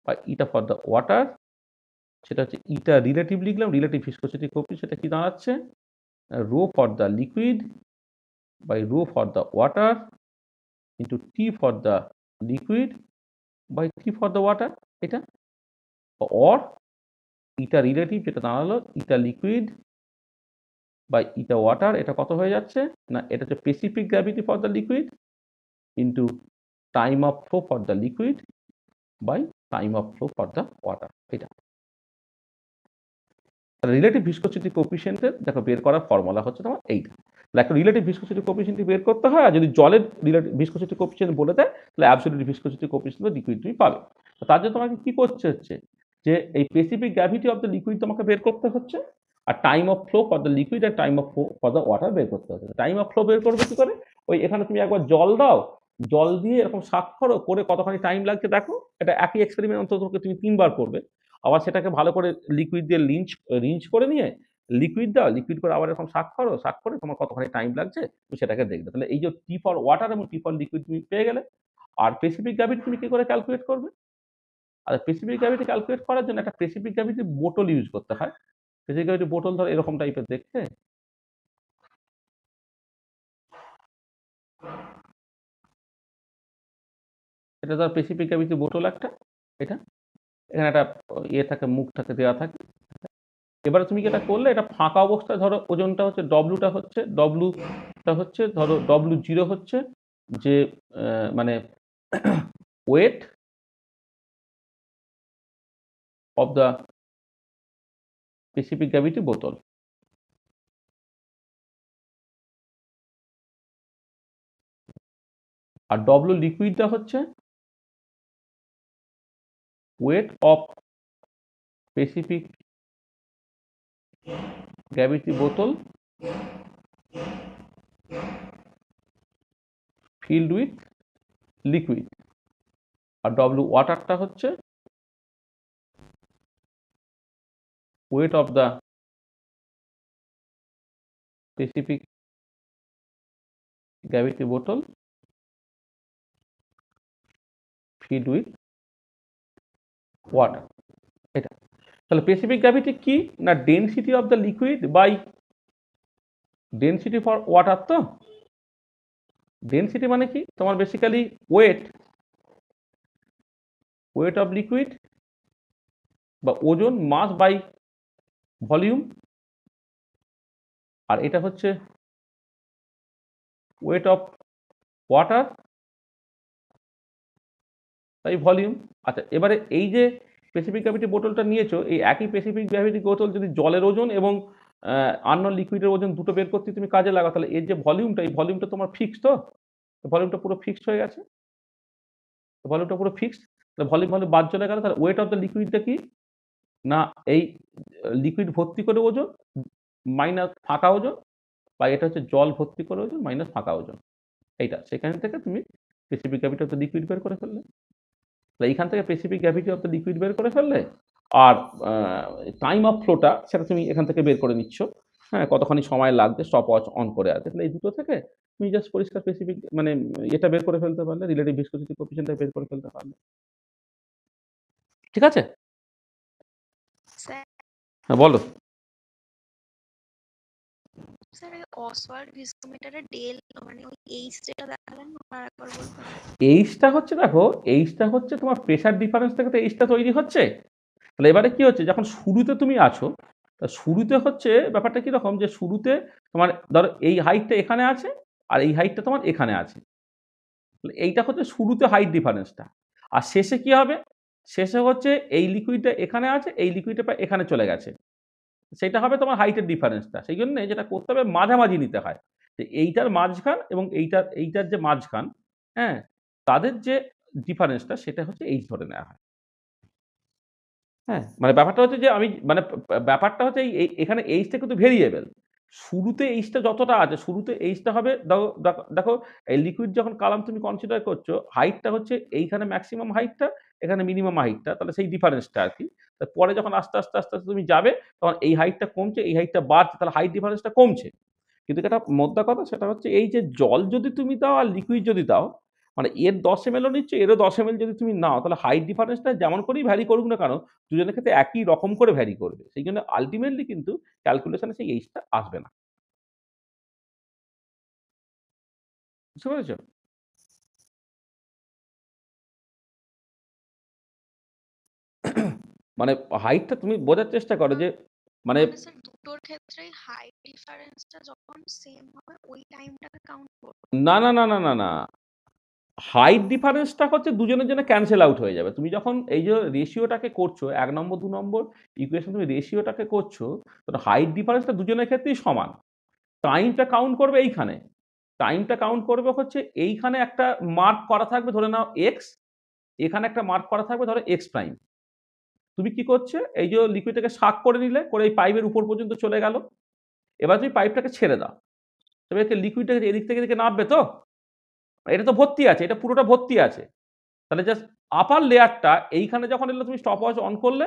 বা ইটা ফর দ্য ওয়াটার, সেটা হচ্ছে ইটা রিলেটিভ লিখলাম, রিলেটিভ ভিসকোসিটি কোএফিসিয়েন্ট, সেটা কি দাঁড়াচ্ছে rho for the liquid by rho for the water into T for the liquid by T for the water, এটা অর ইটা রিলেটিভ যেটা দাঁড়ালো eta liquid by eta water, এটা কত হয়ে যাচ্ছে না এটা হচ্ছে specific gravity for the liquid into time of flow for the liquid by time of flow for the water. এটা রিলেটিভ ভিসকোসিটি কোএফিসিয়েন্টের দেখো বের করার ফর্মুলা হচ্ছে তোমার এইটা। তাহলে একটা রিলেটিভ ভিসকোসিটি কোএফিসিয়েন্ট বের করতে হয়, আর যদি জলের রিলেটিভ ভিসকোসিটি কোএফিসিয়েন্ট বলে দেয় তাহলে অ্যাবসলিউট ভিসকোসিটি কোএফিসিয়েন্ট লিকুইড তুমি পাবে। তো তার জন্য তোমাকে কি করতে হচ্ছে যে এই specific gravity of the liquid তোমাকে বের করতে হচ্ছে, আর time of flow for the liquid আর time of flow for the water বের করতে হচ্ছে। টাইম অফ ফ্লো বের করবে কি করে, ওই এখানে তুমি একবার জল দাও, জল দিয়ে এরকম স্বাক্ষর করে কতখানি টাইম লাগছে দেখো, এটা একই এক্সপেরিমেন্ট অন্তত তুমি 3বার করবে, আবার সেটাকে ভালো করে লিকুইড দিয়ে রিঞ্চ করে নিয়ে লিকুইড দাও, লিকুইড করে আবার এরকম শাক করো, শাক করে তোমার কতখানি টাইম লাগছে তুমি সেটাকে দেখবে। তাহলে এই যে টি ফর ওয়াটার এবং টি ফর লিকুইড তুমি পেয়ে গেলে। আর স্পেসিফিক গ্র্যাভিটি তুমি কি করে ক্যালকুলেট করবে, আর স্পেসিফিক গ্র্যাভিটি ক্যালকুলেট করার জন্য একটা স্পেসিফিক গ্র্যাভিটি বোতল ইউজ করতে হয়। স্পেসিফিক গ্র্যাভিটি বোতল ধর এরকম টাইপের দেখতে, এটা ধর স্পেসিফিক গ্র্যাভিটি বোতল একটা, এটা এখানে একটা ইয়ে থাকে, মুখ থাকে, দেওয়া থাকে। এবারে তুমি যেটা করলে এটা ফাঁকা অবস্থায় ধরো ওজনটা হচ্ছে ডব্লুটা হচ্ছে ধরো W0 হচ্ছে যে মানে weight of the specific gravity বোতল, আর ডব্লু লিকুইডটা হচ্ছে ওয়েট অফ স্পেসিফিক গ্র্যাভিটি বোতল ফিল্ড উইথ লিকুইড, আর ডব্লু ওয়াটারটা হচ্ছে weight of the specific gravity বোতল ফিল্ড উইথ ওয়াটার। এটা তাহলে স্পেসিফিক গ্র্যাভিটি কি না density of the liquid by density for water. তো ডেনসিটি মানে কি তোমার বেসিক্যালি ওয়েট অফ লিকুইড বা ওজন মাস বাই ভলিউম, আর এটা হচ্ছে weight of water by volume. আচ্ছা এবারে এই যে স্পেসিফিক গ্র্যাভিটি বোতলটা নিয়েছো, এই একই স্পেসিফিক গ্র্যাভিটি বোতল যদি জলের ওজন এবং আননোন লিকুইডের ওজন দুটো বের করতে তুমি কাজে লাগাও, তাহলে এর যে ভলিউমটা, এই ভলিউমটা তোমার ফিক্সড। তো ভলিউমটা পুরো ফিক্সড হয়ে গেছে, ভলিউমটা পুরো ফিক্সড। তাহলে ভলিউম বাদ চলে গেল, তাহলে ওয়েট অফ দ্য লিকুইডটা কি না এই লিকুইড ভর্তি করে ওজন মাইনাস ফাঁকা ওজন, বা এটা হচ্ছে জল ভর্তি করে ওজন মাইনাস ফাঁকা ওজন। এইটা সেখান থেকে তুমি specific gravity of the liquid বের করে ফেললে। তাহলে এইখান থেকে specific gravity of the liquid বের করে ফেললে, আর টাইম অফ ফ্লোটা সেটা তুমি এখান থেকে বের করে নিচ্ছ, হ্যাঁ কতখানি সময় লাগবে স্টপ ওয়াচ অন করে আছে। তাহলে এই দুটো থেকে তুমি জাস্ট পরিষ্কার স্পেসিফিক মানে এটা বের করে ফেলতে পারলে, রিলেটিভ ভিসকোসিটি কোএফিসিয়েন্টটা বের করে ফেলতে পারলে। ঠিক আছে, স্যার হ্যাঁ বলো। স্যার এই অসওয়াল্ড ভিস্কোমিটারের ডেল মানে ওই এইচ যেটা দেখালেন ওটা একবার বলবেন? এইচটা হচ্ছে দেখো, এইচটা হচ্ছে তোমার প্রেশার ডিফারেন্স থেকে তো এইচটা তৈরি হচ্ছে। তাহলে এবারে কি হচ্ছে, যখন শুরুতে তুমি আছো, তা শুরুতে হচ্ছে ব্যাপারটা কিরকম যে শুরুতে তোমার ধরো এই হাইটটা এখানে আছে আর এই হাইটটা তোমার এখানে আছে, তাহলে এইটা হচ্ছে শুরুতে হাইট ডিফারেন্সটা। আর শেষে কি হবে, শেষে হচ্ছে এই লিকুইডটা এখানে আছে, এই লিকুইডটা এখানে চলে গেছে, সেটা হবে তোমার হাইটের ডিফারেন্সটা। সেই জন্য যেটা করতে হবে মাঝামাঝি নিতে হয়, যে এইটার মাঝখান এবং এইটার যে মাঝখান, হ্যাঁ তাদের যে ডিফারেন্সটা সেটা হচ্ছে এইচ ধরে নেওয়া হয়। হ্যাঁ মানে ব্যাপারটা হচ্ছে যে আমি মানে ব্যাপারটা হচ্ছে এখানে এইচটা কিন্তু ভেরিয়েবল। শুরুতে এইচটা যতটা আছে, শুরুতে এইচটা হবে দেখো এই লিকুইড যখন কালাম তুমি কনসিডার করছো, হাইটটা হচ্ছে এইখানে ম্যাক্সিমাম হাইটটা, এখানে মিনিমাম হাইটটা, তাহলে সেই ডিফারেন্সটা আর কি। পরে যখন আস্তে আস্তে আস্তে আস্তে তুমি যাবে তখন এই হাইটটা কমছে, এই হাইটটা বাড়ছে, তাহলে হাইট ডিফারেন্সটা কমছে। কিন্তু একটা মোদ্দা কথা সেটা হচ্ছে এই যে জল যদি তুমি দাও আর লিকুইড যদি দাও, মানে এর 10 ml নিচ্ছ, এরও 10 ml যদি তুমি নাও, তাহলে হাইট ডিফারেন্সটা যেমন করেই ভ্যারি করুক না কেন, দুজনের ক্ষেত্রে একই রকম করে ভ্যারি করবে। সেই জন্য আলটিমেটলি কিন্তু ক্যালকুলেশনে সেই এইচটা আসবে না। বুঝতে পেরেছো? মানে হাইটটা তুমি বোঝার চেষ্টা করো যে মানে মানে স্যার দুটোর ক্ষেত্রেই হাইট ডিফারেন্সটা যখন সেম হবে ওই টাইমটাকে কাউন্ট করব। না না না না না না হাইট ডিফারেন্সটা হচ্ছে দুজনের জন্য ক্যান্সেল আউট হয়ে যাবে। তুমি যখন এই যে রেশিওটাকে করছো ১ নম্বর ২ নম্বর ইকুয়েশন তুমি রেশিওটাকে করছো, তো হাইট ডিফারেন্সটা দুজনের ক্ষেত্রেই সমান। টাইমটা কাউন্ট করবে এইখানে। টাইমটা কাউন্ট করবে হচ্ছে এইখানে একটা মার্ক করা থাকবে ধরে নাও এক্স, এখানে একটা মার্ক করা থাকবে ধরো এক্স প্রাইম। তুমি কি করছে এই যে লিকুইডটাকে শাক করে নিলে, করে এই পাইপের উপর পর্যন্ত চলে গেল। এবার তুমি পাইপটাকে ছেড়ে দাও, তবে লিকুইডটা এদিক থেকে এদিকে নামবে তো? এটা তো ভর্তি আছে, এটা পুরোটা ভর্তি আছে। তাহলে জাস্ট আপার লেয়ারটা এইখানে যখন এলো তুমি স্টপ ওয়াচ অন করলে,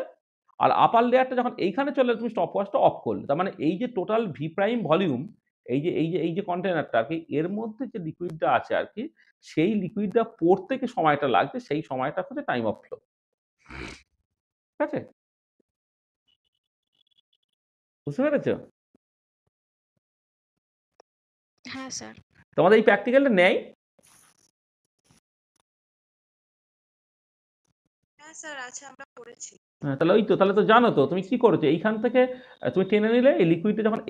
আর আপার লেয়ারটা যখন এইখানে চলে এলো তুমি স্টপ ওয়াচটা অফ করলে। তার মানে এই যে টোটাল ভি প্রাইম ভলিউম, এই যে কন্টেনারটা আর কি, এর মধ্যে যে লিকুইডটা আছে আর কি, সেই লিকুইডটা পড়তে কি সময়টা লাগছে সেই সময়টা হচ্ছে টাইম অফ ফ্লো। ঠিক আছে? বুঝতে পেরেছো? হ্যাঁ স্যার। তোমাদের এই প্র্যাকটিক্যালটা নেয়? হ্যাঁ স্যার আছে, আমরা করেছি। হ্যাঁ, তাহলে ওই তো, তাহলে তো জানো তো তুমি কি করেছো। এইখান থেকে তুমি টেনে নিলে, এই লিকুইডটা যখন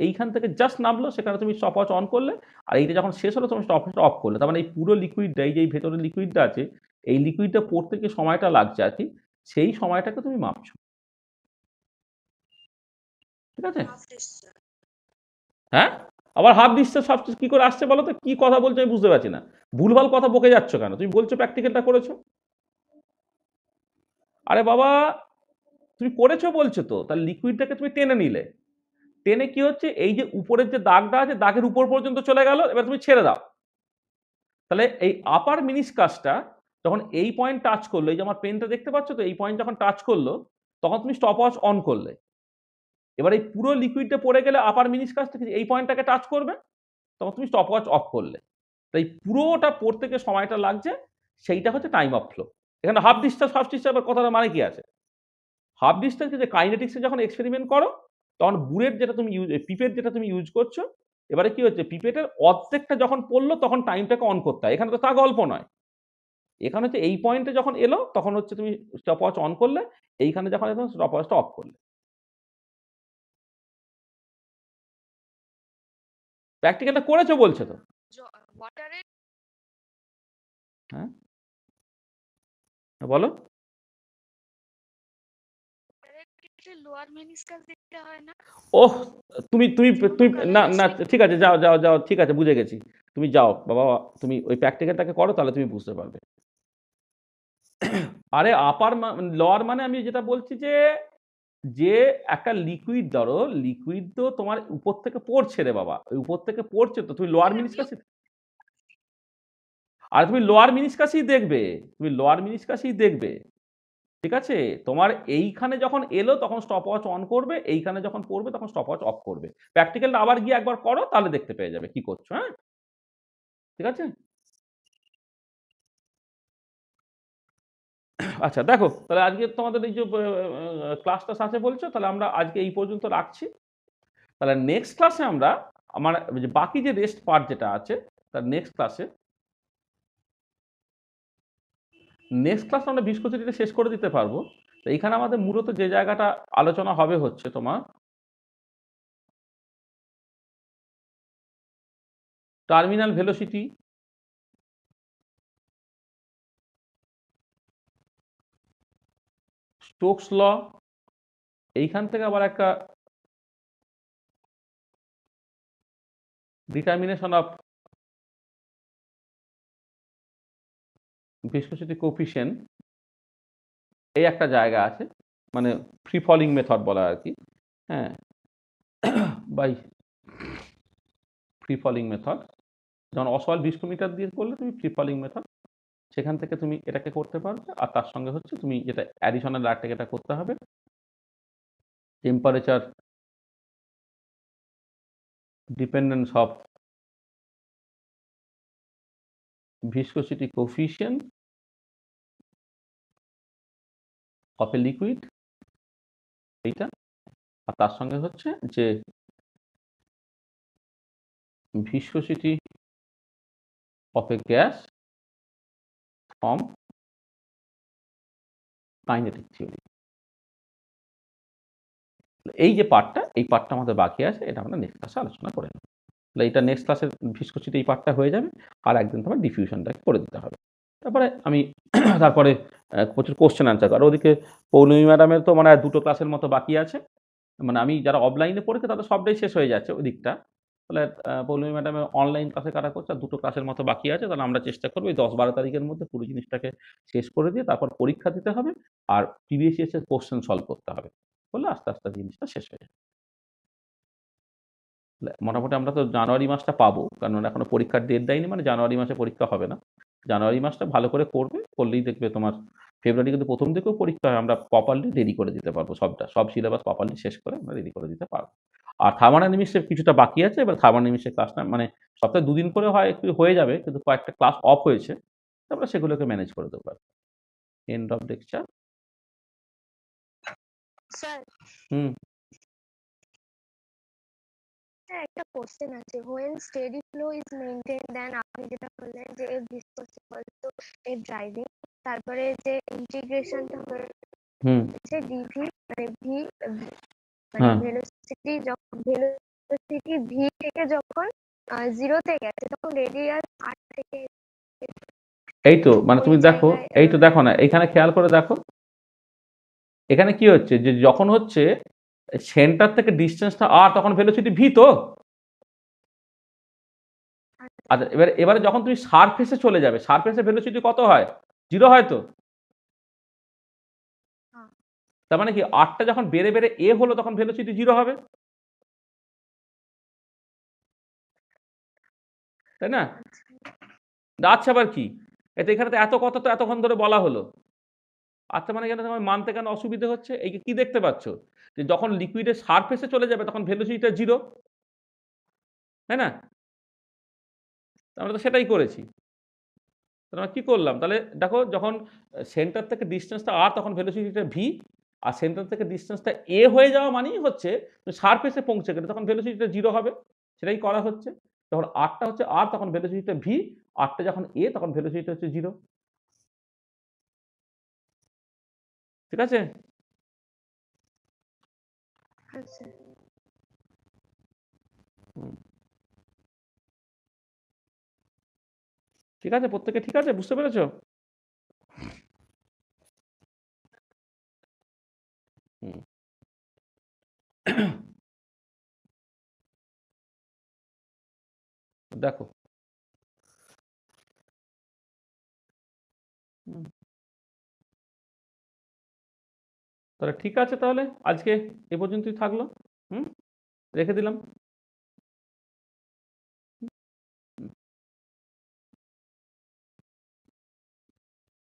এইখান থেকে জাস্ট নামলো সেখানে তুমি স্টপ ওয়াচ অন করলে, আর এইটা যখন শেষ হলো তুমি স্টপ ওয়াচটা অফ করলে। তার মানে এই পুরো লিকুইডটা, এই যে এই ভেতরের লিকুইডটা আছে, এই লিকুইডটা পড়তে যে সময়টা লাগছে আর কি, সেই সময়টাকে তুমি মাপছো। ঠিক আছে? Half discharge. হ্যাঁ, আবার হাফ ডিসচার্জ সব কি করে আসছে বলো তো? কি কথা বলছো আমি বুঝতে পারছি না। ভুলভাল কথা বকে যাচ্ছ কেন? তুমি বলছো প্র্যাকটিক্যালটা করেছো। আরে বাবা, তুমি করেছো বলছো তো, তাহলে লিকুইডটাকে তুমি টেনে নিলে, টেনে কি হচ্ছে এই যে উপরের যে দাগটা আছে দাগের উপর পর্যন্ত চলে গেল, এবার তুমি ছেড়ে দাও। তাহলে এই আপার মিনিসকাসটা যখন এই পয়েন্ট টাচ করলো, এই যে আমার পেনটা দেখতে পাচ্ছ তো, এই পয়েন্ট যখন টাচ করলো তখন তুমি স্টপ ওয়াচ অন করলে। এবার এই পুরো লিকুইডটা পড়ে গেলে আপার মিনিসকাসটা এই পয়েন্টটাকে টাচ করবে, তখন তুমি স্টপ ওয়াচ অফ করলে। তাই পুরোটা পড়তে যে সময়টা লাগছে সেইটা হচ্ছে টাইম অফ ফ্লো। এখানে হাফ ডিসচার্জ ফার্স্ট ডিসচার্জ কথাটা মানে কি আছে? হাফ ডিসটেন্সে যে কাইনেটিক্সে যখন এক্সপেরিমেন্ট করো তখন বুলেট যেটা তুমি পিপেট যেটা তুমি ইউজ করছো, এবারে কি হচ্ছে পিপেটের অর্ধেকটা যখন পড়লো তখন টাইমটাকে অন করতে হয়। এখানে তো তা গল্প নয়। এখানে হচ্ছে এই পয়েন্টে যখন এলো তখন হচ্ছে তুমি স্টপ ওয়াচ অন করলে, এইখানে যখন এলো স্টপ ওয়াচটা অফ করলে। প্র্যাকটিক্যালটা করেছো বলছো তো? ওয়াটারে হ্যাঁ, বলো। লোয়ার মেনিসকাস দিতে হয় না? ওহ, তুমি তুমি যেকোনো তুমি না কালারের না স্টিক ঠিক আছে, যাও যাও যাও, ঠিক আছে বুঝে গেছি। তুমি যাও বাবা, তুমি ওই প্র্যাকটিক্যালটাকে করো তাহলে তুমি বুঝতে পারবে। আরে আপার লোয়ার মানে আমি যেটা বলছি যে, যে একটা লিকুইড ধরো, লিকুইড তো তোমার উপর থেকে পড়ছে রে বাবা, ওই উপর থেকে পড়ছে তো তুমি লোয়ার মিনিসকাসই, আর তুমি লোয়ার মিনিসকাসই দেখবে, তুমি লোয়ার মিনিসকাসই দেখবে। ঠিক আছে? তোমার এইখানে যখন এলো তখন স্টপ ওয়াচ অন করবে, এইখানে যখন পড়বে তখন স্টপ ওয়াচ অফ করবে। প্র্যাকটিক্যালটা আবার গিয়ে একবার করো তাহলে দেখতে পেয়ে যাবে কি করছো। হ্যাঁ, ঠিক আছে? আচ্ছা দেখো, তাহলে আজকে তোমাদের এই যে ক্লাসটা আছে বলছো, তাহলে আমরা আজকে এই পর্যন্ত রাখছি। তাহলে নেক্সট ক্লাসে আমরা আমার যে বাকি যে রেস্ট পার্ট যেটা আছে, তার নেক্সট ক্লাসে আমরা ভিসকোসিটিটা শেষ করে দিতে পারবো। তো এইখানে আমাদের মূলত যে জায়গাটা আলোচনা হবে হচ্ছে তোমার টার্মিনাল ভেলোসিটি, স্টোকস ল, এইখান থেকে আবার একটা ডিটারমিনেশন অফ ভিসকোসিটি কোফিশিয়েন্ট, এই একটা জায়গা আছে, মানে ফ্রি ফলিং মেথড বলা আর কি। হ্যাঁ, বাই ফ্রি ফলিং মেথড, যখন অসওয়াল ভিস্কোমিটার দিয়ে করলে তুমি ফ্রি ফলিং মেথড, সেখান থেকে তুমি এটাকে করতে পারবে। আর তার সঙ্গে হচ্ছে তুমি যেটা অ্যাডিশনাল আরেকটাকে এটা করতে হবে, temperature dependence of viscosity coefficient of a liquid, এইটা। আর তার সঙ্গে হচ্ছে যে viscosity of a gas from kinetic theory। এই যে পার্টটা, এই পার্টটা আমাদের বাকি আছে, এটা আমরা নেক্সট ক্লাসে আলোচনা করে নেব। তাহলে এটা নেক্সট ক্লাসের ভিসকোসিটি এই পার্টটা হয়ে যাবে, আর একদিন তোমার ডিফিউশনটাকে করে দিতে হবে। তারপরে আমি তারপরে প্রচুর কোশ্চেন অ্যান্সার, আর ওদিকে পৌলমী ম্যাডামের তো মানে 2টো ক্লাসের মতো বাকি আছে, মানে আমি যারা অফলাইনে পড়েছে তাদের সবটাই শেষ হয়ে যাচ্ছে ওই দিকটা। তাহলে পৌলমী ম্যাডামের অনলাইন ক্লাসে কারা করছে, আর 2টো ক্লাসের মতো বাকি আছে। তাহলে আমরা চেষ্টা করবো এই 10-12 তারিখের মধ্যে পুরো জিনিসটাকে শেষ করে দিয়ে তারপর পরীক্ষা দিতে হবে, আর প্রিভিয়াস এর কোশ্চেন সলভ করতে হবে, বললে আস্তে আস্তে জিনিসটা শেষ হয়ে যাবে। মোটামুটি আমরা তো জানুয়ারি মাসটা পাবো, কারণ এখনো পরীক্ষার ডেট দেয়নি, মানে জানুয়ারি মাসে পরীক্ষা হবে না। জানুয়ারি মাসটা ভালো করে করবে, করলেই দেখবে তোমার ফেব্রুয়ারি কিন্তু প্রথম দিকেও পরীক্ষা হয়, আমরা প্রপারলি রেডি করে দিতে পারবো, সব সিলেবাস প্রপারলি শেষ করে আমরা রেডি করে দিতে পারবো। আর থার্মোডাইনামিক্সের কিছুটা বাকি আছে, এবার থার্মোডাইনামিক্সের ক্লাসটা মানে সপ্তাহে 2 দিন করে হয়, একটু হয়ে যাবে, কিন্তু কয়েকটা ক্লাস অফ হয়েছে, তারপরে সেগুলোকে ম্যানেজ করে দেবো। End of lecture. স্যার হুম হ্যাঁ একটা কোশ্চেন আছে, when steady flow is maintained then আপনি যেটা বললেন যে if viscous equal to if driving, তারপরে যে ইন্টিগ্রেশনটা হুম হচ্ছে dv মানে v মানে হ্যাঁ ভেলোসিটি v থেকে যখন 0 তে গেছে তখন রেডিয়াস r থেকে এই তো মানে ওই তুমি দেখো, জায়গায় এই তো দেখো না, এখানে খেয়াল করে দেখো, এখানে কি হচ্ছে যে যখন হচ্ছে সেন্টার থেকে ডিস্টেন্সটা আর, তখন ভেলোসিটি ভি তো। আচ্ছা এবারে যখন তুমি সারফেসে চলে যাবে, সারফেসে ভেলোসিটি কত হয়? 0 হয় তো। হ্যাঁ। তার মানে কি আরটা যখন বেড়ে বেড়ে এ হলো তখন ভেলোসিটি 0 হবে, তাই না? আচ্ছা আবার কি, এটা এখানে তো এত কথা তো এতক্ষণ ধরে বলা হলো। আচ্ছা মানে কেন তোমার মানতে কেন অসুবিধা হচ্ছে? এই কি দেখতে পাচ্ছ যে যখন লিকুইডের সারফেসে চলে যাবে তখন ভেলোসিটিটা 0, তাই না? আমরা তো সেটাই করেছি। তাহলে আমরা কি করলাম? তাহলে দেখো যখন সেন্টার থেকে ডিস্টেন্সটা আর, তখন ভেলোসিটিটা ভি, আর সেন্টার থেকে ডিস্টেন্সটা এ হয়ে যাওয়া মানেই হচ্ছে সারফেসে পৌঁছে গেলে তখন ভেলোসিটিটা 0 হবে। সেটাই করা হচ্ছে। যখন আরটা হচ্ছে আর তখন ভেলোসিটিটা ভি, আরটা যখন এ তখন ভেলোসিটিটা হচ্ছে 0। ঠিক আছে? আচ্ছা হুম। ঠিক আছে, প্রত্যেকে ঠিক আছে, বুঝতে পেরেছো? হুম। দেখো হুম। তাহলে ঠিক আছে, তাহলে আজকে এ পর্যন্তই থাকলো। হুম, রেখে দিলাম।